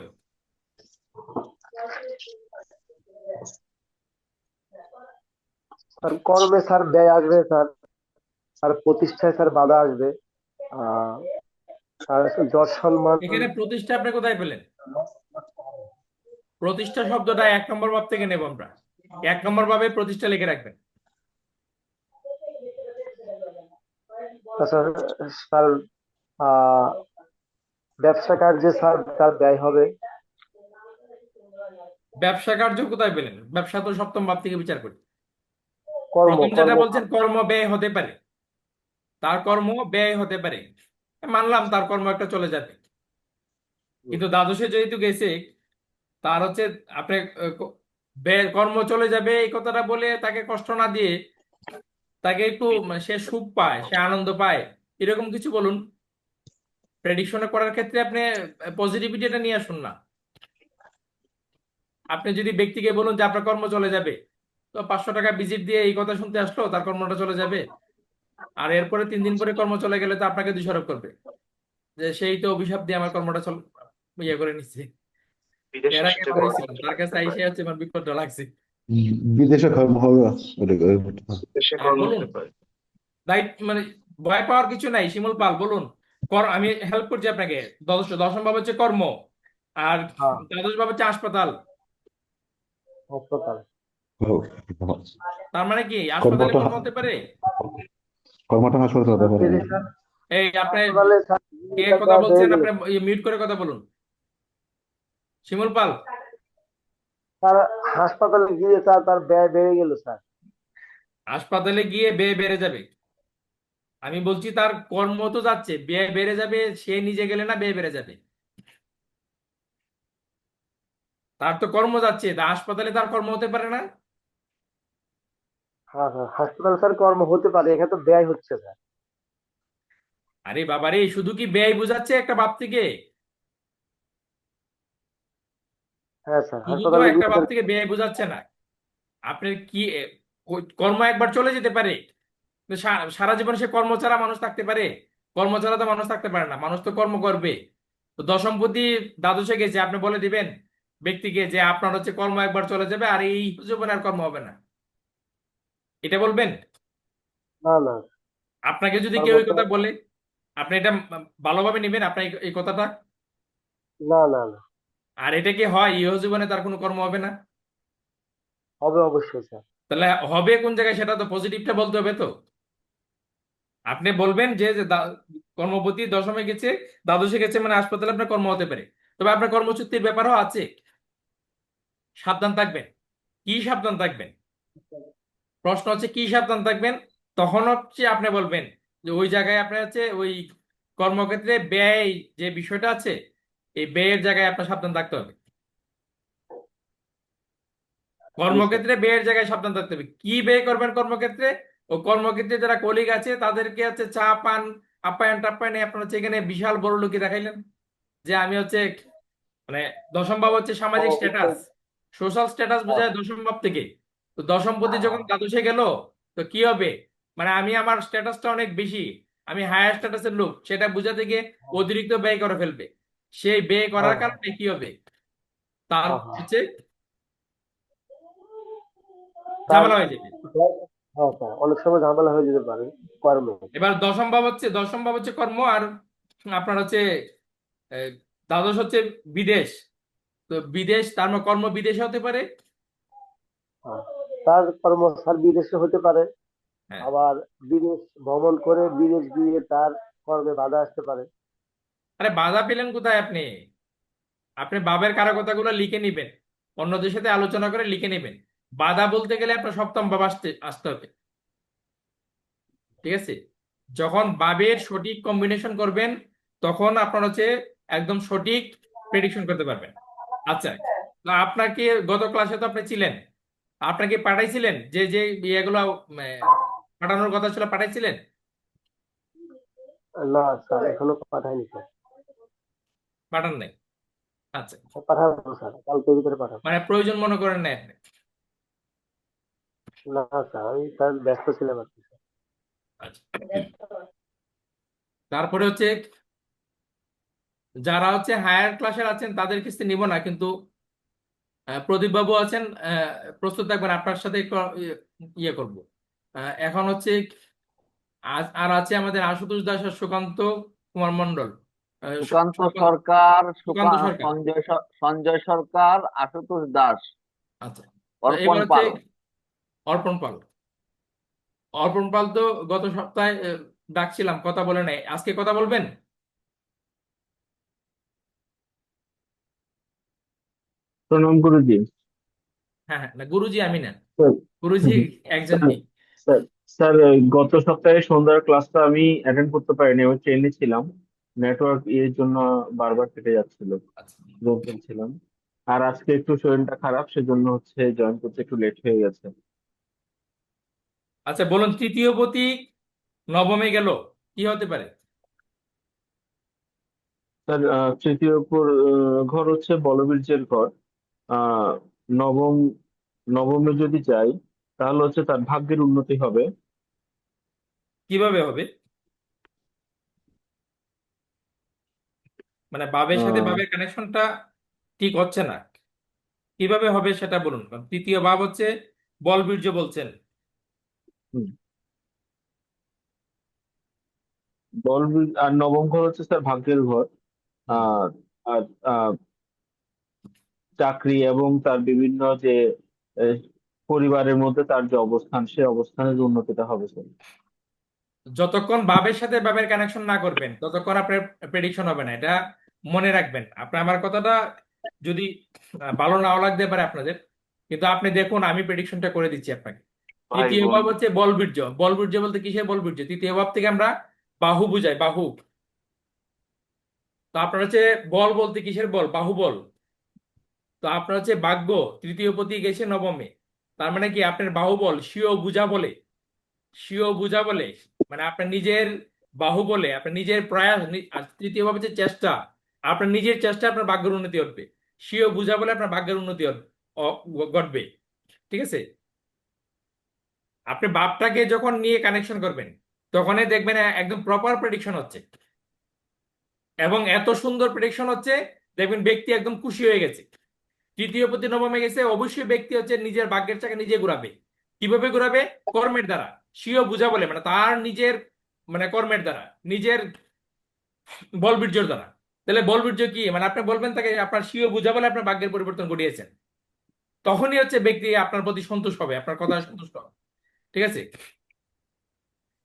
স্যার কর্মে স্যার ব্যয় আসবে স্যার, আর প্রতিষ্ঠায় স্যার বাধা আসবে। আহ আর যশ সম্মান। এখানে প্রতিষ্ঠা আপনি কোথায় পেলেন? প্রতিষ্ঠা শব্দটা 1 নম্বর ভাব থেকে নেব আমরা। 1 নম্বর ভাবে প্রতিষ্ঠা লিখে রাখবেন। আচ্ছা স্যার, আহ ব্যবসা কার্যে স্যার তার ব্যয় হবে। ব্যবসা কার্য কোথায় পেলেন? ব্যবসা তো 7ম ভাব থেকে বিচার করি। কর্ম প্রথম যেটা কর্ম বলছেন কর্ম ব্যয় হতে পারে, তার কর্ম ব্যয় হতে পারে, মানলাম তার কর্ম একটা চলে যাবে। কিন্তু দ্বাদশে যেহেতু গেছে, তার হচ্ছে আপনি ব্যয় কর্ম চলে যাবে এই কথাটা বলে তাকে কষ্ট না দিয়ে তাকে একটু সে সুখ পায়, সে আনন্দ পায়, এরকম কিছু বলুন। প্রেডিকশনে করার ক্ষেত্রে আপনি পজিটিভিটিটা নিয়ে আসুন না। আপনি যদি ব্যক্তিকে বলুন যে আপনার কর্ম চলে যাবে, তো 500 টাকা ভিজিট দিয়ে এই কথা শুনতে আসলো তার কর্মটা চলে যাবে, আর এরপরে 3 দিন পরে কর্ম চলে গেলে তো আপনাকে দোষারোপ করবে যে সেই তো অভিশাপ দিয়ে আমার কর্মটা ইয়ে করে নিচ্ছে। বিদেশে এর আগে সেটা আমার কর্ম হয়েছিল, তার কাছে আইসে হচ্ছে আমার বিপদটা লাগছে। বিদেশে কর্ম হবে দেশে কর্ম বলুন, হতে পারে। মানে ভয় পাওয়ার কিছু নাই। শিমুল পাল বলুন, আমি হেল্প করছি আপনাকে। দশম ভাব হচ্ছে কর্ম, আর হ্যাঁ, দ্বাদশ ভাব হচ্ছে হাসপাতাল। হাসপাতাল। তার মানে কি হাসপাতালে কর্মটা কর্ম হতে পারে? কর্মটা হাসপাতাল হতে পারে। এই আপনি হাসপাতালে স্যার কে এটা কথা দেওয়া বলছেন? হয়ে গেল। আপনি মিউট করে কথা বলুন। শিমুল পাল, স্যার হাসপাতালে গিয়ে স্যার তার ব্যয় বেড়ে গেল স্যার। হাসপাতালে গিয়ে ব্যয় বেড়ে যাবে? আমি বলছি তার কর্ম তো যাচ্ছে, ব্যয় বেড়ে যাবে। সে নিজে গেলে না ব্যয় বেড়ে যাবে? তার তো কর্ম যাচ্ছে, তা হাসপাতালে তার কর্ম হতে পারে না? হ্যাঁ স্যার, হাসপাতাল স্যার কর্ম হতে পারে, এখানে তো ব্যয় হচ্ছে স্যার। আরে বাবারে, শুধু কি ব্যয় বোঝাচ্ছে একটা ভাব থেকে? হ্যাঁ স্যার, শুধু তো হাসপাতালে একটা গিয়ে ভাব স্যার থেকে ব্যয় বোঝাচ্ছে না। আপনার কি কর্ম একবার চলে যেতে পারে, কিন্তু সারা জীবন সে কর্ম ছাড়া মানুষ থাকতে পারে? কর্ম ছাড়া তো মানুষ থাকতে পারে না, মানুষ তো কর্ম করবে। তো দশমপতি দ্বাদশে গেছে, আপনি বলে দিবেন ব্যক্তিকে যে আপনার হচ্ছে কর্ম একবার চলে যাবে আর এই জীবনে আর কর্ম হবে না, এটা বলবেন? না না আপনাকে যদি তার কেউ এই মতো কথা বলে, আপনি এটা ভালোভাবে নেবেন আপনার এই কথাটা? না না না, আর এটা কি হয় ইহ জীবনে তার কোনো কর্ম হবে না? হবে অবশ্যই স্যার। তাহলে হবে কোন জায়গায়, সেটা তো পজিটিভটা বলতে হবে তো। আপনি বলবেন যে যে কর্মপতি দশমে গেছে, দ্বাদশে গেছে, মানে হাসপাতালে আপনার কর্ম হতে পারে। তবে আপনার কর্মচ্যুতির ব্যাপারও আছে, সাবধান থাকবেন। কি সাবধান থাকবেন? প্রশ্ন হচ্ছে কি সাবধান থাকবেন। তখন হচ্ছে আপনি বলবেন যে ওই জায়গায় আপনার হচ্ছে ওই কর্মক্ষেত্রে ব্যয় যে বিষয়টা আছে, এই ব্যয়ের জায়গায় আপনার সাবধান থাকতে হবে। কর্মক্ষেত্রে ব্যয়ের জায়গায় সাবধান থাকতে হবে। কি ব্যয় করবেন কর্মক্ষেত্রে? ও কর্মক্ষেত্রে যারা কলিগ আছে তাদেরকে হচ্ছে চা পান, আপ্যায়ন টাপ্যায়নে আপনার হচ্ছে এখানে বিশাল বড় লোকই দেখাইলেন যে আমি হচ্ছে, মানে দশম ভাব হচ্ছে সামাজিক স্ট্যাটাস, সোশ্যাল স্ট্যাটাস বোঝায় দশম ভাব থেকে। তো দশমপতি যখন দ্বাদশে গেল, তো কি হবে, মানে আমি আমার স্ট্যাটাসটা অনেক বেশি, আমি হায়ার স্ট্যাটাসের লোক, সেটা বোঝাতে গিয়ে অতিরিক্ত ব্যয় করে ফেলবে। সেই ব্যয় করার কারণে কি হবে, তার হচ্ছে তার ঝামেলা হয়ে যাবে। হ্যাঁ স্যার, অনেক সময় ঝামেলা হয়ে যেতে পারে কর্মে। এবার দশম ভাব হচ্ছে কর্ম, আর আপনার হচ্ছে আহ, দ্বাদশ হচ্ছে বিদেশ। তো বিদেশ, তার মানে কর্ম বিদেশে হতে পারে। হ্যাঁ, তার কর্ম স্যার বিদেশে হতে পারে, হ্যাঁ, আবার বিদেশ ভ্রমণ করে বিদেশ গিয়ে তার কর্মে বাধা আসতে পারে। আরে বাধা পেলেন কোথায় আপনি? আপনি বাবের কারকতাগুলো লিখে নিবেন, অন্যদের সাথে আলোচনা করে লিখে নেবেন। বাধা বলতে গেলে আপনার সপ্তম ভাব আসতে আসতে হবে, ঠিক আছে? যখন বাবের সঠিক কম্বিনেশন করবেন, তখন আপনার হচ্ছে একদম সঠিক প্রেডিকশন করতে পারবেন। আচ্ছা, তো আপনাকে গত ক্লাসে তো আপনি ছিলেন, আপনাকে পাঠাইছিলেন যে যে ইয়েগুলো পাঠানোর কথা ছিল, পাঠাইছিলেন? না স্যার, এখনো পাঠায়নি স্যার। পাঠান নাই? আচ্ছা, পাঠাবো স্যার, কালকের ভিতরে পাঠাবো। মানে প্রয়োজন মনে করেন না আপনি? না স্যার, আমি স্যার ব্যস্ত ছিলাম আর কি স্যার। আচ্ছা, তারপরে হচ্ছে যারা হচ্ছে হায়ার ক্লাসের আছেন তাদের কিস্তি নিব না, কিন্তু প্রদীপ বাবু আছেন, প্রস্তুত থাকবেন, আপনার সাথে একটু ইয়ে করব। এখন হচ্ছে আর আছে আমাদের আশুতোষ দাস আর সুকান্ত কুমার মণ্ডল। সুকান্ত সরকার, সুকান্ত সরকার। সঞ্জয় সরকার, আশুতোষ দাস, আচ্ছা, তো অর্পণ এবার হচ্ছে পাল। অর্পণ পাল। অর্পণ পাল তো গত সপ্তাহে ডাকছিলাম, কথা বলে নাই, আজকে কথা বলবেন? প্রণাম গুরুজি। হ্যাঁ হ্যাঁ, না গুরুজি আমি না, স্যার, গুরুজি একজন স্যার নেই। স্যার স্যার, গত সপ্তাহে সন্ধ্যার ক্লাসটা আমি অ্যাটেন্ড করতে পারিনি, আমি ট্রেনে ছিলাম, নেটওয়ার্ক এর জন্য বারবার কেটে যাচ্ছিল, আচ্ছা জোর ছিলাম। আর আজকে একটু শরীরটা খারাপ, সেজন্য হচ্ছে জয়েন করতে একটু লেট হয়ে গেছে। আচ্ছা, বলুন তৃতীয় পতি নবমে গেল, কি হতে পারে? স্যার, তৃতীয় ঘর হচ্ছে বলবীর্যের ঘর। আহ নবম নবমে যদি যাই, তাহলে হচ্ছে তার ভাগ্যের উন্নতি হবে। কিভাবে হবে? মানে বাবের সাথে আহ বাবের কানেকশনটা ঠিক হচ্ছে না, কিভাবে হবে সেটা বলুন, কারণ তৃতীয় ভাব হচ্ছে বলবীর্য বলছেন। হুম, আর নবম ঘর হচ্ছে স্যার ভাগ্যের ঘর। হুম। আর আর আহ, চাকরি এবং তার বিভিন্ন যে আহ, পরিবারের মধ্যে তার যে অবস্থান, সে অবস্থানের উন্নতিটা হবে স্যার। যতক্ষণ বাবের সাথে বাবের কানেকশন না করবেন ততক্ষণ আপনার প্রেডিকশন হবে না, এটা মনে রাখবেন। আপনি আমার কথাটা যদি ভালো নাও লাগতে পারে আপনাদের, কিন্তু আপনি দেখুন আমি প্রেডিকশনটা করে দিচ্ছি আপনাকে। ভাই তৃতীয় বোন, ভাব হচ্ছে বলবীর্য। বলবীর্য বলতে কিসের বলবীর্য? তৃতীয় ভাব থেকে আমরা বাহু বুঝাই, বাহু। তো আপনার হচ্ছে বল বলতে কিসের বল? বাহুবল। তো আপনার হচ্ছে ভাগ্য তৃতীয় পতি গেছে নবমে, তার মানে কি আপনার বাহুবল স্বীয় বুঝা বলে, স্বীয় বুঝা বলে, মানে আপনার নিজের বাহুবলে, আপনার নিজের প্রয়াস, আর তৃতীয় ভাবে যে চেষ্টা, আপনার নিজের চেষ্টা আপনার ভাগ্যের উন্নতি ঘটবে। স্বীয় বুঝা বলে আপনার ভাগ্যের উন্নতি ঘটবে। ঠিক আছে? আপনি বাপটাকে যখন নিয়ে কানেকশন করবেন তখনই দেখবেন একদম প্রপার প্রেডিকশন হচ্ছে, এবং এত সুন্দর প্রেডিকশন হচ্ছে দেখবেন ব্যক্তি একদম খুশি হয়ে গেছে। তৃতীয় প্রতি নবমে গেছে, অবশ্যই ব্যক্তি হচ্ছে নিজের ভাগ্যের চাকা নিজে ঘুরাবে। কিভাবে ঘুরাবে? কর্মের দ্বারা। স্বীয় বুঝা বলে মানে তার নিজের, মানে কর্মের দ্বারা, নিজের বলবীর্যের দ্বারা। তাহলে বলবীর্য কি? মানে আপনি বলবেন তাকে আপনার স্বীয় বুঝা বলে আপনার ভাগ্যের পরিবর্তন ঘটিয়েছেন, তখনই হচ্ছে ব্যক্তি আপনার প্রতি সন্তুষ্ট হবে, আপনার কথা সন্তুষ্ট হবে। ঠিক আছে?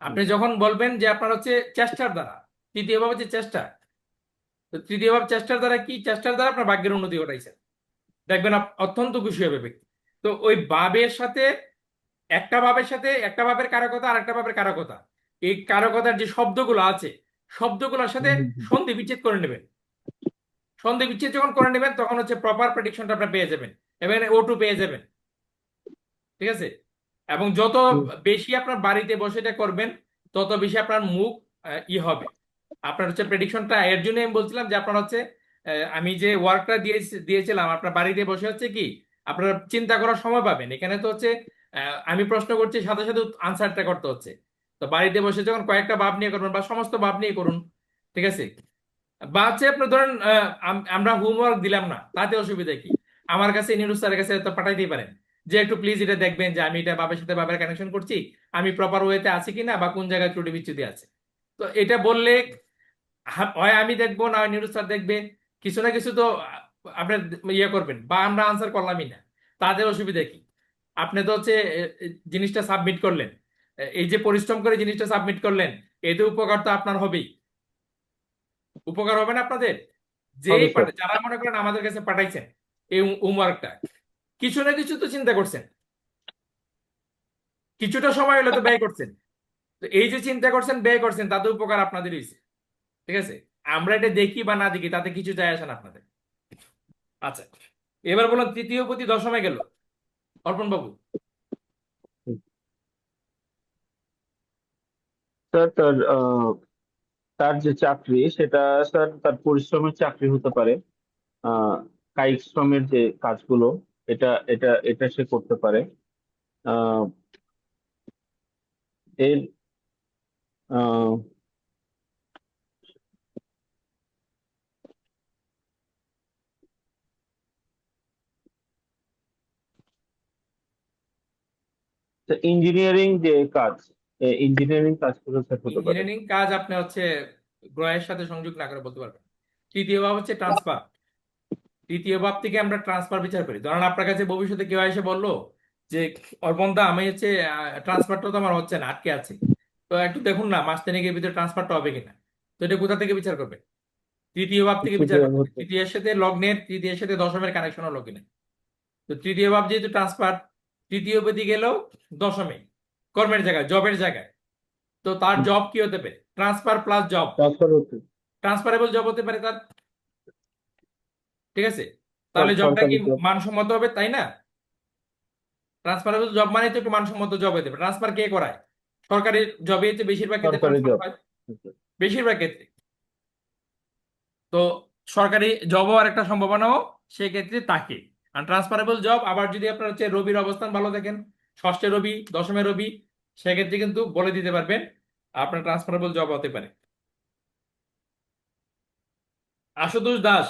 আপনি যখন বলবেন যে আপনার হচ্ছে চেষ্টার দ্বারা, তৃতীয় ভাব হচ্ছে চেষ্টা, তো তৃতীয় ভাব চেষ্টার দ্বারা কি? চেষ্টার দ্বারা আপনার ভাগ্যের উন্নতি ঘটাইছেন, দেখবেন অত্যন্ত খুশি হবে ব্যক্তি। তো ওই ভাবের সাথে, একটা ভাবের সাথে একটা ভাবের কারকতা আর একটা ভাবের কারকতা, এই কারকতার যে শব্দগুলো আছে শব্দগুলোর সাথে সন্ধি বিচ্ছেদ করে নেবেন। সন্ধি বিচ্ছেদ যখন করে নেবেন তখন হচ্ছে প্রপার প্রেডিকশনটা আপনি পেয়ে যাবেন, এবং O2 পেয়ে যাবেন। ঠিক আছে? এবং যত বেশি আপনার বাড়িতে বসে এটা করবেন তত বেশি আপনার মুখ হবে। আপনার হচ্ছে প্রেডিকশনটা, এর জন্য আমি বলছিলাম যে আপনার হচ্ছে আমি যে ওয়ার্কটা দিয়েছিলাম আপনার বাড়িতে বসে হচ্ছে কি আপনার চিন্তা করার সময় পাবেন। এখানে তো হচ্ছে আমি প্রশ্ন করছি, সাথে সাথে আনসারটা করতে হচ্ছে। তো বাড়িতে বসে যখন কয়েকটা ভাব নিয়ে করবেন বা সমস্ত ভাব নিয়ে করুন। ঠিক আছে? বা হচ্ছে আপনি ধরেন আমরা হোমওয়ার্ক দিলাম না, তাতে অসুবিধা কি? আমার কাছে নিরুজ স্যারের কাছে তো পাঠাইতেই পারেন যে একটু প্লিজ এটা দেখবেন যে আমি এটা বাবার সাথে বাবার কানেকশন করছি, আমি প্রপার ওয়েতে আছি কিনা বা কোন জায়গায় ত্রুটি বিচ্যুতি আছে। তো এটা বললে হয় আমি দেখবো না হয় নিরুজ স্যার দেখবে, কিছু না কিছু তো আপনি ইয়ে করবেন, বা আমরা আনসার করলামই না, তাদের অসুবিধা কি? আপনি তো হচ্ছে জিনিসটা সাবমিট করলেন, এই যে পরিশ্রম করে জিনিসটা সাবমিট করলেন, এতে উপকার তো আপনার হবেই। উপকার হবে না আপনাদের? হবে স্যার। যারা মনে করেন আমাদের কাছে পাঠাইছেন এই হোমওয়ার্কটা, কিছু না কিছু তো চিন্তা করছেন, কিছুটা সময় হলে তো ব্যয় করছেন। তো এই যে চিন্তা করছেন, ব্যয় করছেন, তাতে উপকার আপনাদের হয়েছে। ঠিক আছে? আমরা এটা দেখি বা না দেখি তাতে কিছু যায় আসে না আপনাদের। আচ্ছা, এবার বলুন তৃতীয় পতি দশমে গেল, অর্পণ বাবু। স্যার, তার যে চাকরি, সেটা স্যার তার পরিশ্রমের চাকরি হতে পারে। আহ কায়িক শ্রমের যে কাজগুলো, এটা এটা এটা সে করতে পারে। আহ এর আহ তো ইঞ্জিনিয়ারিং যে কাজ, ইঞ্জিনিয়ারিং কাজগুলো স্যার হতে পারে। ইঞ্জিনিয়ারিং কাজ আপনি হচ্ছে গ্রহের সাথে সংযোগ না করে বলতে পারবেন। তৃতীয় ভাব হচ্ছে ট্রান্সফার। তৃতীয় ভাব থেকে আমরা ট্রান্সফার বিচার করি। ধরেন আপনার কাছে ভবিষ্যতে কেউ এসে বললো যে অর্পণদা আমি হচ্ছে ট্রান্সফারটা তো আমার হচ্ছে না, আটকে আছে, তো একটু দেখুন না মাস তিনেকের ভিতরে ট্রান্সফারটা হবে কিনা। তো এটা কোথা থেকে বিচার করবে? তৃতীয় ভাব থেকে বিচার তৃতীয় করবে। হচ্ছে তৃতীয়ের সাথে লগ্নের, তৃতীয়ের সাথে দশমের কানেকশন হলো কিনা। তো তৃতীয় ভাব যেহেতু ট্রান্সফার, তৃতীয় পতি গেল দশমে, কর্মের জায়গায়, জবের জায়গায়। তো তার জব কি হতে পারে? ট্রান্সফার প্লাস জব, ট্রান্সফার হচ্ছে ট্রান্সফারেবল জব হতে পারে তার। ঠিক আছে, স্যার তাহলে জবটা কি সরকারি জব। মানসম্মত হবে, তাই না? ট্রান্সফারেবল জব মানে তো একটু মানসম্মত জব হতে পারে। ট্রান্সফার কে করায়? সরকারি জবে হচ্ছে বেশিরভাগ ক্ষেত্রে সরকারি ট্রান্সফার জব। হয়, বেশিরভাগ ক্ষেত্রে। তো সরকারি জব হওয়ার একটা সম্ভাবনাও সেক্ষেত্রে থাকে। আর ট্রান্সফারেবল জব আবার যদি আপনার হচ্ছে রবির অবস্থান ভালো দেখেন, ষষ্ঠে রবি, দশমে রবি, সেক্ষেত্রে কিন্তু বলে দিতে পারবেন আপনার ট্রান্সফারেবল জব হতে পারে। আশুতোষ দাস,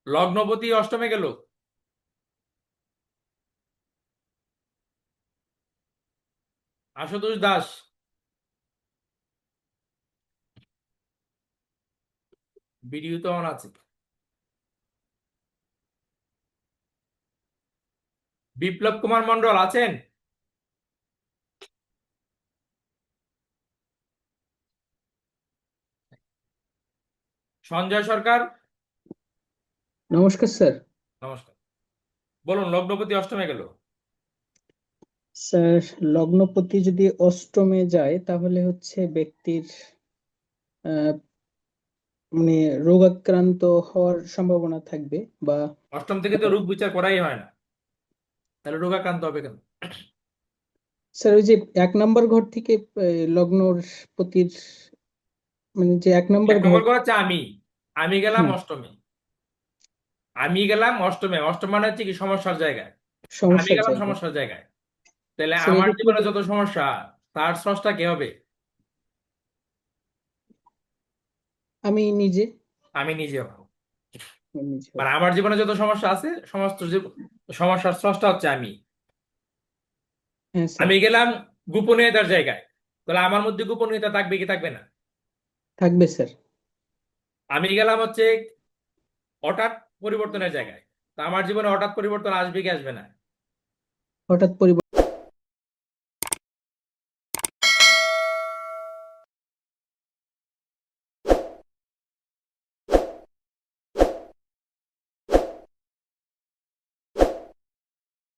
লগ্নপতি অষ্টমে গেল, আশুতোষ দাস, ভিডিও তো অন আছে। বিপ্লব কুমার মন্ডল আছেন? সঞ্জয় সরকার, নমস্কার স্যার। নমস্কার। বলুন, লগ্নপতি অষ্টমে গেল। স্যার, লগ্নপতি যদি অষ্টমে যায় তাহলে হচ্ছে ব্যক্তির আহ, মানে রোগাক্রান্ত হওয়ার সম্ভাবনা থাকবে, বা অষ্টম থেকে তো রোগ বিচার করাই হয় না, তাহলে রোগাক্রান্ত হবে কেন? স্যার ওই যে 1 নম্বর ঘর থেকে লগ্নর পতির, মানে যে 1 নম্বর এক ঘর। নম্বর করে হচ্ছে আমি গেলাম হ্যাঁ, অষ্টমে, আমি গেলাম অষ্টমে। অষ্টম মানে হচ্ছে কি সমস্যার জায়গায়, আমি সমস্যার গেলাম জায়গা। সমস্যার জায়গায়। তাহলে স্যার আমার এক্ষেত্রে জীবনে যত সমস্যা, তার স্রষ্টা কে হবে? আমি নিজে আমি নিজে হব। আমি নিজে হব। মানে আমার জীবনে যত সমস্যা আছে, সমস্ত সমস্যার স্রষ্টা হচ্ছে আমি। হ্যাঁ স্যার, আমি গেলাম গোপনীয়তার জায়গায়, তাহলে আমার মধ্যে গোপনীয়তা থাকবে কি থাকবে না? থাকবে স্যার। আমি গেলাম হচ্ছে হঠাৎ পরিবর্তনের জায়গায়, তা আমার জীবনে হঠাৎ পরিবর্তন আসবে কি আসবে না? হঠাৎ পরিবর্তন